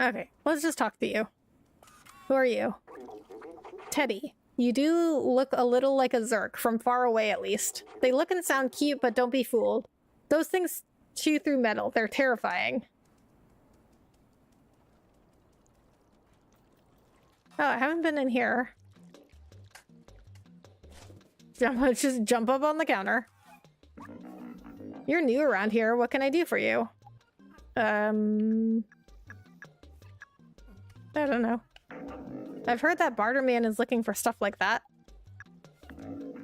Okay, let's just talk to you. Who are you? Teddy. You do look a little like a Zerk, from far away at least. They look and sound cute, but don't be fooled. Those things chew through metal. They're terrifying. Oh, I haven't been in here. Just jump up on the counter. You're new around here. What can I do for you? I don't know. I've heard that Barterman is looking for stuff like that.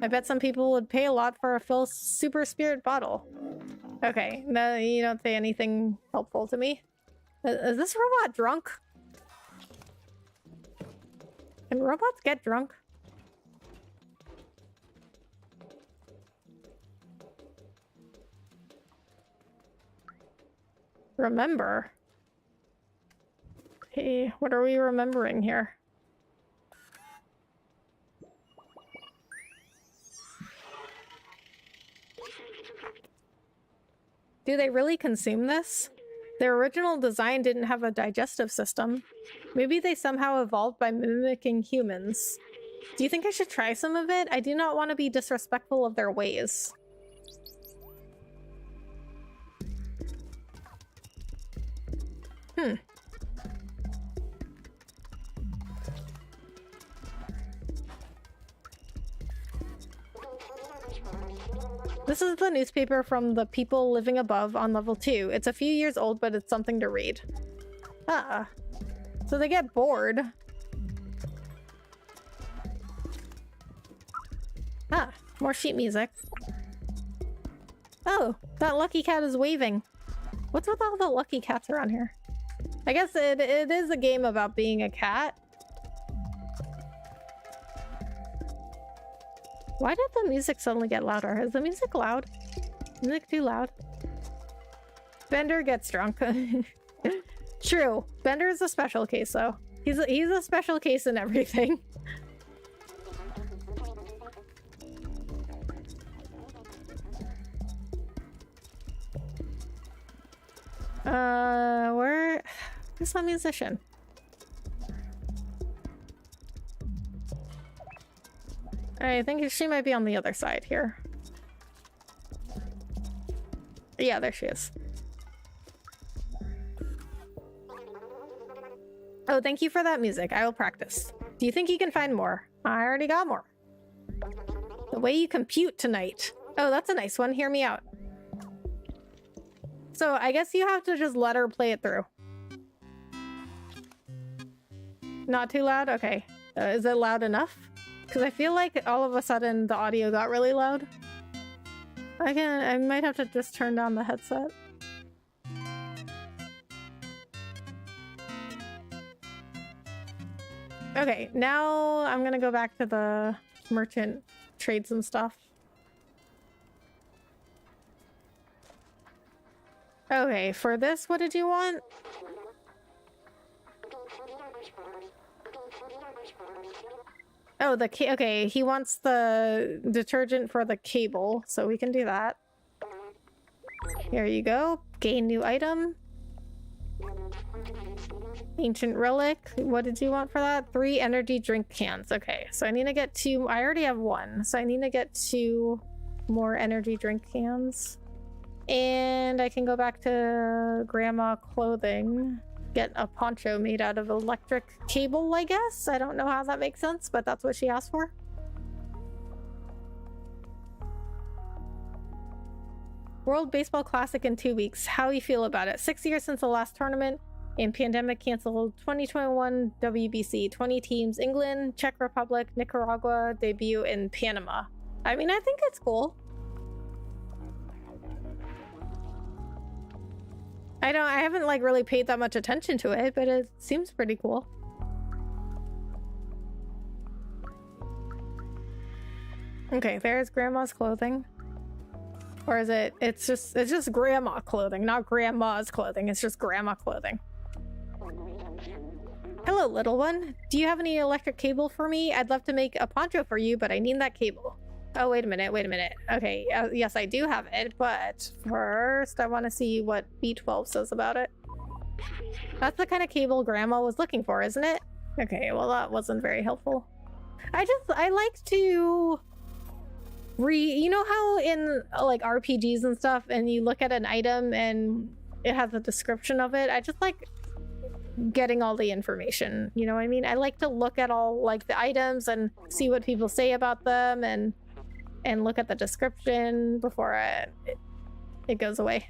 I bet some people would pay a lot for a Phil Super Spirit bottle. Okay, no, you don't say anything helpful to me. Is this robot drunk? Can robots get drunk? Remember? Hey, what are we remembering here? Do they really consume this? Their original design didn't have a digestive system. Maybe they somehow evolved by mimicking humans. Do you think I should try some of it? I do not want to be disrespectful of their ways. This is the newspaper from the people living above on level 2. It's a few years old, but it's something to read. Ah. So they get bored. Ah, more sheet music. Oh, that lucky cat is waving. What's with all the lucky cats around here? I guess it is a game about being a cat. Why did the music suddenly get louder? Is the music loud? Music too loud? Bender gets drunk. True. Bender is a special case, though. He's a special case in everything. Where's the musician? I think she might be on the other side here. Yeah, there she is. Oh, thank you for that music. I will practice. Do you think you can find more? I already got more. The way you compute tonight. Oh, that's a nice one. Hear me out. So I guess you have to just let her play it through. Not too loud? Okay. Is it loud enough? Because I feel like all of a sudden the audio got really loud. I might have to just turn down the headset. Okay, now I'm gonna go back to the merchant, trade some stuff. Okay, for this, what did you want? Oh, okay, he wants the detergent for the cable, so we can do that. Here you go. Gain new item. Ancient relic. What did you want for that? 3 energy drink cans. Okay, so I need to get 2. I already have 1, so I need to get 2 more energy drink cans. And I can go back to Grandma Clothing. Get a poncho made out of electric cable, I guess. I don't know how that makes sense, but that's what she asked for. World Baseball Classic in 2 weeks. How you feel about it? 6 years since the last tournament, and pandemic canceled 2021 WBC. 20 teams: England, Czech Republic, Nicaragua, debut in Panama. I mean, I think it's cool. I haven't like really paid that much attention to it, but it seems pretty cool. Okay, there's Grandma's clothing. Or is it? It's just grandma clothing, not grandma's clothing. It's just grandma clothing. Hello, little one. Do you have any electric cable for me? I'd love to make a poncho for you, but I need that cable. Oh, wait a minute. Okay, yes, I do have it, but first I want to see what B12 says about it. That's the kind of cable Grandma was looking for, isn't it? Okay, well, that wasn't very helpful. I like to you know how in like RPGs and stuff, and you look at an item and it has a description of it? I just like getting all the information, you know what I mean? I like to look at all like the items and see what people say about them and look at the description before it goes away.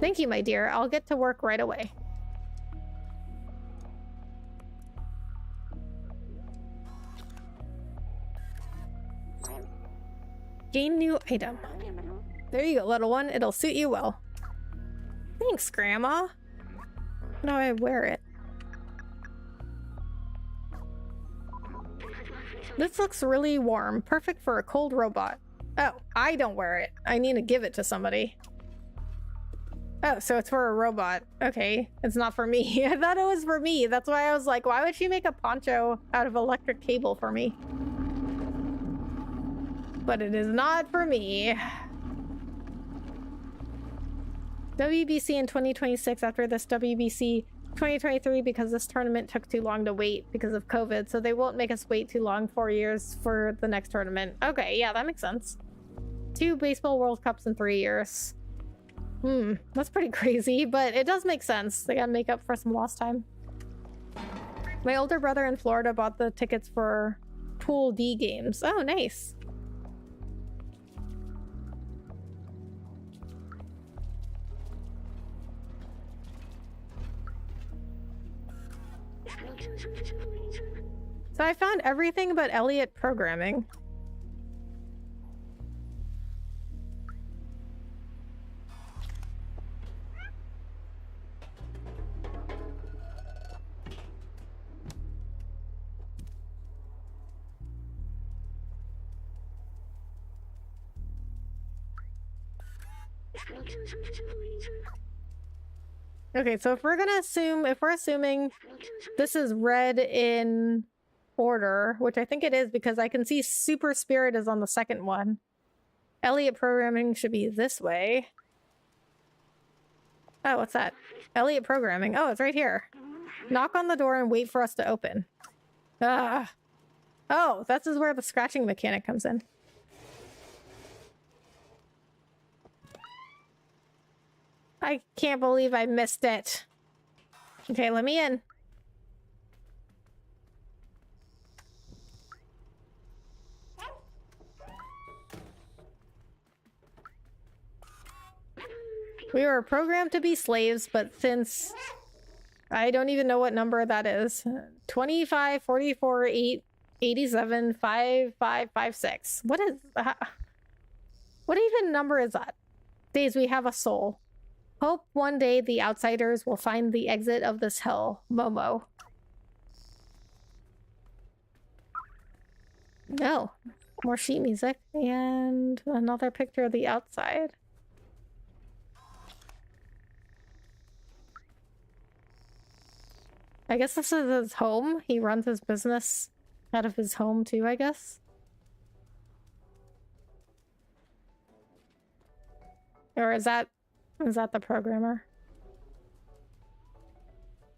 Thank you, my dear. I'll get to work right away. Gain new item. There you go, little one. It'll suit you well. Thanks, Grandma. How do I wear it? This looks really warm. Perfect for a cold robot. Oh, I don't wear it. I need to give it to somebody. Oh, so it's for a robot. Okay, it's not for me. I thought it was for me. That's why I was like, why would she make a poncho out of electric cable for me? But it is not for me. WBC in 2026 after this WBC 2023 because this tournament took too long to wait because of COVID, so they won't make us wait too long, 4 years for the next tournament. Okay, yeah, that makes sense. 2 baseball World Cups in 3 years. That's pretty crazy, but it does make sense. They gotta make up for some lost time. My older brother in Florida bought the tickets for Pool D games. Oh, nice. So I found everything but Elliott programming. Okay, so if we're assuming this is read in order, which I think it is because I can see Super Spirit is on the second one. Elliott programming should be this way. Oh, what's that? Elliott programming. Oh, it's right here. Knock on the door and wait for us to open. Ah. Oh, this is where the scratching mechanic comes in. I can't believe I missed it. Okay, let me in. We were programmed to be slaves, but since I don't even know what number that is. 25, 44, 8, 87, 5, 5, 5, 6. What is that? What even number is that? Days we have a soul. Hope one day the outsiders will find the exit of this hell. Momo. No. More sheet music and another picture of the outside. I guess this is his home. He runs his business out of his home too, I guess. Or is that the programmer?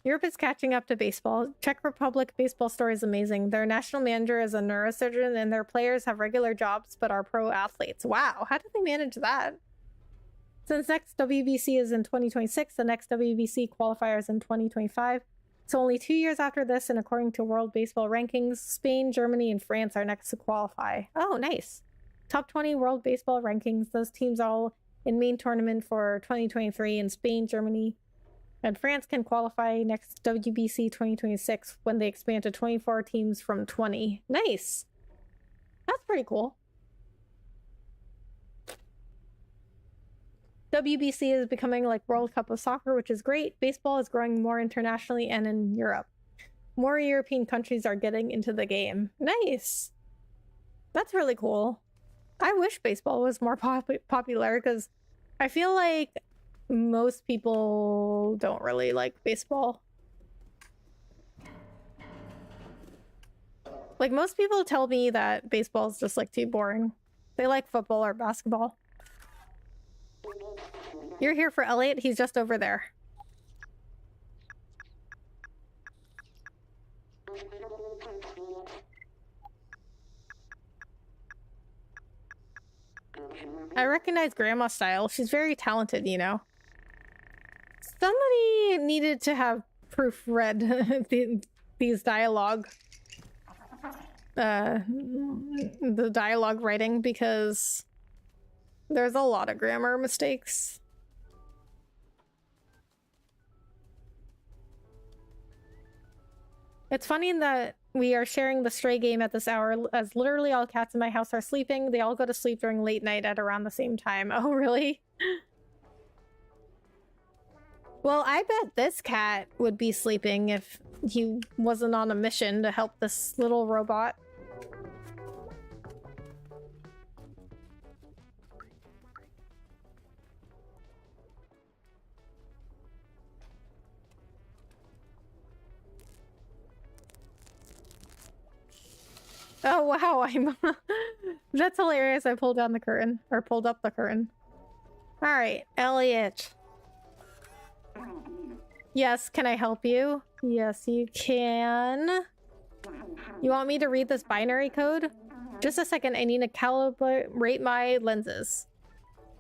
Europe is catching up to baseball. Czech Republic baseball story is amazing. Their national manager is a neurosurgeon and their players have regular jobs but are pro athletes. Wow, how did they manage that? Since next WBC is in 2026, the next WBC qualifier is in 2025. So only 2 years after this, and according to World Baseball Rankings, Spain, Germany, and France are next to qualify. Oh, nice. Top 20 World Baseball Rankings. Those teams all in main tournament for 2023 in Spain, Germany, and France can qualify next WBC 2026 when they expand to 24 teams from 20. Nice. That's pretty cool. WBC is becoming like World Cup of Soccer, which is great. Baseball is growing more internationally and in Europe. More European countries are getting into the game. Nice. That's really cool. I wish baseball was more popular because I feel like most people don't really like baseball. Like, most people tell me that baseball is just like too boring. They like football or basketball. You're here for Elliot? He's just over there. I recognize Grandma style. She's very talented, you know. Somebody needed to have proofread these dialogue. The dialogue writing, because there's a lot of grammar mistakes. It's funny that we are sharing the Stray game at this hour, as literally all cats in my house are sleeping. They all go to sleep during late night at around the same time. Oh, really? Well, I bet this cat would be sleeping if he wasn't on a mission to help this little robot. Oh, wow, I'm... That's hilarious. I pulled down the curtain. Or pulled up the curtain. Alright, Elliot. Yes, can I help you? Yes, you can. You want me to read this binary code? Just a second, I need to calibrate my lenses.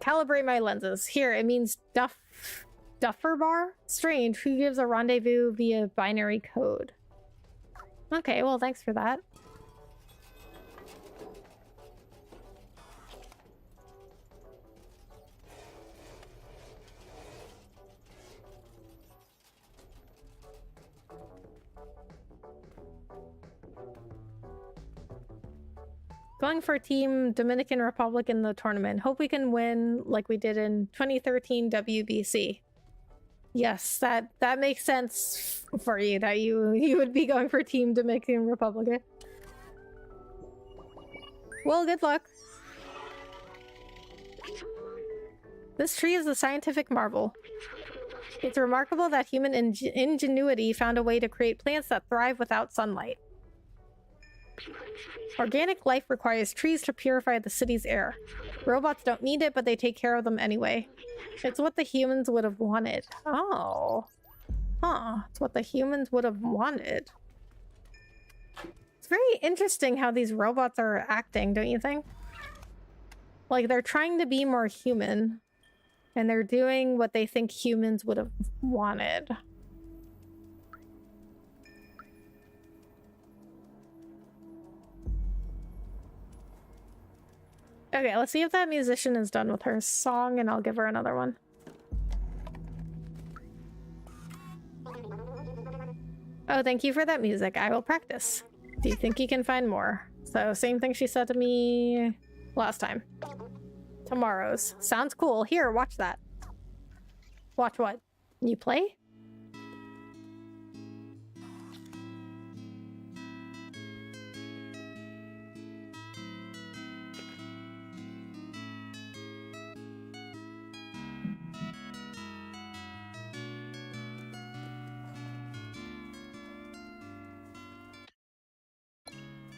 Calibrate my lenses. Here, it means Duffer bar? Strange, who gives a rendezvous via binary code? Okay, well, thanks for that. Going for Team Dominican Republic in the tournament. Hope we can win like we did in 2013 WBC. Yes, that makes sense for you, that you would be going for Team Dominican Republic. Well, good luck. This tree is a scientific marvel. It's remarkable that human ingenuity found a way to create plants that thrive without sunlight. Organic life requires trees to purify the city's air. Robots don't need it, but they take care of them anyway. It's what the humans would have wanted. Oh. Huh. It's what the humans would have wanted. It's very interesting how these robots are acting, don't you think? Like, they're trying to be more human, and they're doing what they think humans would have wanted. Okay, let's see if that musician is done with her song, and I'll give her another one. Oh, thank you for that music. I will practice. Do you think you can find more? So, same thing she said to me last time. Tomorrow's. Sounds cool. Here, watch that. Watch what? You play?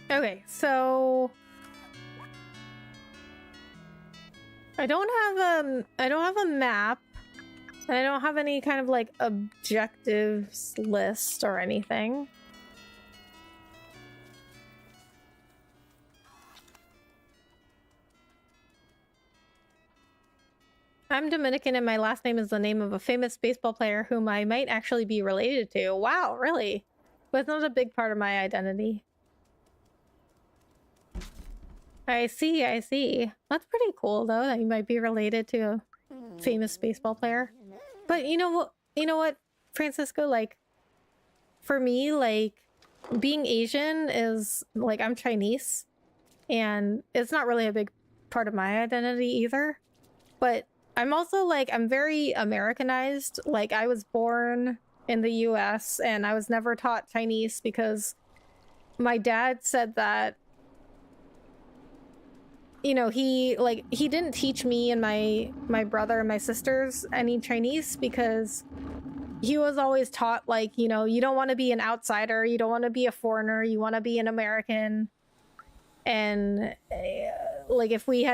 Okay, so I don't have a map, and I don't have any kind of like objectives list or anything. I'm Dominican and my last name is the name of a famous baseball player whom I might actually be related to. Wow, really? But it's not a big part of my identity. I see, I see. That's pretty cool though, that you might be related to a famous baseball player. But you know what, Francisco, like, for me, like, being Asian is, like, I'm Chinese, and it's not really a big part of my identity either. But I'm also, like, I'm very Americanized. Like, I was born in the US, and I was never taught Chinese because my dad said that, you know, he didn't teach me and my brother and my sisters any Chinese because he was always taught, like, you know, you don't want to be an outsider, you don't want to be a foreigner, you want to be an American. And like, if we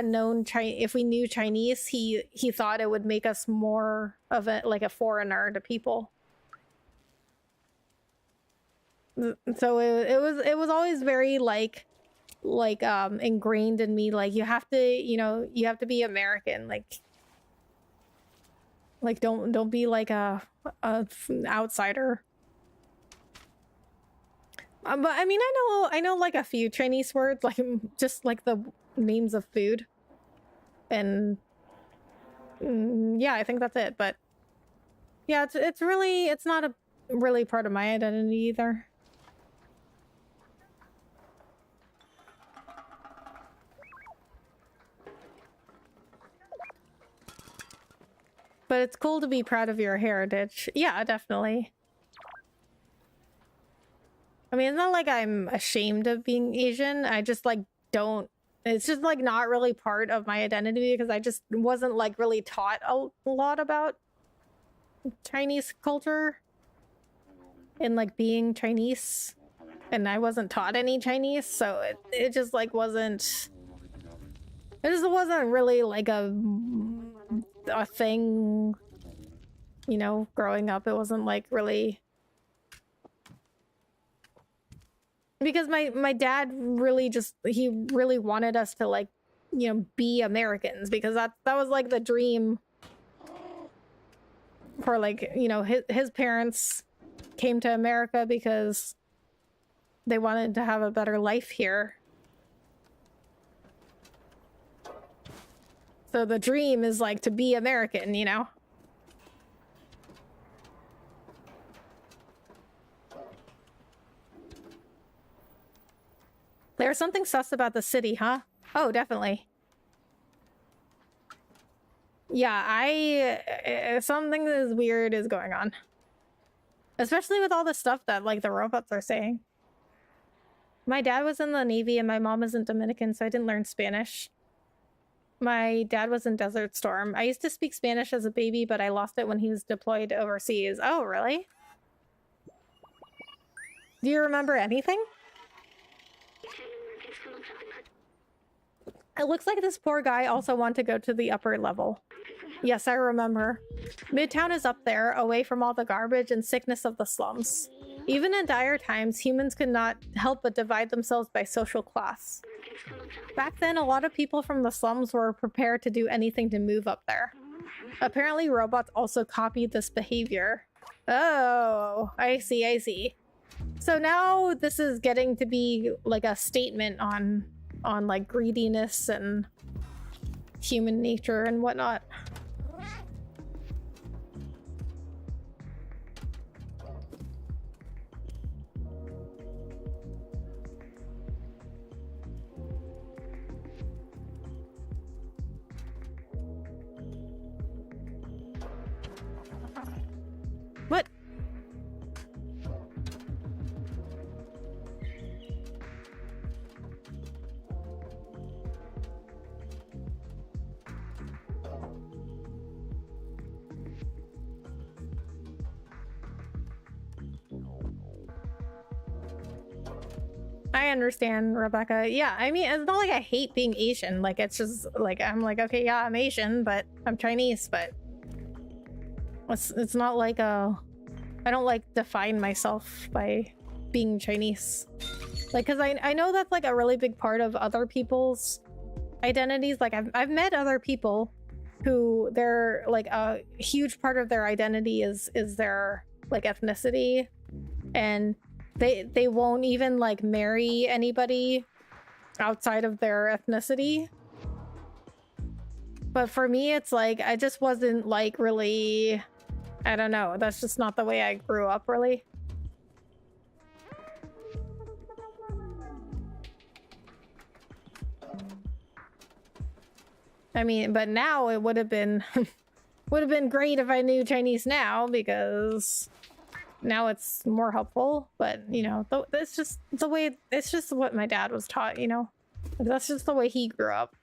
knew Chinese, he thought it would make us more of a foreigner to people. So it was always very like ingrained in me, like, you have to be American, like don't be like a outsider. But I mean, I know like a few Chinese words, like just like the names of food, and yeah, I think that's it. But yeah, it's not a really part of my identity either. But it's cool to be proud of your heritage. Yeah, definitely. I mean, it's not like I'm ashamed of being Asian. I just like don't. It's just like not really part of my identity because I just wasn't like really taught a lot about Chinese culture and like being Chinese, and I wasn't taught any Chinese, so it just like wasn't. It just wasn't really like a thing, you know, growing up. It wasn't like really, because my dad really he really wanted us to, like, you know, be Americans, because that was like the dream for, like, you know, his parents came to America because they wanted to have a better life here. So the dream is like to be American, you know? There's something sus about the city, huh? Oh, definitely. Yeah, something is weird is going on. Especially with all the stuff that, like, the robots are saying. My dad was in the Navy and my mom isn't Dominican, so I didn't learn Spanish. My dad was in Desert Storm. I used to speak Spanish as a baby, but I lost it when he was deployed overseas. Oh, really? Do you remember anything? It looks like this poor guy also wanted to go to the upper level. Yes, I remember. Midtown is up there, away from all the garbage and sickness of the slums. Even in dire times, humans could not help but divide themselves by social class. Back then, a lot of people from the slums were prepared to do anything to move up there. Apparently, robots also copied this behavior. Oh, I see, I see. So now this is getting to be like a statement on like greediness and human nature and whatnot. What? I understand, Rebecca. Yeah, I mean, it's not like I hate being Asian. Like, it's just like I'm like, okay, yeah, I'm Asian, but I'm Chinese. But it's not like I don't like define myself by being Chinese. Like, because I know that's like a really big part of other people's identities. Like, I've met other people who they're like a huge part of their identity is their like ethnicity, and they won't even like marry anybody outside of their ethnicity. But for me, it's like I just wasn't like really, I don't know, that's just not the way I grew up really. I mean, but now it would have been great if I knew Chinese now, because now it's more helpful. But you know, it's just the way, it's just what my dad was taught, you know. That's just the way he grew up.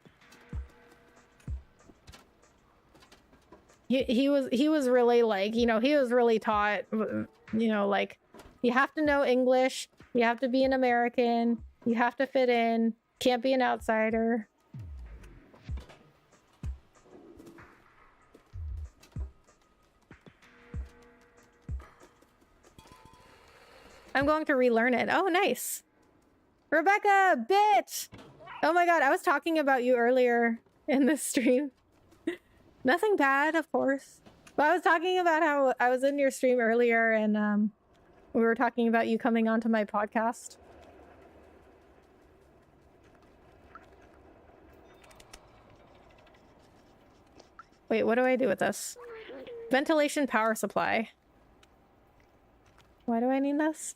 He was really like, you know, he was really taught, you know, like, you have to know English, you have to be an American, you have to fit in, can't be an outsider. I'm going to relearn it. Oh, nice. Rebecca, bitch! Oh my god, I was talking about you earlier in this stream. Nothing bad, of course. But I was talking about how I was in your stream earlier, and we were talking about you coming onto my podcast. Wait, what do I do with this? Ventilation power supply. Why do I need this?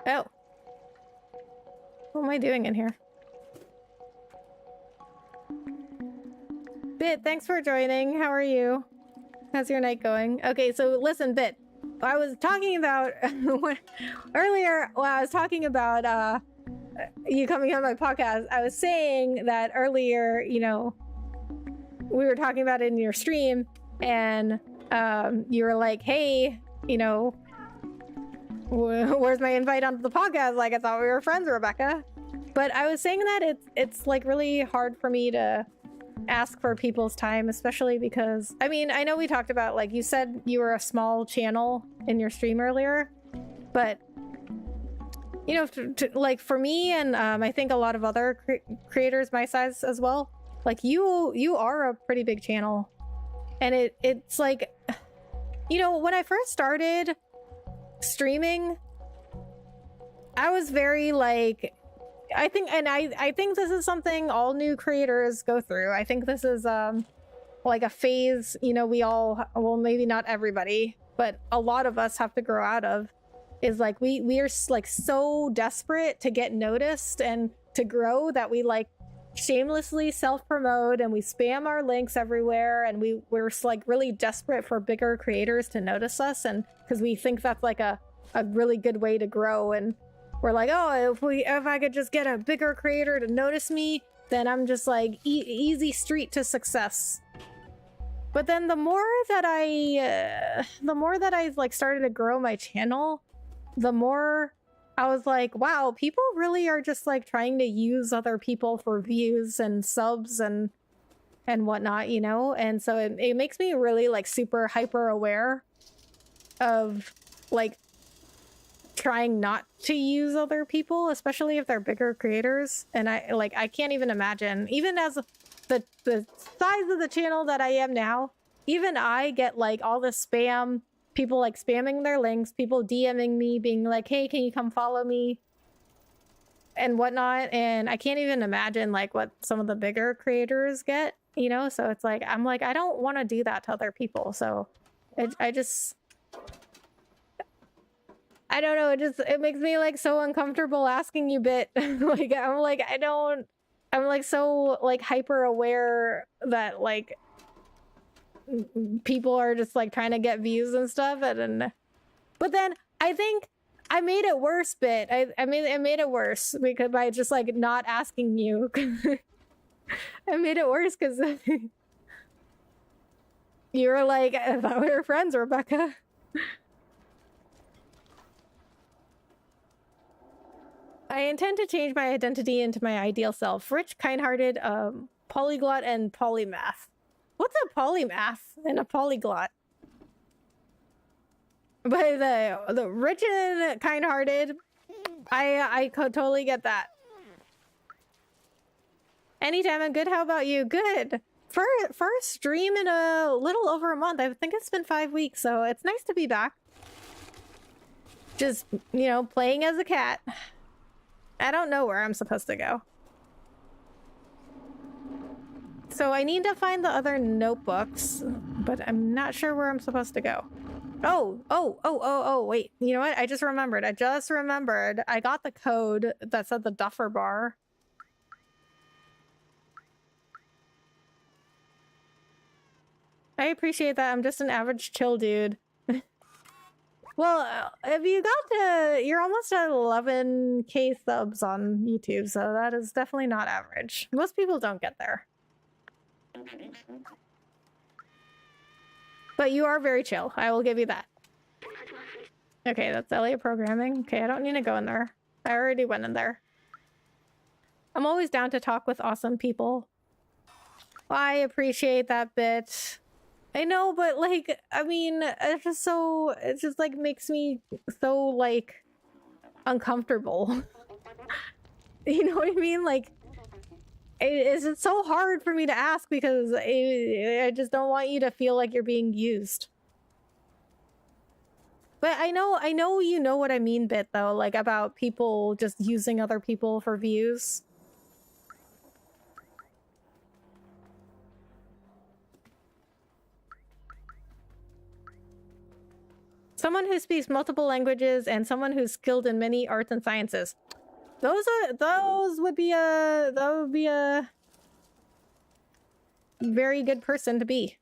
Oh. What am I doing in here? Bit, thanks for joining. How are you? How's your night going? Okay, so listen, Bit. I was talking about earlier, when I was talking about you coming on my podcast, I was saying that earlier, you know, we were talking about it in your stream, and you were like, hey, you know, where's my invite onto the podcast? Like, I thought we were friends, Rebecca. But I was saying that it's like really hard for me to ask for people's time, especially because, I mean, I know we talked about, like, you said you were a small channel in your stream earlier, but you know, like for me, and I think a lot of other creators my size as well, like you are a pretty big channel, and it's like, you know, when I first started streaming, I was very like, I think this is something all new creators go through. I think this is like a phase, you know, we all, well, maybe not everybody, but a lot of us have to grow out of, is like we are like so desperate to get noticed and to grow that we like shamelessly self-promote and we spam our links everywhere, and we're like really desperate for bigger creators to notice us, and because we think that's like a really good way to grow, and we're like, oh, if I could just get a bigger creator to notice me, then I'm just like easy street to success. But then the more that I like started to grow my channel, the more I was like, wow, people really are just like trying to use other people for views and subs and whatnot, you know? And so it makes me really like super hyper aware of like trying not to use other people, especially if they're bigger creators. And I can't even imagine, even as the size of the channel that I am now, even I get like all this spam, people like spamming their links, people DMing me being like, hey, can you come follow me and whatnot. And I can't even imagine like what some of the bigger creators get, you know? So it's like, I'm like, I don't want to do that to other people. So I don't know, it makes me like so uncomfortable asking you, Bit. Like I'm like so like hyper aware that like people are just like trying to get views and stuff, and but then I think I made it worse, Bit. I made it worse because by just like not asking you. I made it worse because you were like, I thought we were friends, Rebecca. intend to change my identity into my ideal self. Rich, kind-hearted, polyglot, and polymath. What's a polymath and a polyglot? But the rich and kind-hearted, I could totally get that. Anytime, I'm good. How about you? Good. For a stream in a little over a month. I think it's been 5 weeks, so it's nice to be back. Just, you know, playing as a cat. I don't know where I'm supposed to go. So I need to find the other notebooks, but I'm not sure where I'm supposed to go. Oh, wait. You know what? I just remembered. I got the code that said the Duffer Bar. I appreciate that. I'm just an average chill dude. Well, if you got to... You're almost at 11k subs on YouTube, so that is definitely not average. Most people don't get there. But you are very chill. I will give you that. Okay, that's LA programming. Okay, I don't need to go in there. I already went in there. I'm always down to talk with awesome people. I appreciate that bit. I know, but like, I mean, it just like makes me so like uncomfortable. You know what I mean? Like, it's so hard for me to ask because I just don't want you to feel like you're being used. But I know you know what I mean, Bit, though, like about people just using other people for views. Someone who speaks multiple languages and someone who's skilled in many arts and sciences. Those would be a very good person to be.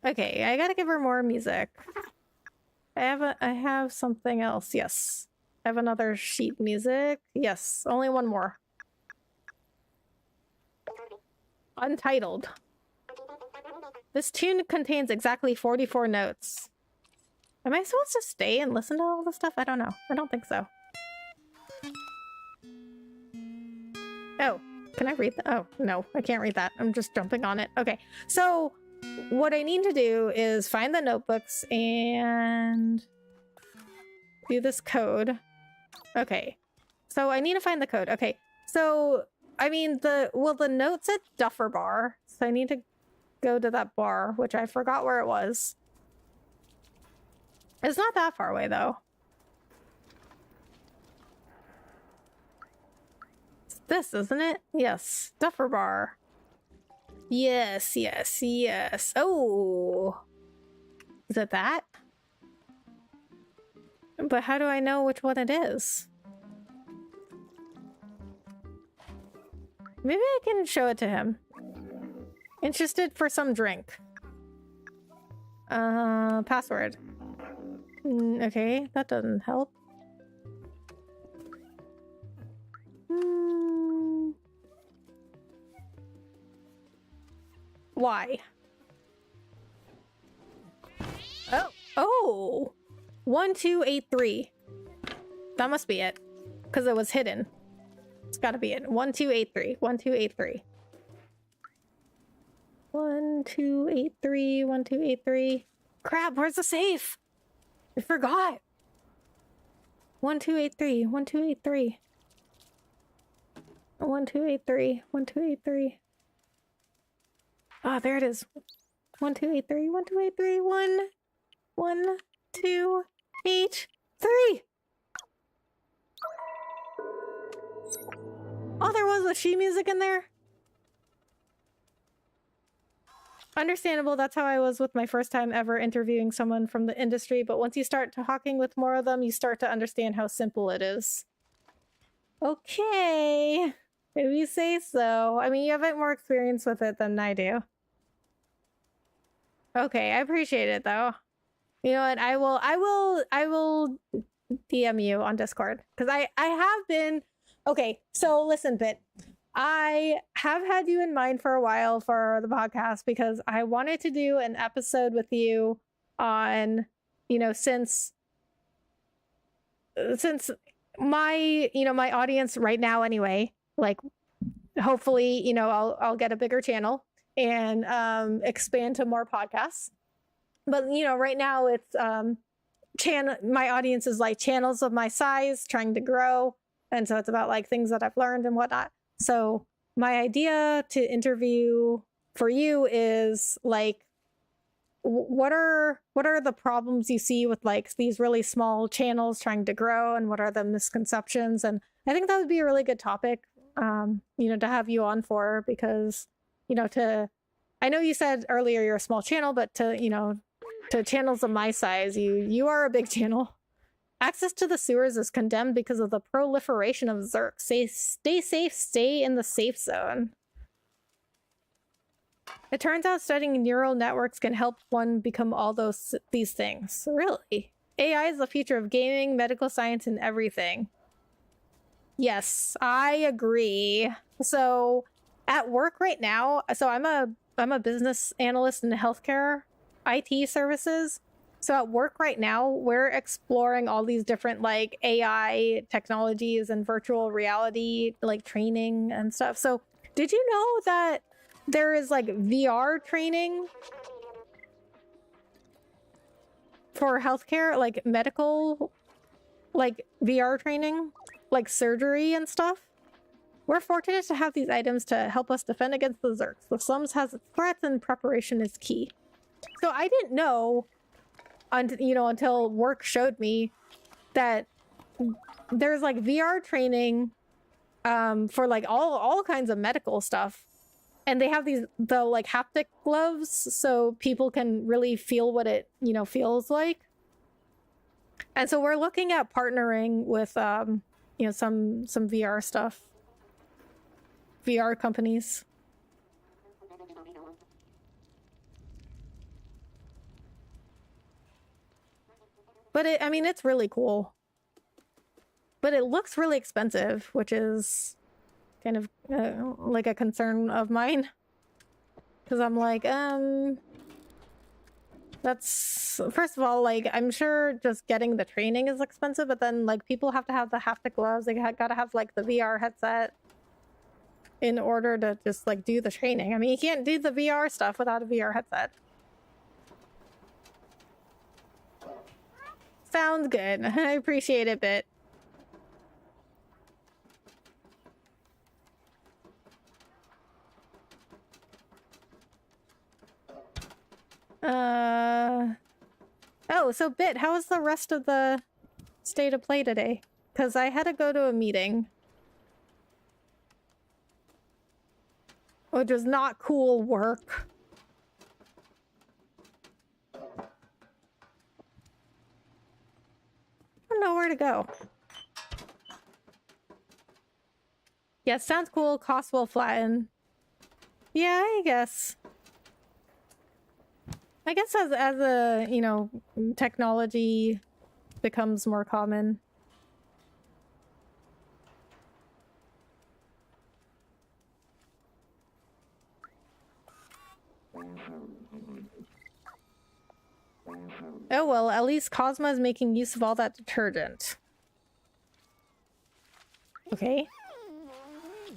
Okay, I gotta give her more music. I have something else. Yes. I have another sheet music. Yes, only one more. Untitled. This tune contains exactly 44 notes. Am I supposed to stay and listen to all this stuff? I don't know. I don't think so. Oh, can I read that? Oh, no, I can't read that. I'm just jumping on it. Okay, so what I need to do is find the notebooks and do this code. Okay, so I need to find the code. Okay, so I mean the note said Duffer Bar, so I need to go to that bar, which I forgot where it was. It's not that far away though. It's this, isn't it? Yes, Duffer Bar. Yes, yes, yes. Oh, is it that? But how do I know which one it is? Maybe I can show it to him. Interested for some drink. Password. Okay, that doesn't help. Why? Oh! 1283. That must be it. Because it was hidden. It's gotta be it. 1283. 1283. 1283. 1283. Crap, where's the safe? I forgot. 1283. 1283. 1283. 1283. Ah, there it is. 1283. 1283. 1, 2, 8, 3. Oh, there was a sheet music in there. Understandable, that's how I was with my first time ever interviewing someone from the industry, but once you start talking with more of them, you start to understand how simple it is. Okay, if you say so. I mean, you have more experience with it than I do. Okay, I appreciate it though. You know what, I will DM you on Discord, because I have been... Okay, so listen, Bit. I have had you in mind for a while for the podcast because I wanted to do an episode with you on, you know, since my, you know, my audience right now anyway, like hopefully, you know, I'll get a bigger channel and expand to more podcasts. But, you know, right now it's my audience is like channels of my size trying to grow, and so it's about like things that I've learned and whatnot. So my idea to interview for you is like, what are the problems you see with like these really small channels trying to grow, and what are the misconceptions? And I think that would be a really good topic, you know, to have you on for, because, you know, I know you said earlier you're a small channel, but to, you know, to channels of my size, you are a big channel. Access to the sewers is condemned because of the proliferation of Zerks. Stay safe, stay in the safe zone. It turns out studying neural networks can help one become all these things. Really? AI is the future of gaming, medical science, and everything. Yes, I agree. So at work right now, so I'm a business analyst in healthcare IT services. So at work right now, we're exploring all these different like AI technologies and virtual reality like training and stuff. So did you know that there is like VR training for healthcare, like medical, like VR training, like surgery and stuff? We're fortunate to have these items to help us defend against the Zerks. The slums has its threats and preparation is key. So I didn't know, you know, until work showed me that there's like VR training for like all kinds of medical stuff. And they have the like haptic gloves so people can really feel what it, you know, feels like. And so we're looking at partnering with you know, some VR stuff. VR companies. But I mean, it's really cool. But it looks really expensive, which is kind of like a concern of mine. Because I'm like, that's, first of all, like, I'm sure just getting the training is expensive, but then, like, people have to have the haptic gloves. They gotta have, like, the VR headset in order to just, like, do the training. I mean, you can't do the VR stuff without a VR headset. Sounds good. I appreciate it, Bit. Oh, so Bit, how was the rest of the state of play today? Because I had to go to a meeting. Which was not cool work. I don't know where to go. Yeah, sounds cool. Cost will flatten. Yeah, I guess. I guess as a, you know, technology becomes more common. Oh well, at least Cosma is making use of all that detergent. Okay.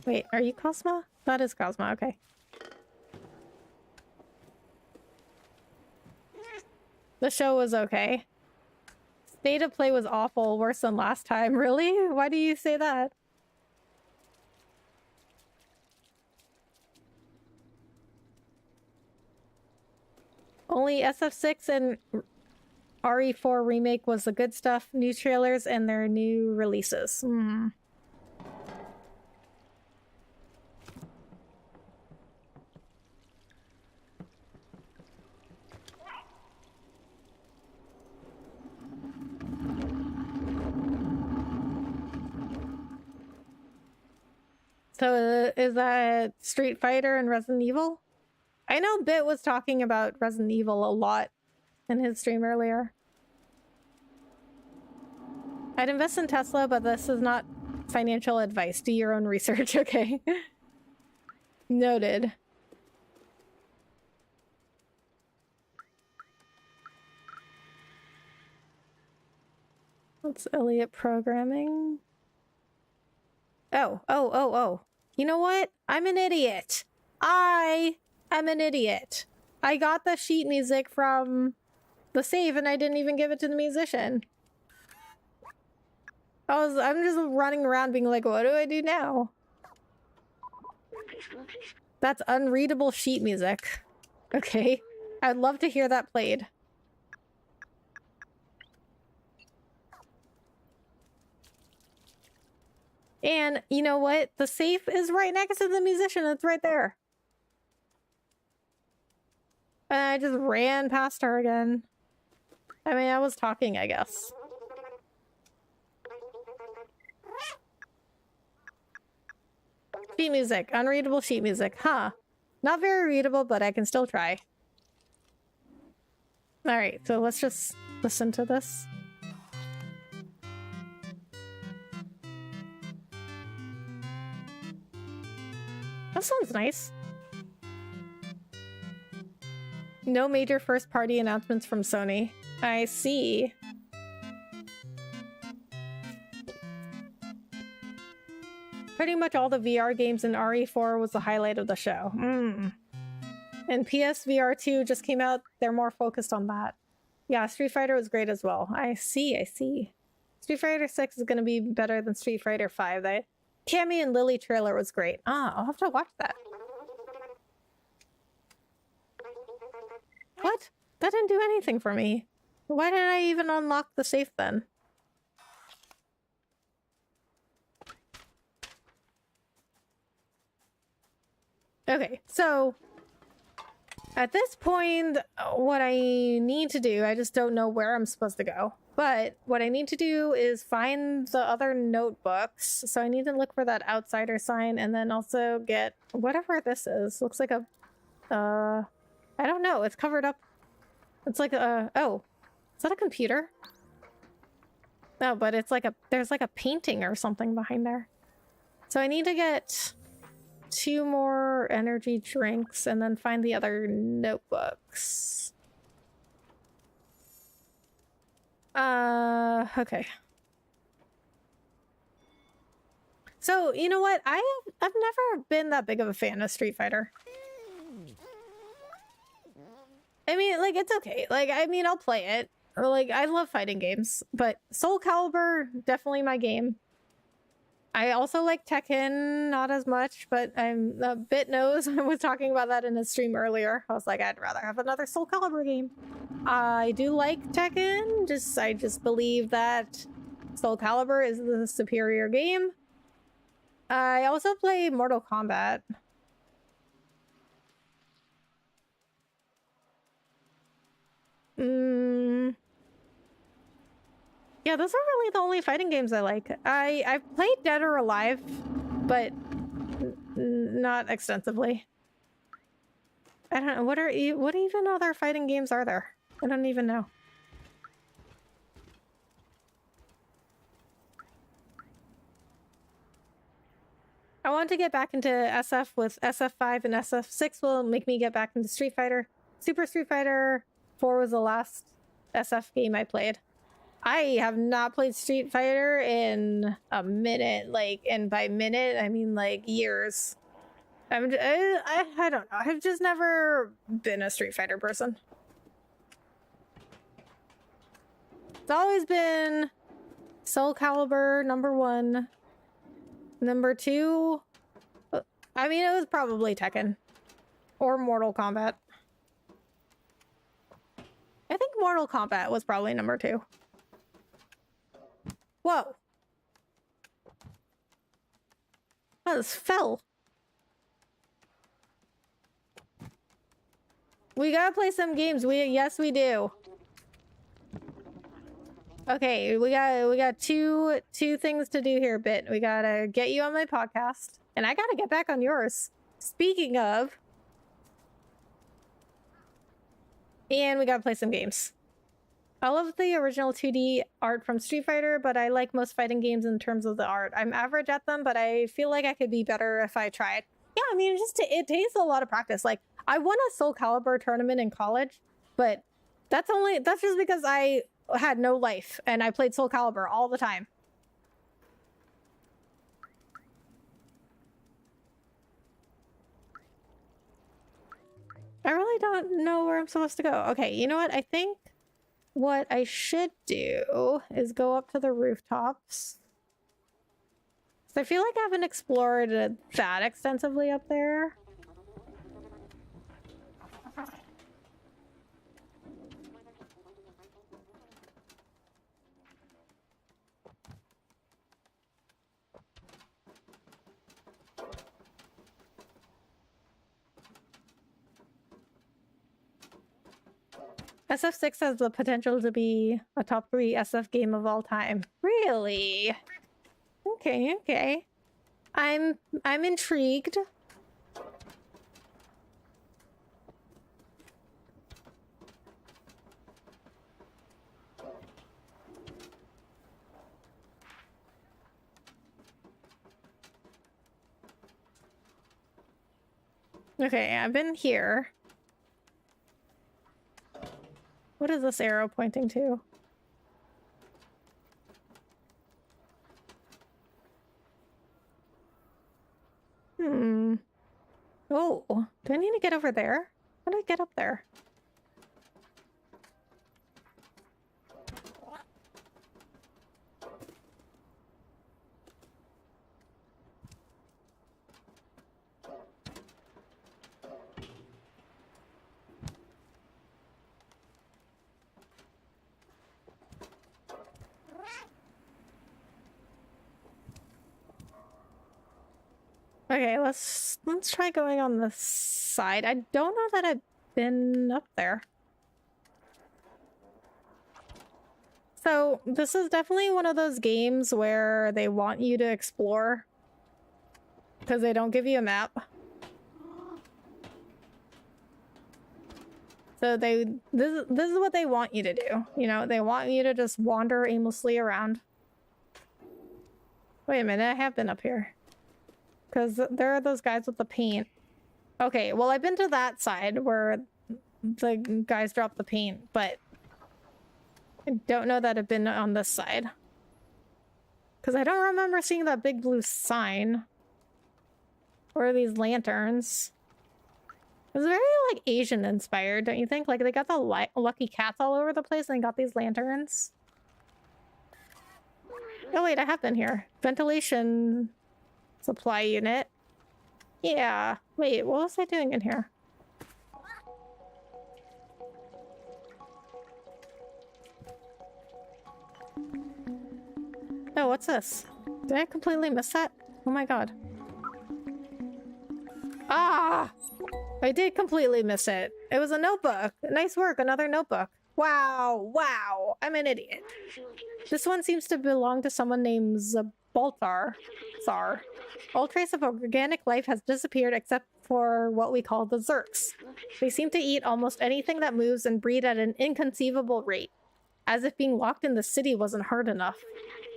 Wait, are you Cosma? That is Cosma, okay. The show was okay. State of play was awful, worse than last time. Really? Why do you say that? Only SF6 and RE4 Remake was the good stuff. New trailers and their new releases. So is that Street Fighter and Resident Evil? I know Bit was talking about Resident Evil a lot in his stream earlier. I'd invest in Tesla, but this is not financial advice. Do your own research, okay? Noted. That's Elliott programming. Oh. You know what? I'm an idiot. I am an idiot. I got the sheet music from the save and I didn't even give it to the musician. I'm just running around being like, what do I do now? That's unreadable sheet music. Okay. I'd love to hear that played. And you know what? The safe is right next to the musician. It's right there. And I just ran past her again. I mean, I was talking, I guess. Sheet music. Unreadable sheet music. Huh. Not very readable, but I can still try. Alright, so let's just listen to this. That sounds nice. No major first-party announcements from Sony. I see. Pretty much all the VR games in RE4 was the highlight of the show. And PSVR 2 just came out. They're more focused on that. Yeah, Street Fighter was great as well. I see. Street Fighter 6 is going to be better than Street Fighter 5. The Cammy and Lily trailer was great. I'll have to watch that. What? That didn't do anything for me. Why did I even unlock the safe then? Okay, so at this point, what I need to do, I just don't know where I'm supposed to go. But what I need to do is find the other notebooks. So I need to look for that outsider sign and then also get whatever this is. Looks like a, I don't know. It's covered up. It's like a, oh, is that a computer? No, but it's like there's like a painting or something behind there. So I need to get 2 more energy drinks and then find the other notebooks. Okay. So, you know what? I've never been that big of a fan of Street Fighter. I mean, like, it's okay. Like, I mean, I'll play it. Like, I love fighting games, but Soul Calibur, definitely my game. I also like Tekken, not as much, but I'm a bit knows. I was talking about that in a stream earlier. I was like, I'd rather have another Soul Calibur game. I do like Tekken, I just believe that Soul Calibur is the superior game. I also play Mortal Kombat. Yeah, those are really the only fighting games I like. I've played Dead or Alive, but not extensively. I don't know, what even other fighting games are there? I don't even know. I want to get back into SF with SF5 and SF6 will make me get back into Street Fighter. Super Street Fighter 4 was the last SF game I played. I have not played Street Fighter in a minute, and by minute, I mean like years. I don't know. I've just never been a Street Fighter person. It's always been Soul Calibur, #1. #2, I mean, it was probably Tekken or Mortal Kombat. I think Mortal Kombat was probably #2. Whoa. Oh, this fell. We gotta play some games. Yes, we do. Okay, we got two things to do here, Bit. We gotta get you on my podcast, and I gotta get back on yours. Speaking of, and we gotta play some games. I love the original 2D art from Street Fighter, but I like most fighting games in terms of the art. I'm average at them, but I feel like I could be better if I tried. Yeah, I mean, it takes a lot of practice. Like, I won a Soul Calibur tournament in college, but that's just because I had no life, and I played Soul Calibur all the time. I really don't know where I'm supposed to go. Okay, you know what? I think what I should do is go up to the rooftops. So I feel like I haven't explored it that extensively up there. SF6 has the potential to be a top 3 SF game of all time. Really? Okay, okay. I'm intrigued. Okay, I've been here. What is this arrow pointing to? Oh, do I need to get over there? How do I get up there? Okay, let's try going on the side. I don't know that I've been up there. So this is definitely one of those games where they want you to explore because they don't give you a map. So this is what they want you to do. You know, they want you to just wander aimlessly around. Wait a minute, I have been up here. Because there are those guys with the paint. Okay, well, I've been to that side where the guys drop the paint, but I don't know that I've been on this side. Because I don't remember seeing that big blue sign. Or these lanterns. It's very, like, Asian-inspired, don't you think? Like, they got the lucky cats all over the place and they got these lanterns. Oh, wait, I have been here. Ventilation supply unit. Yeah. Wait, what was I doing in here? Oh, what's this? Did I completely miss that? Oh my god. Ah! I did completely miss it. It was a notebook. Nice work, another notebook. Wow, wow. I'm an idiot. This one seems to belong to someone named Zabaltar. All trace of organic life has disappeared except for what we call the Zerks. They seem to eat almost anything that moves and breed at an inconceivable rate. As if being locked in the city wasn't hard enough.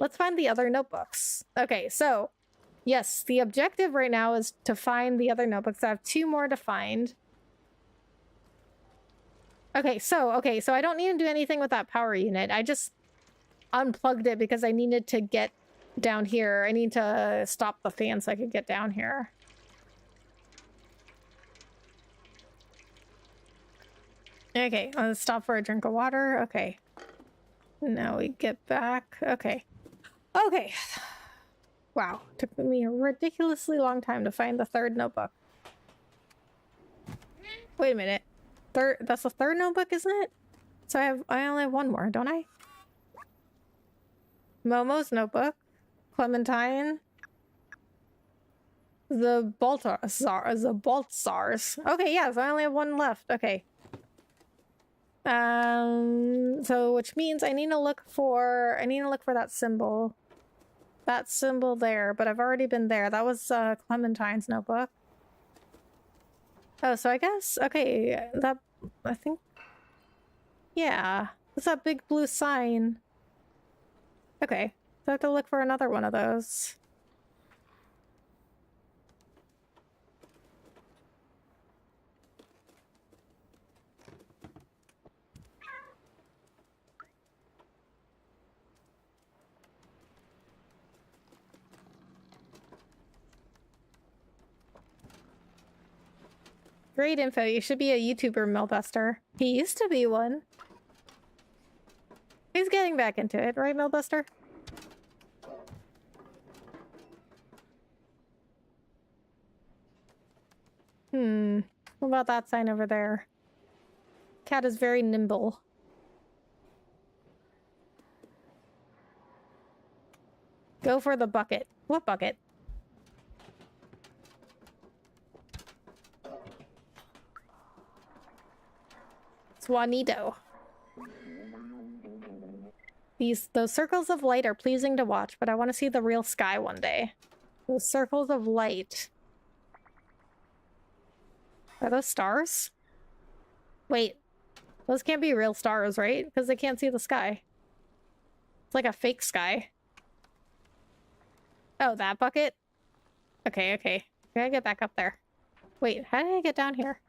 Let's find the other notebooks. Okay, so yes, the objective right now is to find the other notebooks. I have 2 more to find. Okay, so I don't need to do anything with that power unit. I just unplugged it because I needed to get down here. I need to stop the fan so I could get down here. Okay, let's stop for a drink of water. Okay. Now we get back. Okay. Okay. Wow. Took me a ridiculously long time to find the 3rd notebook. Wait a minute. That's the 3rd notebook, isn't it? So I only have 1 more, don't I? Momo's notebook. Clementine. The Baltzars. Okay, yeah, so I only have 1 left. Okay. So which means I need to look for that symbol. That symbol there, but I've already been there. That was Clementine's notebook. Oh, so I guess okay, I think yeah. It's that big blue sign. Okay. So I have to look for another one of those. Great info. You should be a YouTuber, Millbuster. He used to be one. He's getting back into it, right, Millbuster? What about that sign over there? Cat is very nimble. Go for the bucket. What bucket? Swanito. Those circles of light are pleasing to watch, but I want to see the real sky one day. Those circles of light. Are those stars? Wait. Those can't be real stars, right? Because they can't see the sky. It's like a fake sky. Oh, that bucket? Okay, okay. I gotta get back up there. Wait, how did I get down here?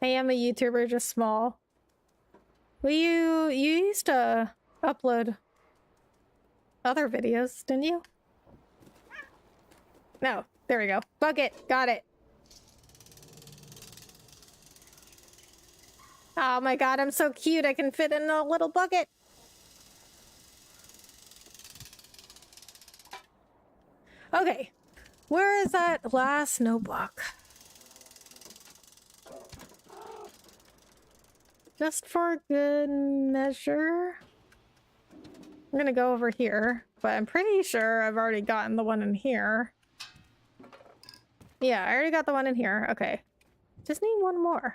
I am a YouTuber, just small. Well, you used to upload other videos, didn't you? No, there we go. Bucket, got it. Oh my god, I'm so cute. I can fit in a little bucket. Okay, where is that last notebook? Just for good measure. I'm gonna go over here, but I'm pretty sure I've already gotten the one in here. Yeah, I already got the one in here. Okay. Just need one more.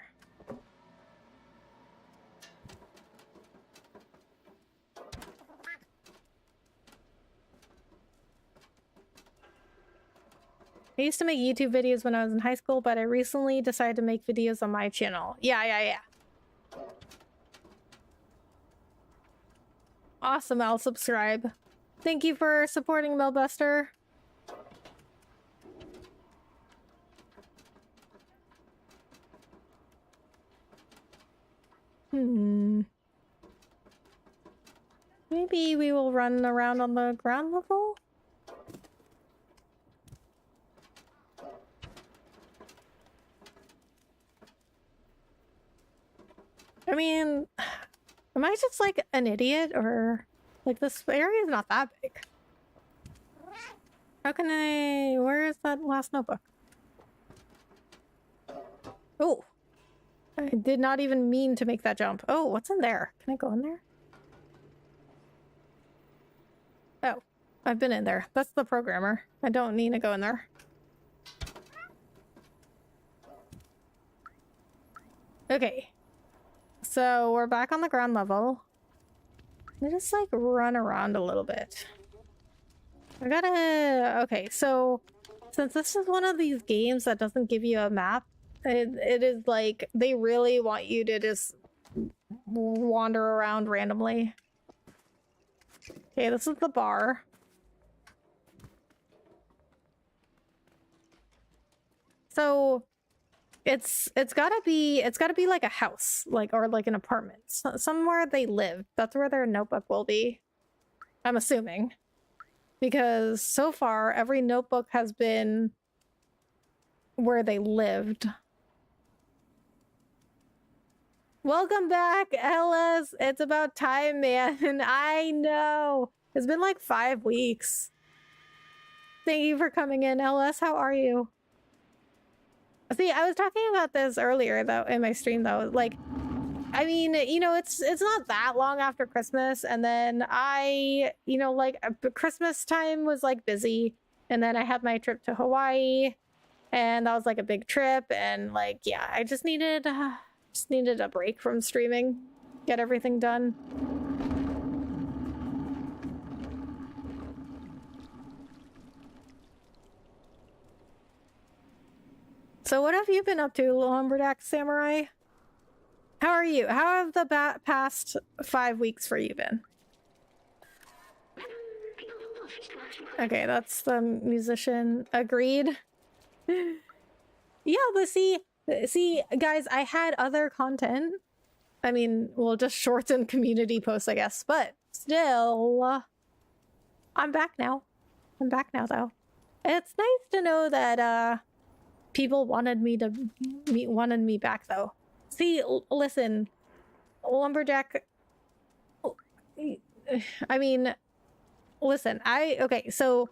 I used to make YouTube videos when I was in high school, but I recently decided to make videos on my channel. Yeah. Awesome, I'll subscribe. Thank you for supporting Millbuster. Maybe we will run around on the ground level? I mean, am I just like an idiot, or like this area is not that big? How can I... Where is that last notebook? Oh, I did not even mean to make that jump. Oh, what's in there? Can I go in there? Oh, I've been in there. That's the programmer. I don't need to go in there. Okay. So we're back on the ground level. I just like run around a little bit. I gotta... Okay, so since this is one of these games that doesn't give you a map, it is like they really want you to just wander around randomly. Okay, this is the bar. So it's gotta be like a house, like, or like an apartment, somewhere they live. That's where their notebook will be, I'm assuming, because so far every notebook has been where they lived. Welcome back, Ellis. It's about time, man. I know. It's been like 5 weeks. Thank you for coming in, Ellis. How are you? See, I was talking about this earlier, though, in my stream, though. Like, I mean, you know, it's not that long after Christmas, and then Christmas time was, like, busy, and then I had my trip to Hawaii, and that was, like, a big trip, and, like, yeah, I just needed a break from streaming, get everything done. So what have you been up to, Lumberjack Samurai? How are you? How have the past 5 weeks for you been? Okay, that's the musician. Agreed. Yeah, but see, See, guys, I had other content. I mean, well, just shorts and community posts, I guess, but still, I'm back now. I'm back now, though. It's nice to know that people wanted me back, though. See, listen, Lumberjack. I mean, listen, okay, so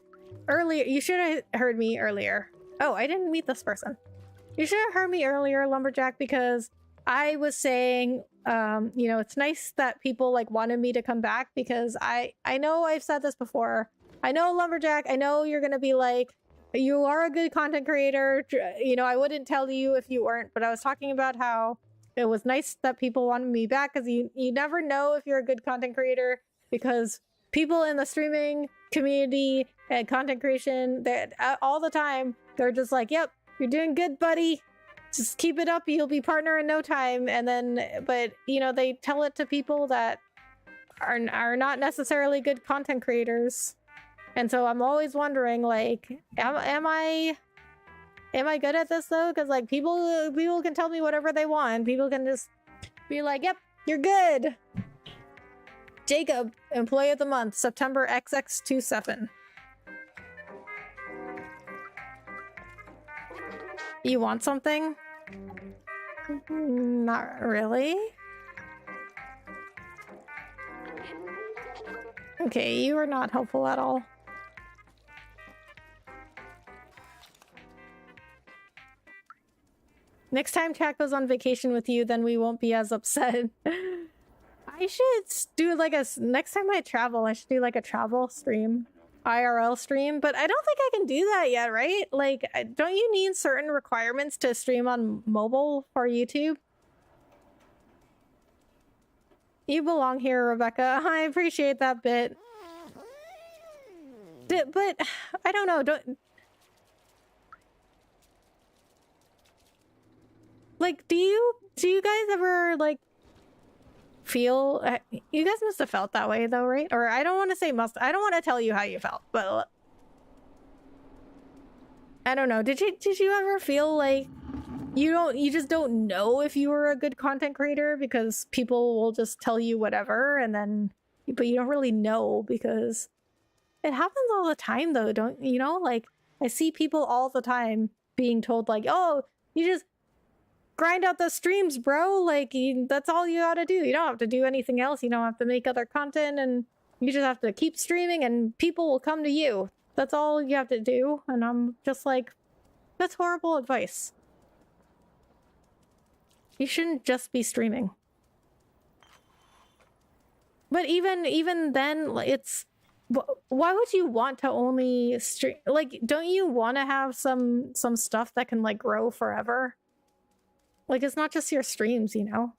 earlier, you should have heard me earlier. Oh, I didn't meet this person. You should have heard me earlier, Lumberjack, because I was saying, you know, it's nice that people like wanted me to come back, because I know I've said this before. I know, Lumberjack, I know you're gonna be like, you are a good content creator. You know, I wouldn't tell you if you weren't, but I was talking about how it was nice that people wanted me back, because you never know if you're a good content creator, because people in the streaming community and content creation, all the time, they're just like, yep, you're doing good, buddy. Just keep it up. You'll be partner in no time. And then, but you know, they tell it to people that are not necessarily good content creators. And so I'm always wondering, like, am I good at this though? Because like people can tell me whatever they want. People can just be like, yep, you're good. Jacob, Employee of the Month, September XX27. You want something? Not really. Okay, you are not helpful at all. Next time Chat goes on vacation with you, then we won't be as upset. I should do like next time I travel, I should do like a travel stream. IRL stream, but I don't think I can do that yet, right? Like, don't you need certain requirements to stream on mobile for YouTube? You belong here, Rebecca. I appreciate that bit. But I don't know. Like, do you guys ever like feel you guys must have felt that way though, right? Or I don't want to say must. I don't want to tell you how you felt, but I don't know. Did you ever feel like you just don't know if you were a good content creator because people will just tell you whatever, and then but you don't really know, because it happens all the time though, don't you know? Like, I see people all the time being told like, oh, you just grind out the streams, bro. Like, that's all you gotta do. You don't have to do anything else. You don't have to make other content, and you just have to keep streaming and people will come to you. That's all you have to do. And I'm just like, that's horrible advice. You shouldn't just be streaming. But even then, it's, why would you want to only stream? Like, don't you want to have some stuff that can like grow forever? Like, it's not just your streams, you know?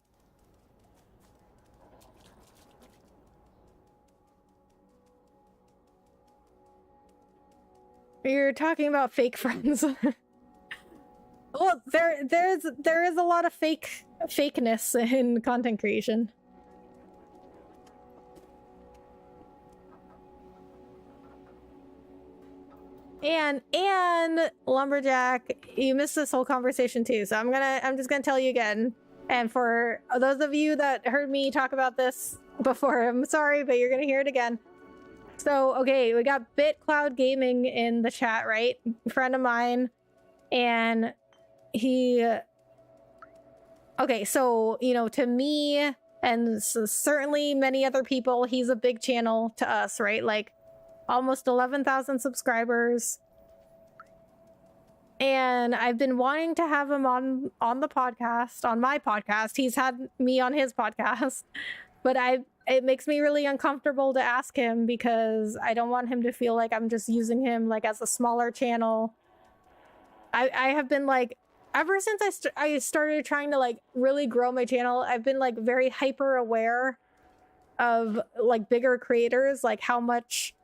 You're talking about fake friends. Well, there is a lot of fakeness in content creation. And Lumberjack, you missed this whole conversation too, so I'm just gonna tell you again. And for those of you that heard me talk about this before, I'm sorry, but you're gonna hear it again. So, okay, we got BitCloud Gaming in the chat, right? A friend of mine, and he... Okay, so, you know, to me, and certainly many other people, he's a big channel to us, right? Like, almost 11,000 subscribers. And I've been wanting to have him on the podcast, on my podcast. He's had me on his podcast, but it makes me really uncomfortable to ask him, because I don't want him to feel like I'm just using him like as a smaller channel. I have been like, ever since I started trying to like really grow my channel, I've been like very hyper aware of like bigger creators, like how much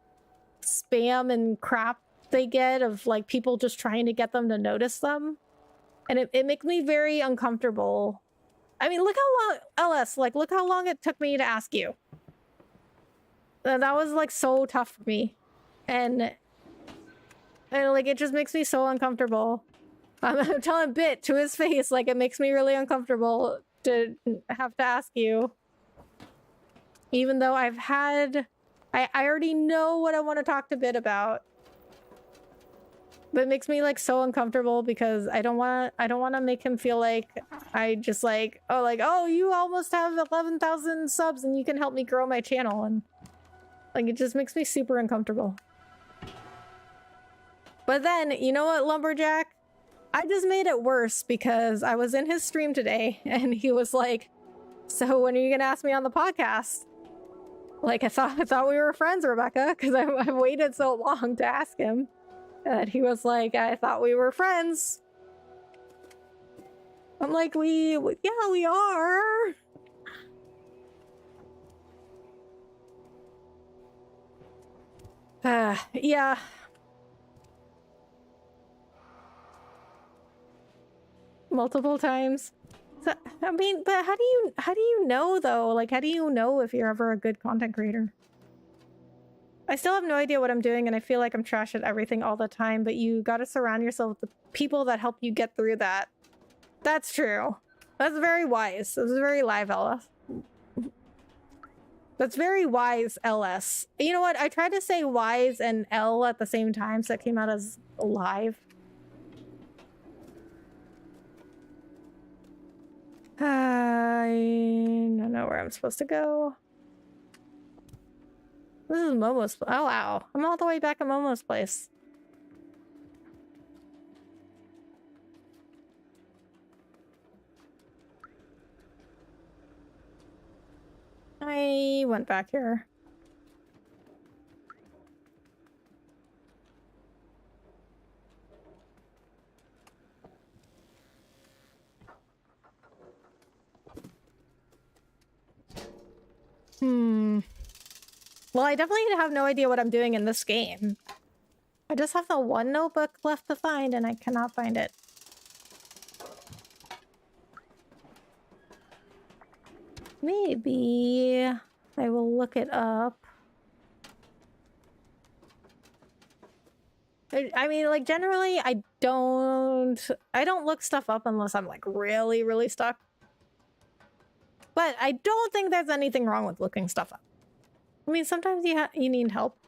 spam and crap they get of like people just trying to get them to notice them, and it makes me very uncomfortable. I mean, look how long, LS, like, look how long it took me to ask you. That was like so tough for me, and like it just makes me so uncomfortable. I'm telling Bit to his face, like, it makes me really uncomfortable to have to ask you. Even though I've had... I already know what I want to talk to Bit about. But it makes me, like, so uncomfortable because I don't want to make him feel like I just, like, oh, you almost have 11,000 subs and you can help me grow my channel. And, like, it just makes me super uncomfortable. But then, you know what, Lumberjack? I just made it worse because I was in his stream today and he was like, so when are you gonna ask me on the podcast? Like, I thought we were friends, Rebecca, because I waited so long to ask him. And he was like, I thought we were friends. I'm like, yeah, we are. Yeah. Multiple times. So, I mean, but how do you know though? Like, how do you know if you're ever a good content creator? I still have no idea what I'm doing and I feel like I'm trash at everything all the time, but you gotta surround yourself with the people that help you get through that. That's true. That's very wise. That's very live, LS. That's very wise, LS. You know what? I tried to say wise and L at the same time, so it came out as live. I don't know where I'm supposed to go. This is Momo's. Oh, wow. I'm all the way back at Momo's place. I went back here. Well, I definitely have no idea what I'm doing in this game. I just have the one notebook left to find and I cannot find it. Maybe I will look it up. I mean, like, generally, I don't look stuff up unless I'm, like, really, really stuck. But I don't think there's anything wrong with looking stuff up. I mean, sometimes you need help.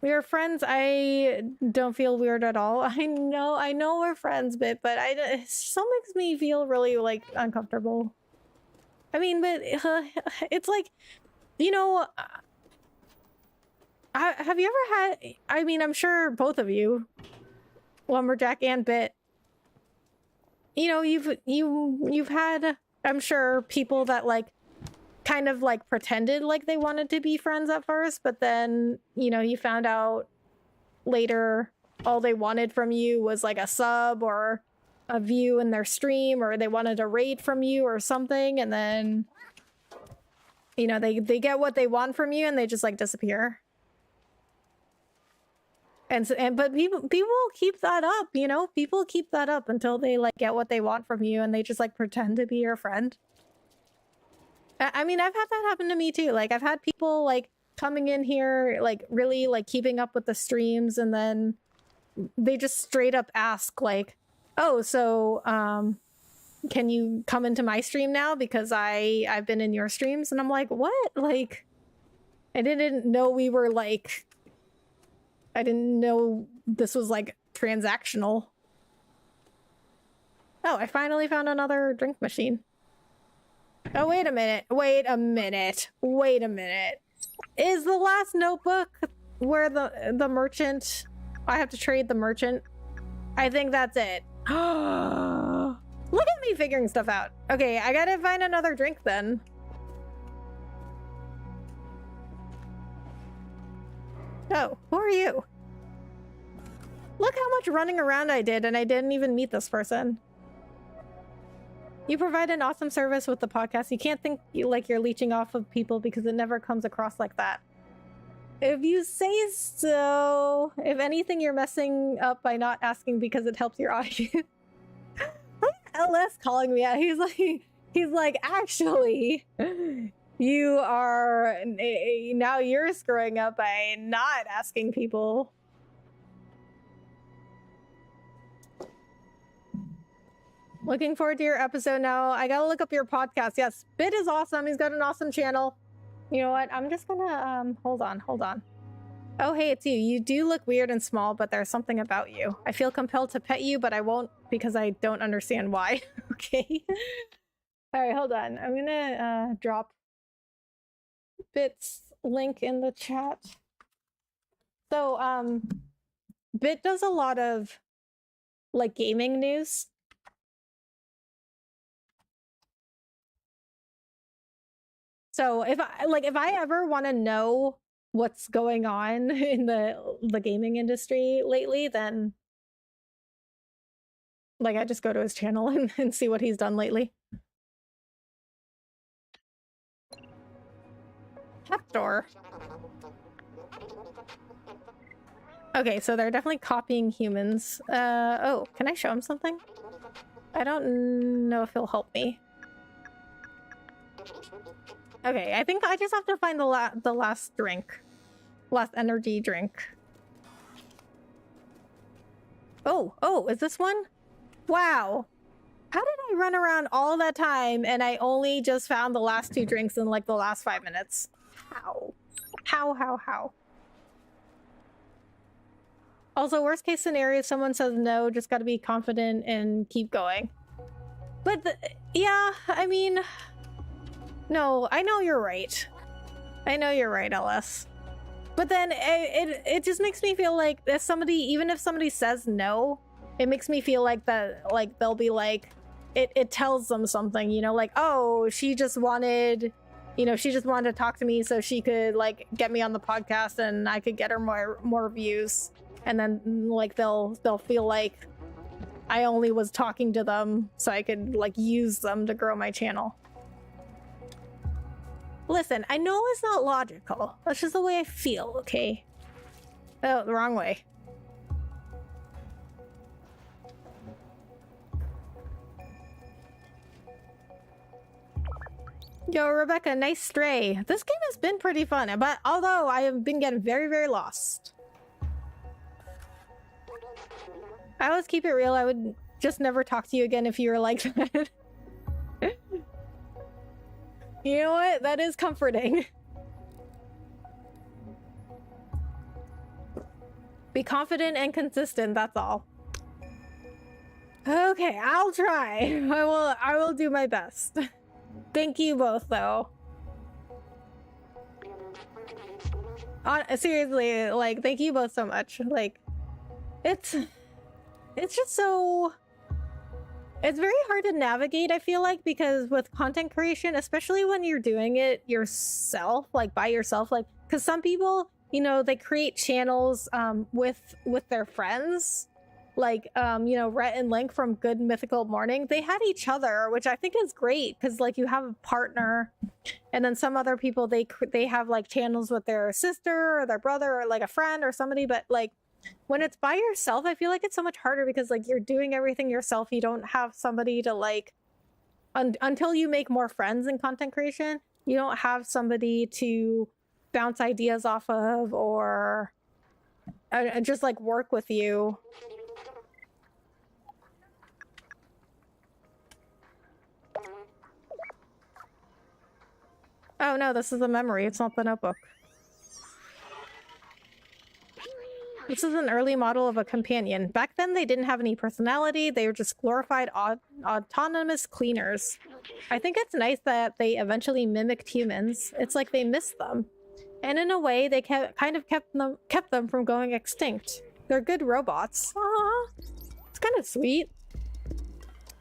We are friends. I don't feel weird at all. I know we're friends, but it still makes me feel really, like, uncomfortable. I mean, but it's like, you know, have you ever had, I mean, I'm sure both of you, Lumberjack and Bit, you know, you've had, I'm sure, people that, like, kind of, like, pretended like they wanted to be friends at first, but then, you know, you found out later all they wanted from you was, like, a sub or a view in their stream, or they wanted a raid from you or something, and then, you know, they get what they want from you and they just, like, disappear. But people keep that up, you know? People keep that up until they, like, get what they want from you and they just, like, pretend to be your friend. I mean, I've had that happen to me too. Like, I've had people, like, coming in here, like, really, like, keeping up with the streams, and then they just straight up ask, like, oh, so, can you come into my stream now because I've been in your streams? And I'm like, what? Like, I didn't know we were, like, I didn't know this was, like, transactional. Oh, I finally found another drink machine. Oh, wait a minute. Wait a minute. Wait a minute. Is the last notebook where the merchant... I have to trade the merchant? I think that's it. Look at me figuring stuff out. Okay, I gotta find another drink then. Oh, who are you? Look how much running around I did and I didn't even meet this person. You provide an awesome service with the podcast. You can't think like you're leeching off of people because it never comes across like that. If you say so. If anything, you're messing up by not asking because it helps your audience. Look at LS calling me out. He's like, He's like, actually, you are now you're screwing up by not asking people. Looking forward to your episode now. I gotta look up your podcast. Yes, Bit is awesome. He's got an awesome channel. You know what? I'm just gonna hold on. Oh, hey, it's you. You do look weird and small, but there's something about you. I feel compelled to pet you, but I won't because I don't understand why. Okay. All right, hold on. I'm gonna drop Bit's link in the chat. So, Bit does a lot of like gaming news. So if I ever want to know what's going on in the gaming industry lately, then like I just go to his channel and see what he's done lately. App Store. Okay, so they're definitely copying humans. Oh, can I show him something? I don't know if he'll help me. Okay, I think I just have to find the last drink. Last energy drink. Oh, is this one? Wow. How did I run around all that time and I only just found the last two drinks in like the last 5 minutes? How? How? Also, worst case scenario, if someone says no, just gotta be confident and keep going. But yeah, I mean, no, I know you're right. I know you're right, LS. But then it just makes me feel like if somebody, even if somebody says no, it makes me feel like that, like they'll be like, it tells them something, you know, like, oh, she just wanted to talk to me so she could like get me on the podcast and I could get her more views. And then like they'll feel like I only was talking to them so I could like use them to grow my channel. Listen, I know it's not logical. That's just the way I feel, okay? Oh, the wrong way. Yo, Rebecca, nice stray. This game has been pretty fun, but although I have been getting very, very lost. I always keep it real. I would just never talk to you again if you were like that. You know what? That is comforting. Be confident and consistent, that's all. Okay, I'll try. I will do my best. Thank you both, though. Seriously, like, thank you both so much. Like, it's just so... It's very hard to navigate, I feel like, because with content creation, especially when you're doing it yourself, like by yourself, like, because some people, you know, they create channels with their friends, like, you know, Rhett and Link from Good Mythical Morning, they had each other, which I think is great, because, like, you have a partner, and then some other people, they have, like, channels with their sister, or their brother, or, like, a friend, or somebody, but, like, when it's by yourself, I feel like it's so much harder because like you're doing everything yourself. You don't have somebody to like, until you make more friends in content creation, you don't have somebody to bounce ideas off of or just like work with you. Oh no, this is the memory. It's not the notebook. This is an early model of a companion. Back then, they didn't have any personality. They were just glorified autonomous cleaners. I think it's nice that they eventually mimicked humans. It's like they missed them. And in a way, they kind of kept them from going extinct. They're good robots. Aww. It's kind of sweet.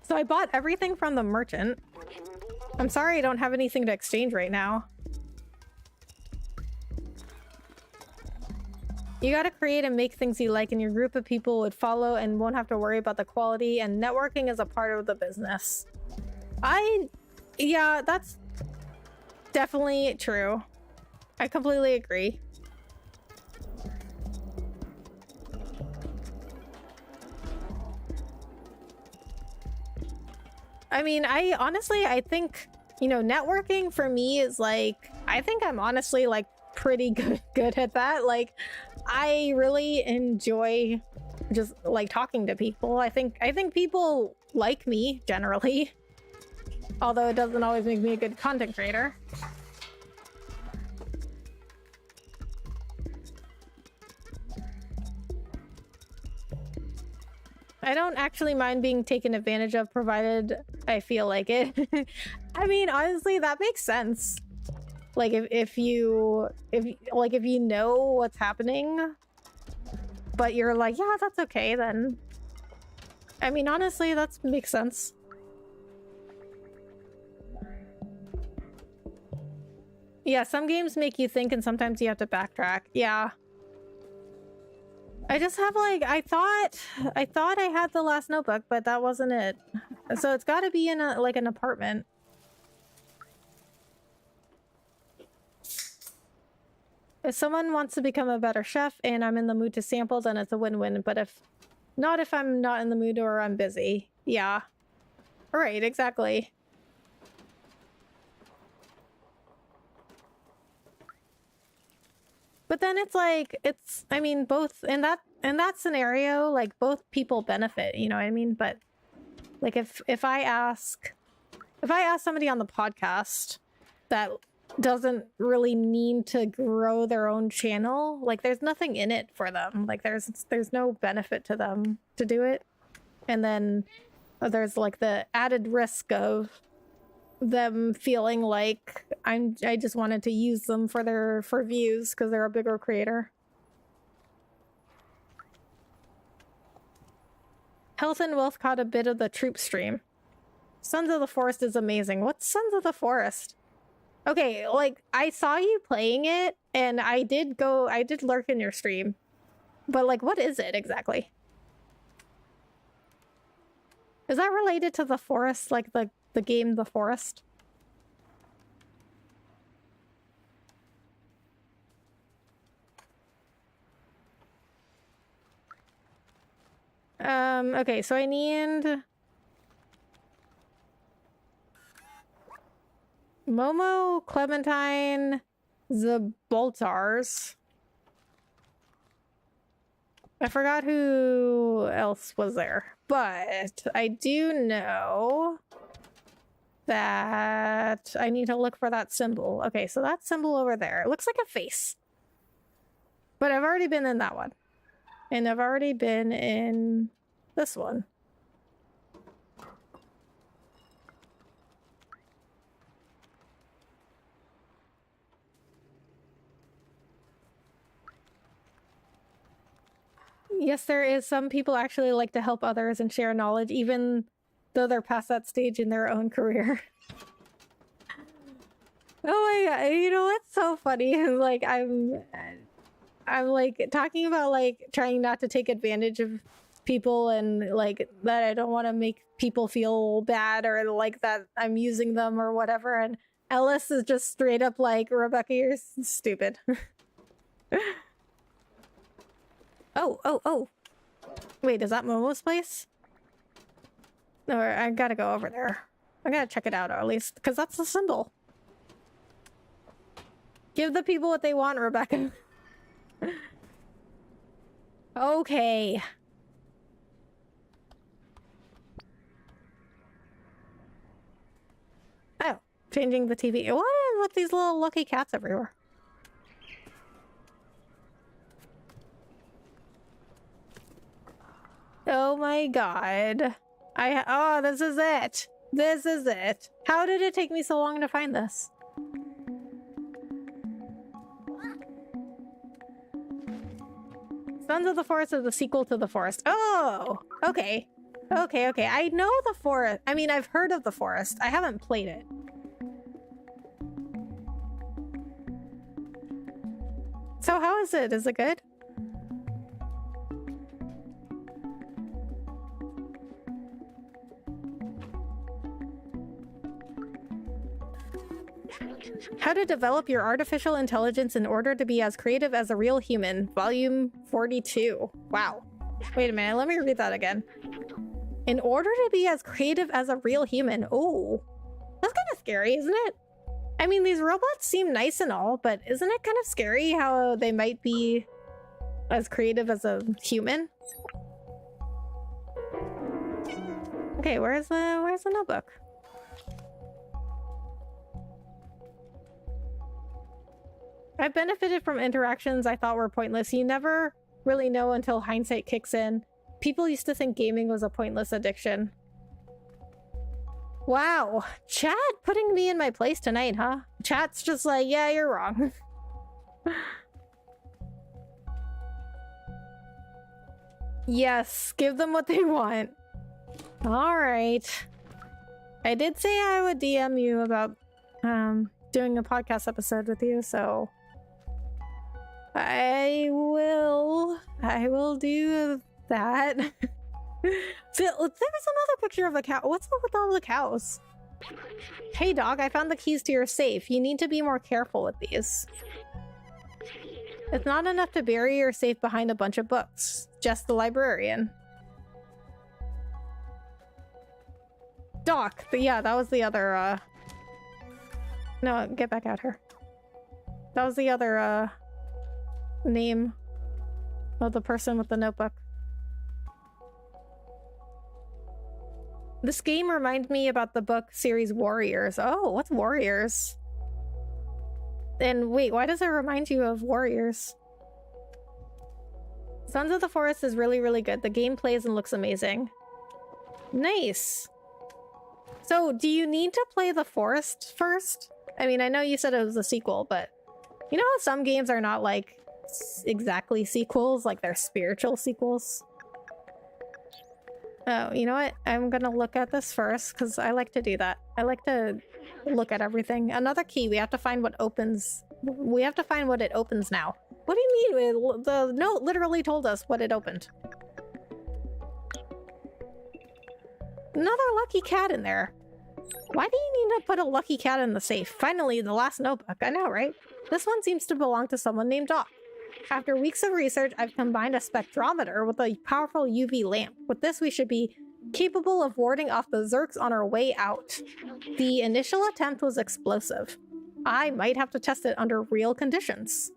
So I bought everything from the merchant. I'm sorry I don't have anything to exchange right now. You gotta create and make things you like and your group of people would follow and won't have to worry about the quality, and networking is a part of the business. Yeah, that's definitely true. I completely agree. I mean, I honestly, I think, you know, networking for me is like, I think I'm honestly like pretty good at that. Like, I really enjoy just like talking to people. I think people like me generally, although it doesn't always make me a good content creator. I don't actually mind being taken advantage of, provided I feel like it. I mean, honestly, that makes sense. Like, if you know what's happening, but you're like, yeah, that's okay, then. I mean, honestly, that makes sense. Yeah, some games make you think, and sometimes you have to backtrack. Yeah. I just have like, I thought I had The Last Notebook, but that wasn't it. So it's got to be in a, like an apartment. If someone wants to become a better chef and I'm in the mood to sample, then it's a win-win. But if I'm not in the mood or I'm busy. Yeah. Right, exactly. But then it's like, I mean, both in that scenario, like both people benefit, you know what I mean? But like if I ask somebody on the podcast that doesn't really need to grow their own channel, like there's nothing in it for them. Like there's no benefit to them to do it. And then there's like the added risk of them feeling like I just wanted to use them for views because they're a bigger creator. Health and Wealth caught a bit of the troop stream. Sons of the Forest is amazing. What's Sons of the Forest? Okay, like I saw you playing it and I did lurk in your stream. But like what is it exactly? Is that related to the forest, like the game The Forest? Okay, so I need Momo, Clementine, the Boltars. I forgot who else was there, but I do know that I need to look for that symbol. Okay, so that symbol over there, it looks like a face. But I've already been in that one. And I've already been in this one. Yes, there is. Some people actually like to help others and share knowledge, even though they're past that stage in their own career. Oh my god, you know what's so funny? Like I'm like talking about like trying not to take advantage of people and like that I don't want to make people feel bad or like that I'm using them or whatever, and Ellis is just straight up like, Rebecca, you're stupid. Oh. Wait, is that Momo's place? Or I gotta go over there. I gotta check it out, or at least, because that's the symbol. Give the people what they want, Rebecca. Okay. Oh, changing the TV. What is with these little lucky cats everywhere? Oh my god. Oh, this is it. This is it. How did it take me so long to find this? Sons of the Forest is the sequel to The Forest. Oh, okay. Okay. I know The Forest. I mean, I've heard of The Forest. I haven't played it. So how is it? Is it good? How to develop your artificial intelligence in order to be as creative as a real human. Volume 42. Wow. Wait a minute, let me read that again. in order to be as creative as a real human. Oh, that's kind of scary, isn't it? I mean, these robots seem nice and all, but isn't it kind of scary how they might be as creative as a human? Okay, where's the notebook? I've benefited from interactions I thought were pointless. You never really know until hindsight kicks in. People used to think gaming was a pointless addiction. Wow, chat putting me in my place tonight, huh? Chat's just like, yeah, you're wrong. Yes, give them what they want. Alright. I did say I would DM you about doing a podcast episode with you, so I will do that. There was another picture of a cow. What's up with all the cows? Hey dog, I found the keys to your safe. You need to be more careful with these. It's not enough to bury your safe behind a bunch of books. Just the librarian. Doc. Yeah, that was the other, No, get back at her. That was the other, name of the person with the notebook. This game reminds me about the book series Warriors. Oh, what's Warriors? And wait, why does it remind you of Warriors? Sons of the Forest is really, really good. The game plays and looks amazing. Nice. So, do you need to play The Forest first? I mean, I know you said it was a sequel, but you know how some games are not like exactly sequels, like they're spiritual sequels? Oh, you know what? I'm gonna look at this first because I like to do that. I like to look at everything. Another key. We have to find what opens. We have to find what it opens now. What do you mean? The note literally told us what it opened. Another lucky cat in there. Why do you need to put a lucky cat in the safe? Finally, the last notebook. I know, right? This one seems to belong to someone named Doc. After weeks of research, I've combined a spectrometer with a powerful UV lamp. With this, we should be capable of warding off the Zurks on our way out. The initial attempt was explosive. I might have to test it under real conditions.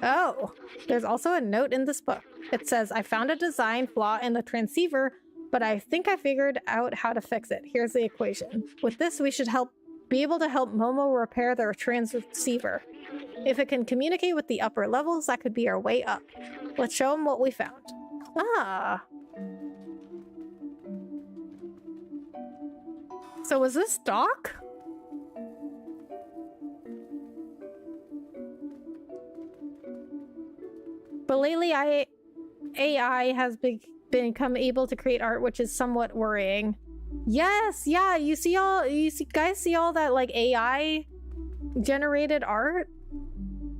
Oh, there's also a note in this book. It says, I found a design flaw in the transceiver, but I think I figured out how to fix it. Here's the equation. With this, we should be able to help Momo repair their transceiver. If it can communicate with the upper levels, that could be our way up. Let's show them what we found. Ah. So was this Doc? But lately, AI has become able to create art, which is somewhat worrying. Yes, yeah, guys see all that like AI generated art?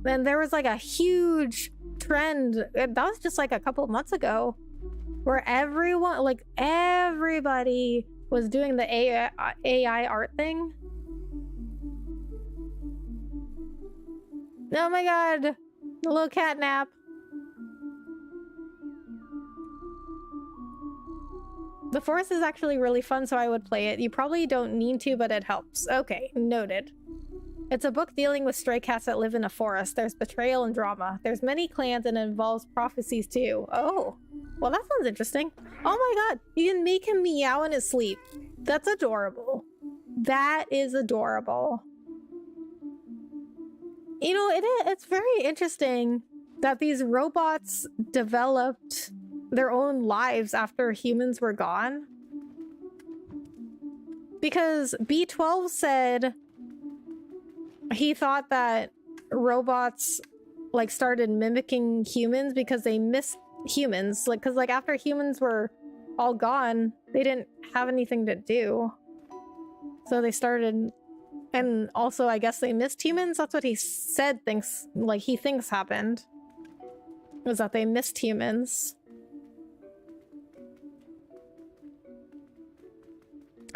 And there was like a huge trend, that was just like a couple of months ago, where everybody was doing the AI art thing. Oh my god, a little cat nap. The Forest is actually really fun, so I would play it. You probably don't need to, but it helps. Okay, noted. It's a book dealing with stray cats that live in a forest. There's betrayal and drama. There's many clans and it involves prophecies too. Oh, well that sounds interesting. Oh my god, you can make him meow in his sleep. That's adorable. That is adorable. You know, it's very interesting that these robots developed their own lives after humans were gone. Because B12 said he thought that robots like started mimicking humans because they missed humans, like because like after humans were all gone, they didn't have anything to do, so they started. And also I guess they missed humans. That's what he said. He thinks happened was that they missed humans.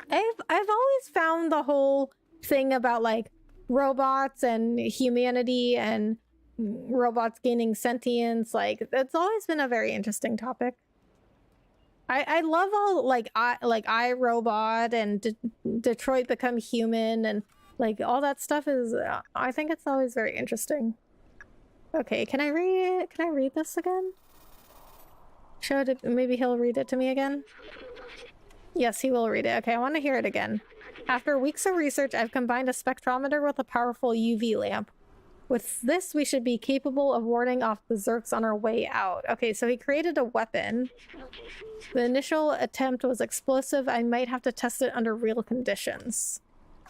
I've always found the whole thing about like robots and humanity and robots gaining sentience, like it's always been a very interesting topic. I love all like iRobot and Detroit Become Human and like all that stuff is I think it's always very interesting. Okay, can I read this again? Show it, maybe he'll read it to me again. Yes, he will read it. Okay, I want to hear it again. After weeks of research, I've combined a spectrometer with a powerful UV lamp. With this, we should be capable of warding off the Zerks on our way out. Okay, so he created a weapon. The initial attempt was explosive. I might have to test it under real conditions.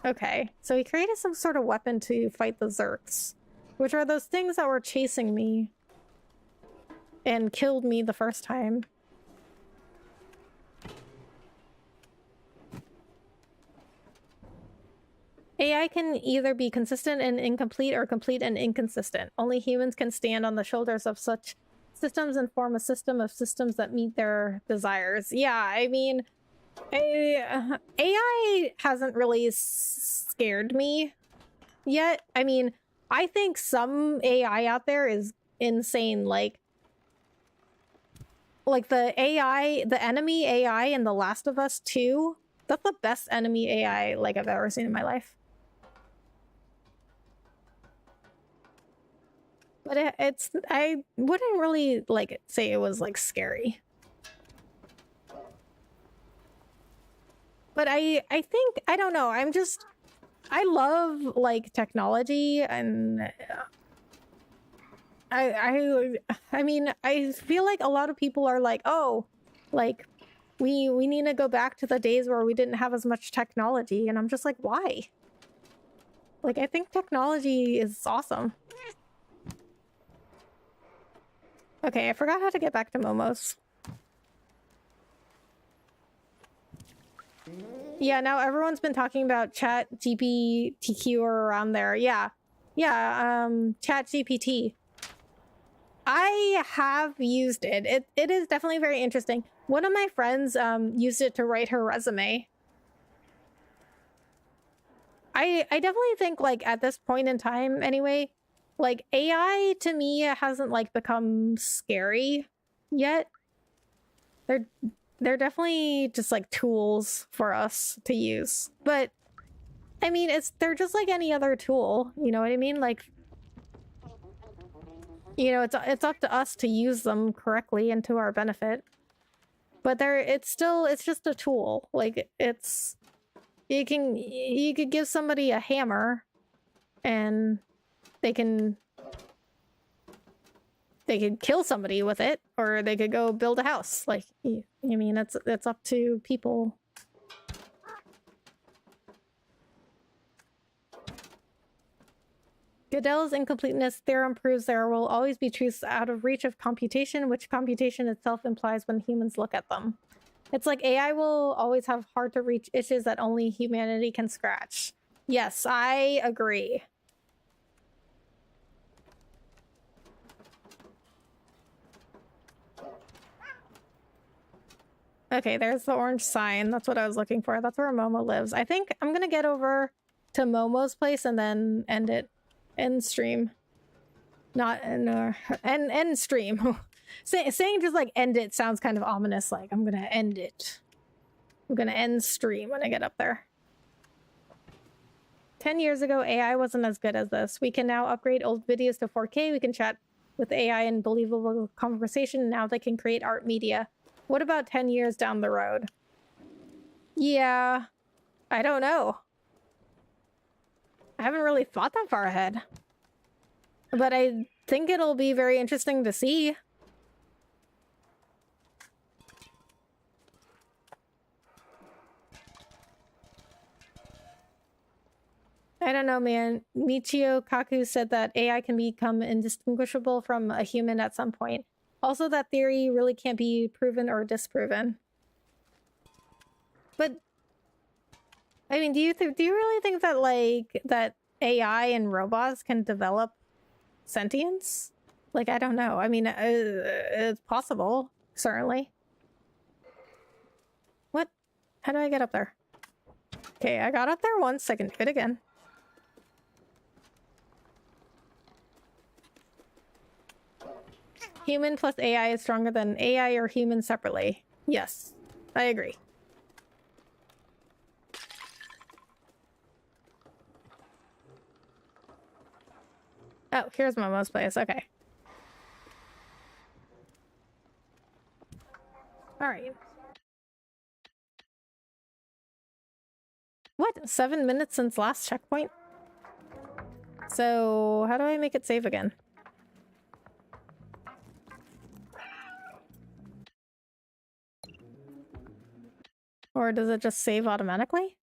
Okay, so he created some sort of weapon to fight the Zerks, which are those things that were chasing me and killed me the first time. AI can either be consistent and incomplete or complete and inconsistent. Only humans can stand on the shoulders of such systems and form a system of systems that meet their desires. Yeah, I mean, AI hasn't really scared me yet. I mean, I think some AI out there is insane. Like the AI, the enemy AI in The Last of Us 2, that's the best enemy AI like I've ever seen in my life. But it's, I wouldn't really like say it was like scary. But I think, I don't know, I love like technology and I mean, I feel like a lot of people are like, oh, like we need to go back to the days where we didn't have as much technology. And I'm just like, why? Like, I think technology is awesome. Okay, I forgot how to get back to Momo's. Yeah, now everyone's been talking about Chat GPTQ or around there. Yeah. Yeah, Chat GPT. I have used it. It is definitely very interesting. One of my friends used it to write her resume. I definitely think like at this point in time anyway, like AI to me hasn't like become scary yet. They're definitely just like tools for us to use. But I mean, they're just like any other tool, you know what I mean? Like, you know, it's up to us to use them correctly and to our benefit. But it's just a tool. Like you could give somebody a hammer and they could kill somebody with it, or they could go build a house. Like, I mean, it's up to people. Gödel's incompleteness theorem proves there will always be truths out of reach of computation, which computation itself implies when humans look at them. It's like AI will always have hard to reach issues that only humanity can scratch. Yes, I agree. Okay, there's the orange sign. That's what I was looking for. That's where Momo lives. I think I'm gonna get over to Momo's place and then end it. End stream. Not end stream. Saying just like end it sounds kind of ominous. Like, I'm gonna end it. I'm gonna end stream when I get up there. 10 years ago, AI wasn't as good as this. We can now upgrade old videos to 4K. We can chat with AI in believable conversation. Now they can create art media. What about 10 years down the road? Yeah, I don't know. I haven't really thought that far ahead. But I think it'll be very interesting to see. I don't know, man. Michio Kaku said that AI can become indistinguishable from a human at some point. Also, that theory really can't be proven or disproven. But I mean, do you really think that like that AI and robots can develop sentience? Like, I don't know. I mean, it's possible, certainly. What? How do I get up there? Okay, I got up there once. I can do it again. Human plus AI is stronger than AI or human separately. Yes, I agree. Oh, here's Momo's place. Okay. All right. What? 7 minutes since last checkpoint? So, how do I make it save again? Or does it just save automatically?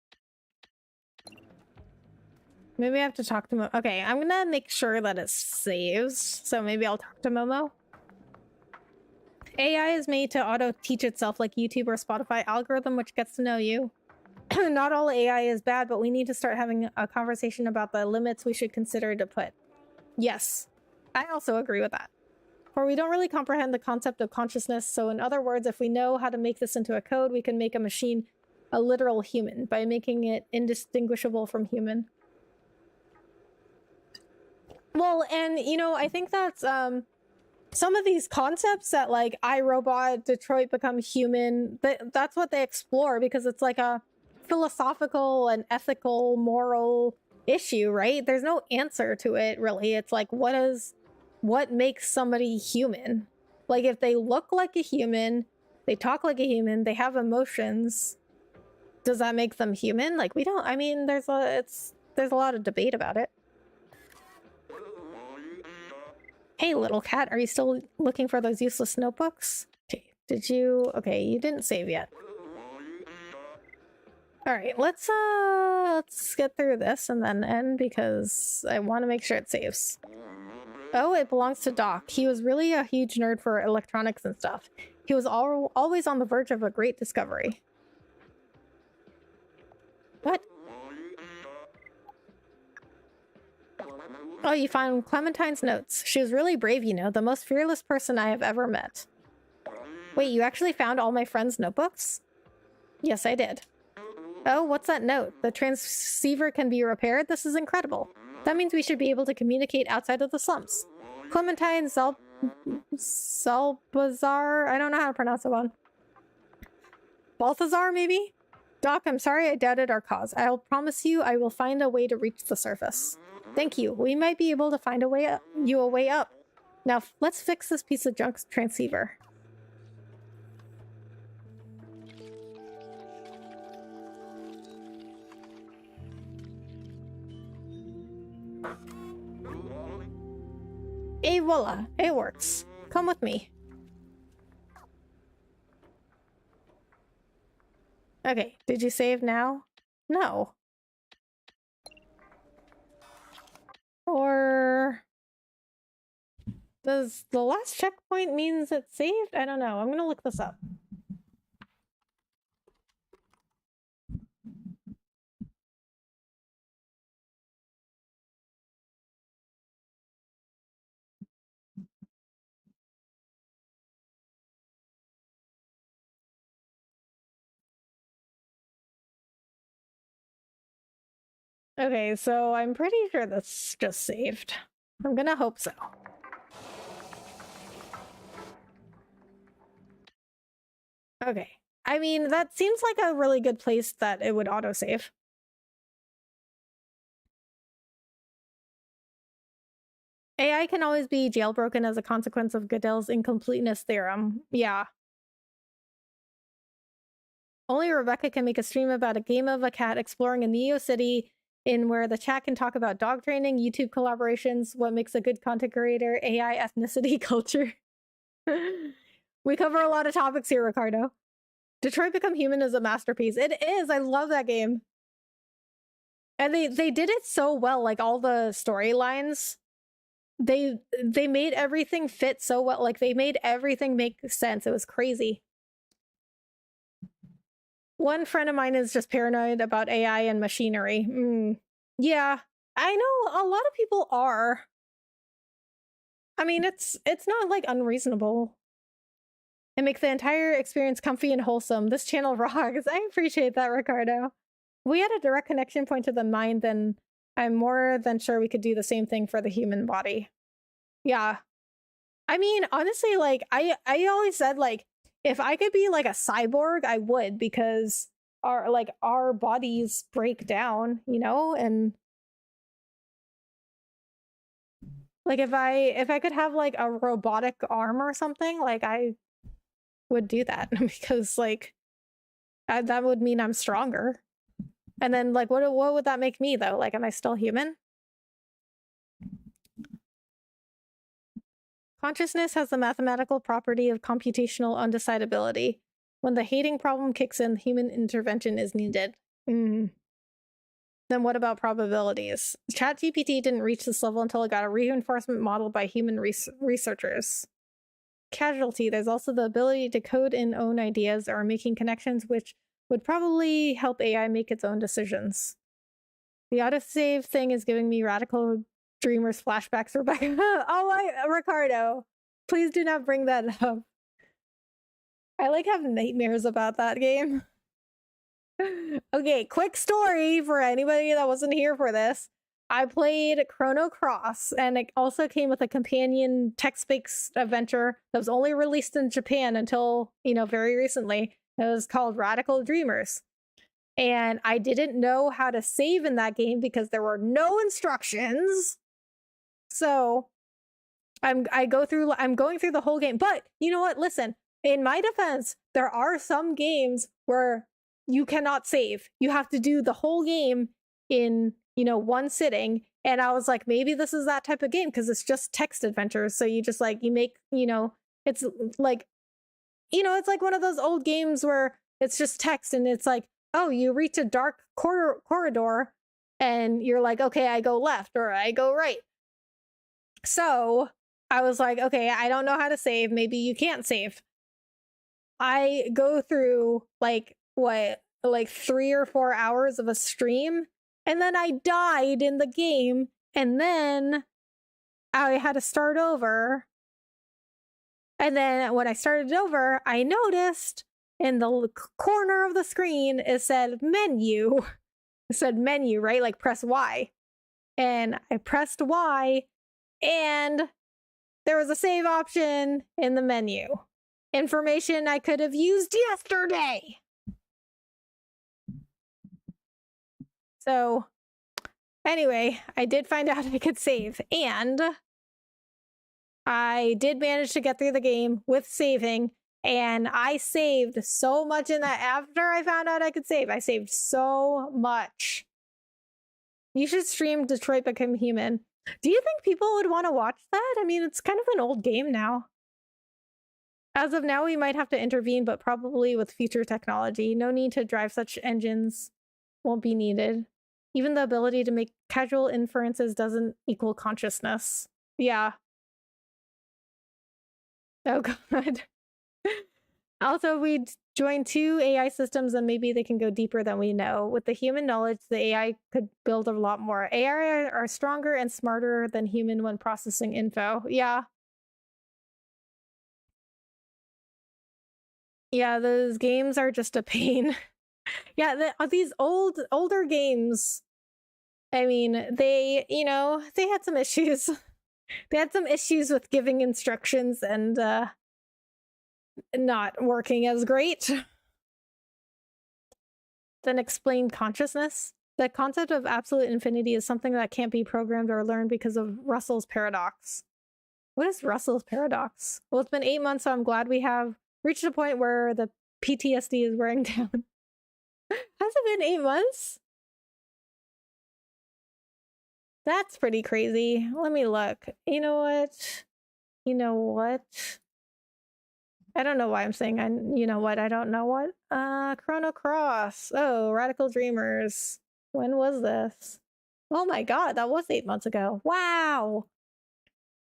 Maybe I have to talk to Momo. Okay, I'm gonna make sure that it saves. So maybe I'll talk to Momo. AI is made to auto-teach itself like YouTube or Spotify algorithm, which gets to know you. Not all AI is bad, but we need to start having a conversation about the limits we should consider to put. Yes, I also agree with that. For we don't really comprehend the concept of consciousness, so in other words, if we know how to make this into a code, we can make a machine a literal human by making it indistinguishable from human. Well, and you know, I think that's some of these concepts that like iRobot, Detroit Become Human, that's what they explore because it's like a philosophical and ethical, moral issue, right? There's no answer to it really. It's like what makes somebody human? Like if they look like a human, they talk like a human, they have emotions, does that make them human? Like we don't, I mean, there's a lot of debate about it. Hey, little cat, are you still looking for those useless notebooks? Okay, did you... Okay, you didn't save yet. Alright, let's get through this and then end because I want to make sure it saves. Oh, it belongs to Doc. He was really a huge nerd for electronics and stuff. He was always on the verge of a great discovery. What? Oh, you found Clementine's notes. She was really brave, you know, the most fearless person I have ever met. Wait, you actually found all my friends' notebooks? Yes, I did. Oh, what's that note? The transceiver can be repaired? This is incredible. That means we should be able to communicate outside of the slums. Clementine Salbazar? I don't know how to pronounce that one. Balthazar, maybe? Doc, I'm sorry I doubted our cause. I'll promise you I will find a way to reach the surface. Thank you. We might be able to find a way up. Now, let's fix this piece of junk transceiver. Et voila, it works. Come with me. Okay, did you save now? No. Or does the last checkpoint means it's saved? I don't know. I'm gonna look this up. Okay, so I'm pretty sure that's just saved. I'm gonna hope so. Okay. I mean, that seems like a really good place that it would autosave. AI can always be jailbroken as a consequence of Gödel's incompleteness theorem. Yeah. Only Rebecca can make a stream about a game of a cat exploring a Neo City in where the chat can talk about dog training, YouTube collaborations, what makes a good content creator, AI, ethnicity, culture. We cover a lot of topics here, Ricardo. Detroit Become Human is a masterpiece. It is. I love that game. And they did it so well, like all the storylines. They made everything fit so well. Like they made everything make sense. It was crazy. One friend of mine is just paranoid about AI and machinery. Yeah, I know a lot of people are. I mean, it's not like unreasonable. It makes the entire experience comfy and wholesome. This channel rocks. I appreciate that, Ricardo. If we had a direct connection point to the mind, then I'm more than sure we could do the same thing for the human body. Yeah. I mean, honestly, like, I always said, like, if I could be like a cyborg, I would, because our bodies break down, you know, and like if I could have like a robotic arm or something, like I would do that because like that would mean I'm stronger. And then like what would that make me though? Like am I still human? Consciousness has the mathematical property of computational undecidability. When the hating problem kicks in, human intervention is needed. Then what about probabilities? ChatGPT didn't reach this level until it got a reinforcement model by human researchers. Casualty, there's also the ability to code in own ideas or making connections, which would probably help AI make its own decisions. The autosave thing is giving me radical dreamers flashbacks, Rebecca. Oh, Ricardo, please do not bring that up. I like have nightmares about that game. Okay, quick story for anybody that wasn't here for this. I played Chrono Cross, and it also came with a companion text-based adventure that was only released in Japan until, you know, very recently. It was called Radical Dreamers. And I didn't know how to save in that game because there were no instructions. So I'm going through the whole game. But you know what? Listen, in my defense, there are some games where you cannot save. You have to do the whole game in, you know, one sitting. And I was like, maybe this is that type of game because it's just text adventures. So you just like, you make, you know, it's like, you know, it's like one of those old games where it's just text and it's like, oh, you reach a dark corridor and you're like, okay, I go left or I go right. So I was like, okay, I don't know how to save. Maybe you can't save. I go through like 3 or 4 hours of a stream, and then I died in the game, and then I had to start over. And then when I started over, I noticed in the corner of the screen it said menu. It said menu, right? Like press Y. And I pressed Y, and there was a save option in the menu. Information I could have used yesterday. So anyway, I did find out I could save, and I did manage to get through the game with saving, and I saved so much in that after I found out I could save. I saved so much. You should stream Detroit Become Human. Do you think people would want to watch that? I mean, it's kind of an old game now. As of now, we might have to intervene, but probably with future technology. No need to drive such engines won't be needed. Even the ability to make casual inferences doesn't equal consciousness. Yeah. Oh, God. Also, we join 2 AI systems and maybe they can go deeper than we know. With the human knowledge, the AI could build a lot more. AI are stronger and smarter than human when processing info. Yeah. Yeah, those games are just a pain. Yeah, these older games, I mean, they, you know, they had some issues. They had some issues with giving instructions and not working as great. Then explain consciousness. The concept of absolute infinity is something that can't be programmed or learned because of Russell's paradox. What is Russell's paradox? Well, it's been 8 months, so I'm glad we have reached a point where the PTSD is wearing down. Has it been 8 months? That's pretty crazy. Let me look. You know what? You know what? I don't know why I'm saying you know what? I don't know what. Chrono Cross. Oh, Radical Dreamers. When was this? Oh my God, that was 8 months ago. Wow.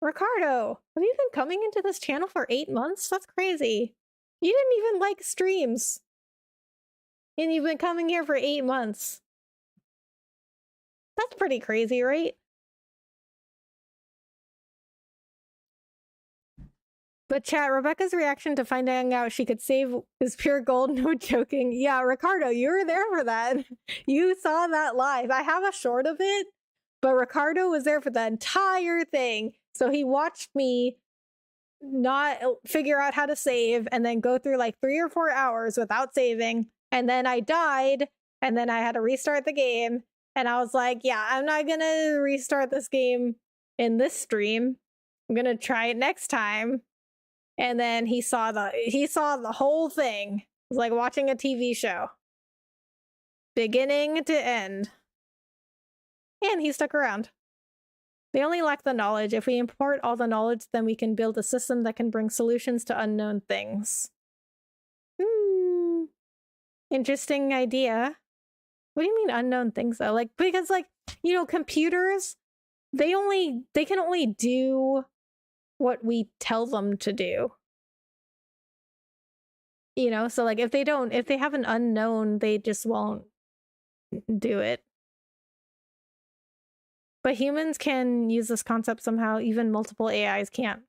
Ricardo, have you been coming into this channel for 8 months? That's crazy. You didn't even like streams. And you've been coming here for 8 months. That's pretty crazy, right? But chat, Rebecca's reaction to finding out she could save is pure gold, no joking. Yeah, Ricardo, you were there for that. You saw that live. I have a short of it, but Ricardo was there for the entire thing. So he watched me not figure out how to save and then go through like 3 or 4 hours without saving, and then I died, and then I had to restart the game, and I was like, yeah, I'm not gonna restart this game in this stream. I'm gonna try it next time. And then he saw the whole thing. It was like watching a TV show. Beginning to end. And he stuck around. They only lack the knowledge. If we import all the knowledge, then we can build a system that can bring solutions to unknown things. Interesting idea. What do you mean unknown things though? Like, because like, you know, computers, they can only do what we tell them to do. You know, so like if they have an unknown, they just won't do it. But humans can use this concept somehow, even multiple AIs can't.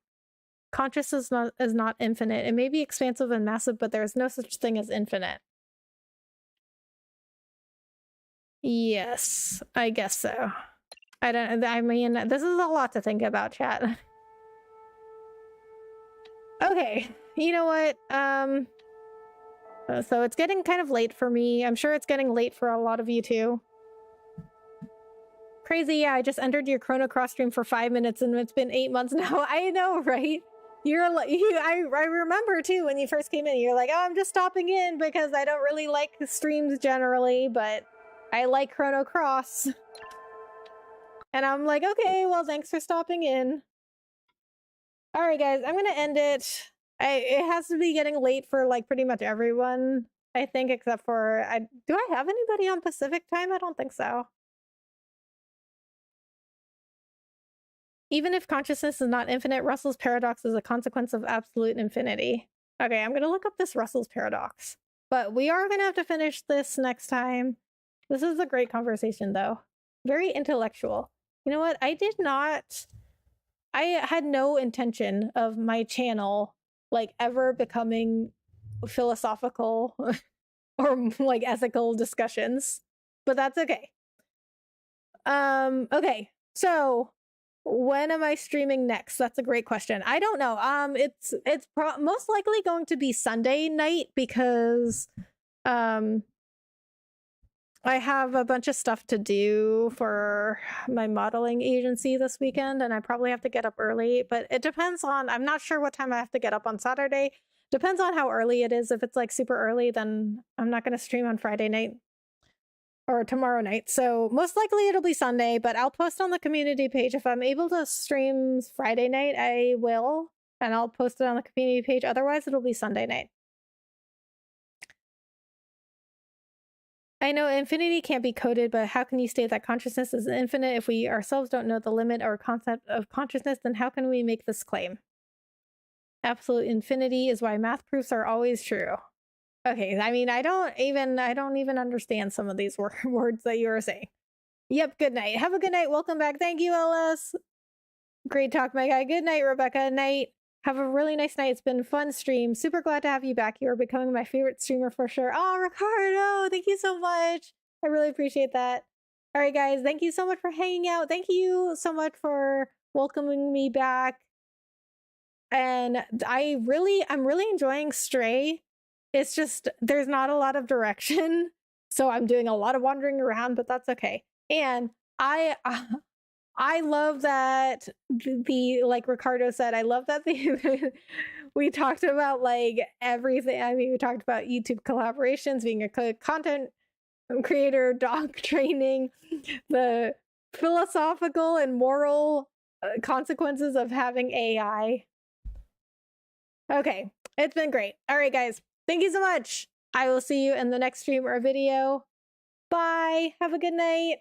Consciousness is not infinite. It may be expansive and massive, but there's no such thing as infinite. Yes, I guess so. I mean, this is a lot to think about, chat. Okay, you know what? So it's getting kind of late for me. I'm sure it's getting late for a lot of you too. Crazy, yeah, I just entered your Chrono Cross stream for 5 minutes and it's been 8 months now. I know, right? I remember too when you first came in, you're like, oh, I'm just stopping in because I don't really like streams generally, but I like Chrono Cross. And I'm like, okay, well, thanks for stopping in. All right, guys, I'm gonna end it. It has to be getting late for like pretty much everyone, I think, except for do I have anybody on Pacific time? I don't think so. Even if consciousness is not infinite, Russell's paradox is a consequence of absolute infinity. Okay, I'm gonna look up this Russell's paradox. But we are gonna have to finish this next time. This is a great conversation though. Very intellectual. You know what? I had no intention of my channel like ever becoming philosophical or like ethical discussions, but that's okay. Okay, so when am I streaming next? That's a great question. I don't know. It's most likely going to be Sunday night because I have a bunch of stuff to do for my modeling agency this weekend, and I probably have to get up early, but it depends on, I'm not sure what time I have to get up on Saturday. Depends on how early it is. If it's like super early, then I'm not going to stream on Friday night or tomorrow night. So most likely it'll be Sunday, but I'll post on the community page. If I'm able to stream Friday night, I will, and I'll post it on the community page. Otherwise, it'll be Sunday night. I know infinity can't be coded, but how can you state that consciousness is infinite if we ourselves don't know the limit or concept of consciousness? Then how can we make this claim? Absolute infinity is why math proofs are always true. Okay, I mean, I don't even understand some of these words that you were saying. Yep, good night. Have a good night. Welcome back. Thank you, LS. Great talk, my guy. Good night, Rebecca. Night. Have a really nice night. It's been a fun stream. Super glad to have you back. You are becoming my favorite streamer for sure. Oh, Ricardo, thank you so much. I really appreciate that. All right, guys, thank you so much for hanging out. Thank you so much for welcoming me back. And I'm really enjoying Stray. It's just, there's not a lot of direction. So I'm doing a lot of wandering around, but that's okay. And I love that like Ricardo said, I love that we talked about like everything. I mean, we talked about YouTube collaborations, being a content creator, dog training, the philosophical and moral consequences of having AI. Okay, it's been great. All right, guys, thank you so much. I will see you in the next stream or video. Bye. Have a good night.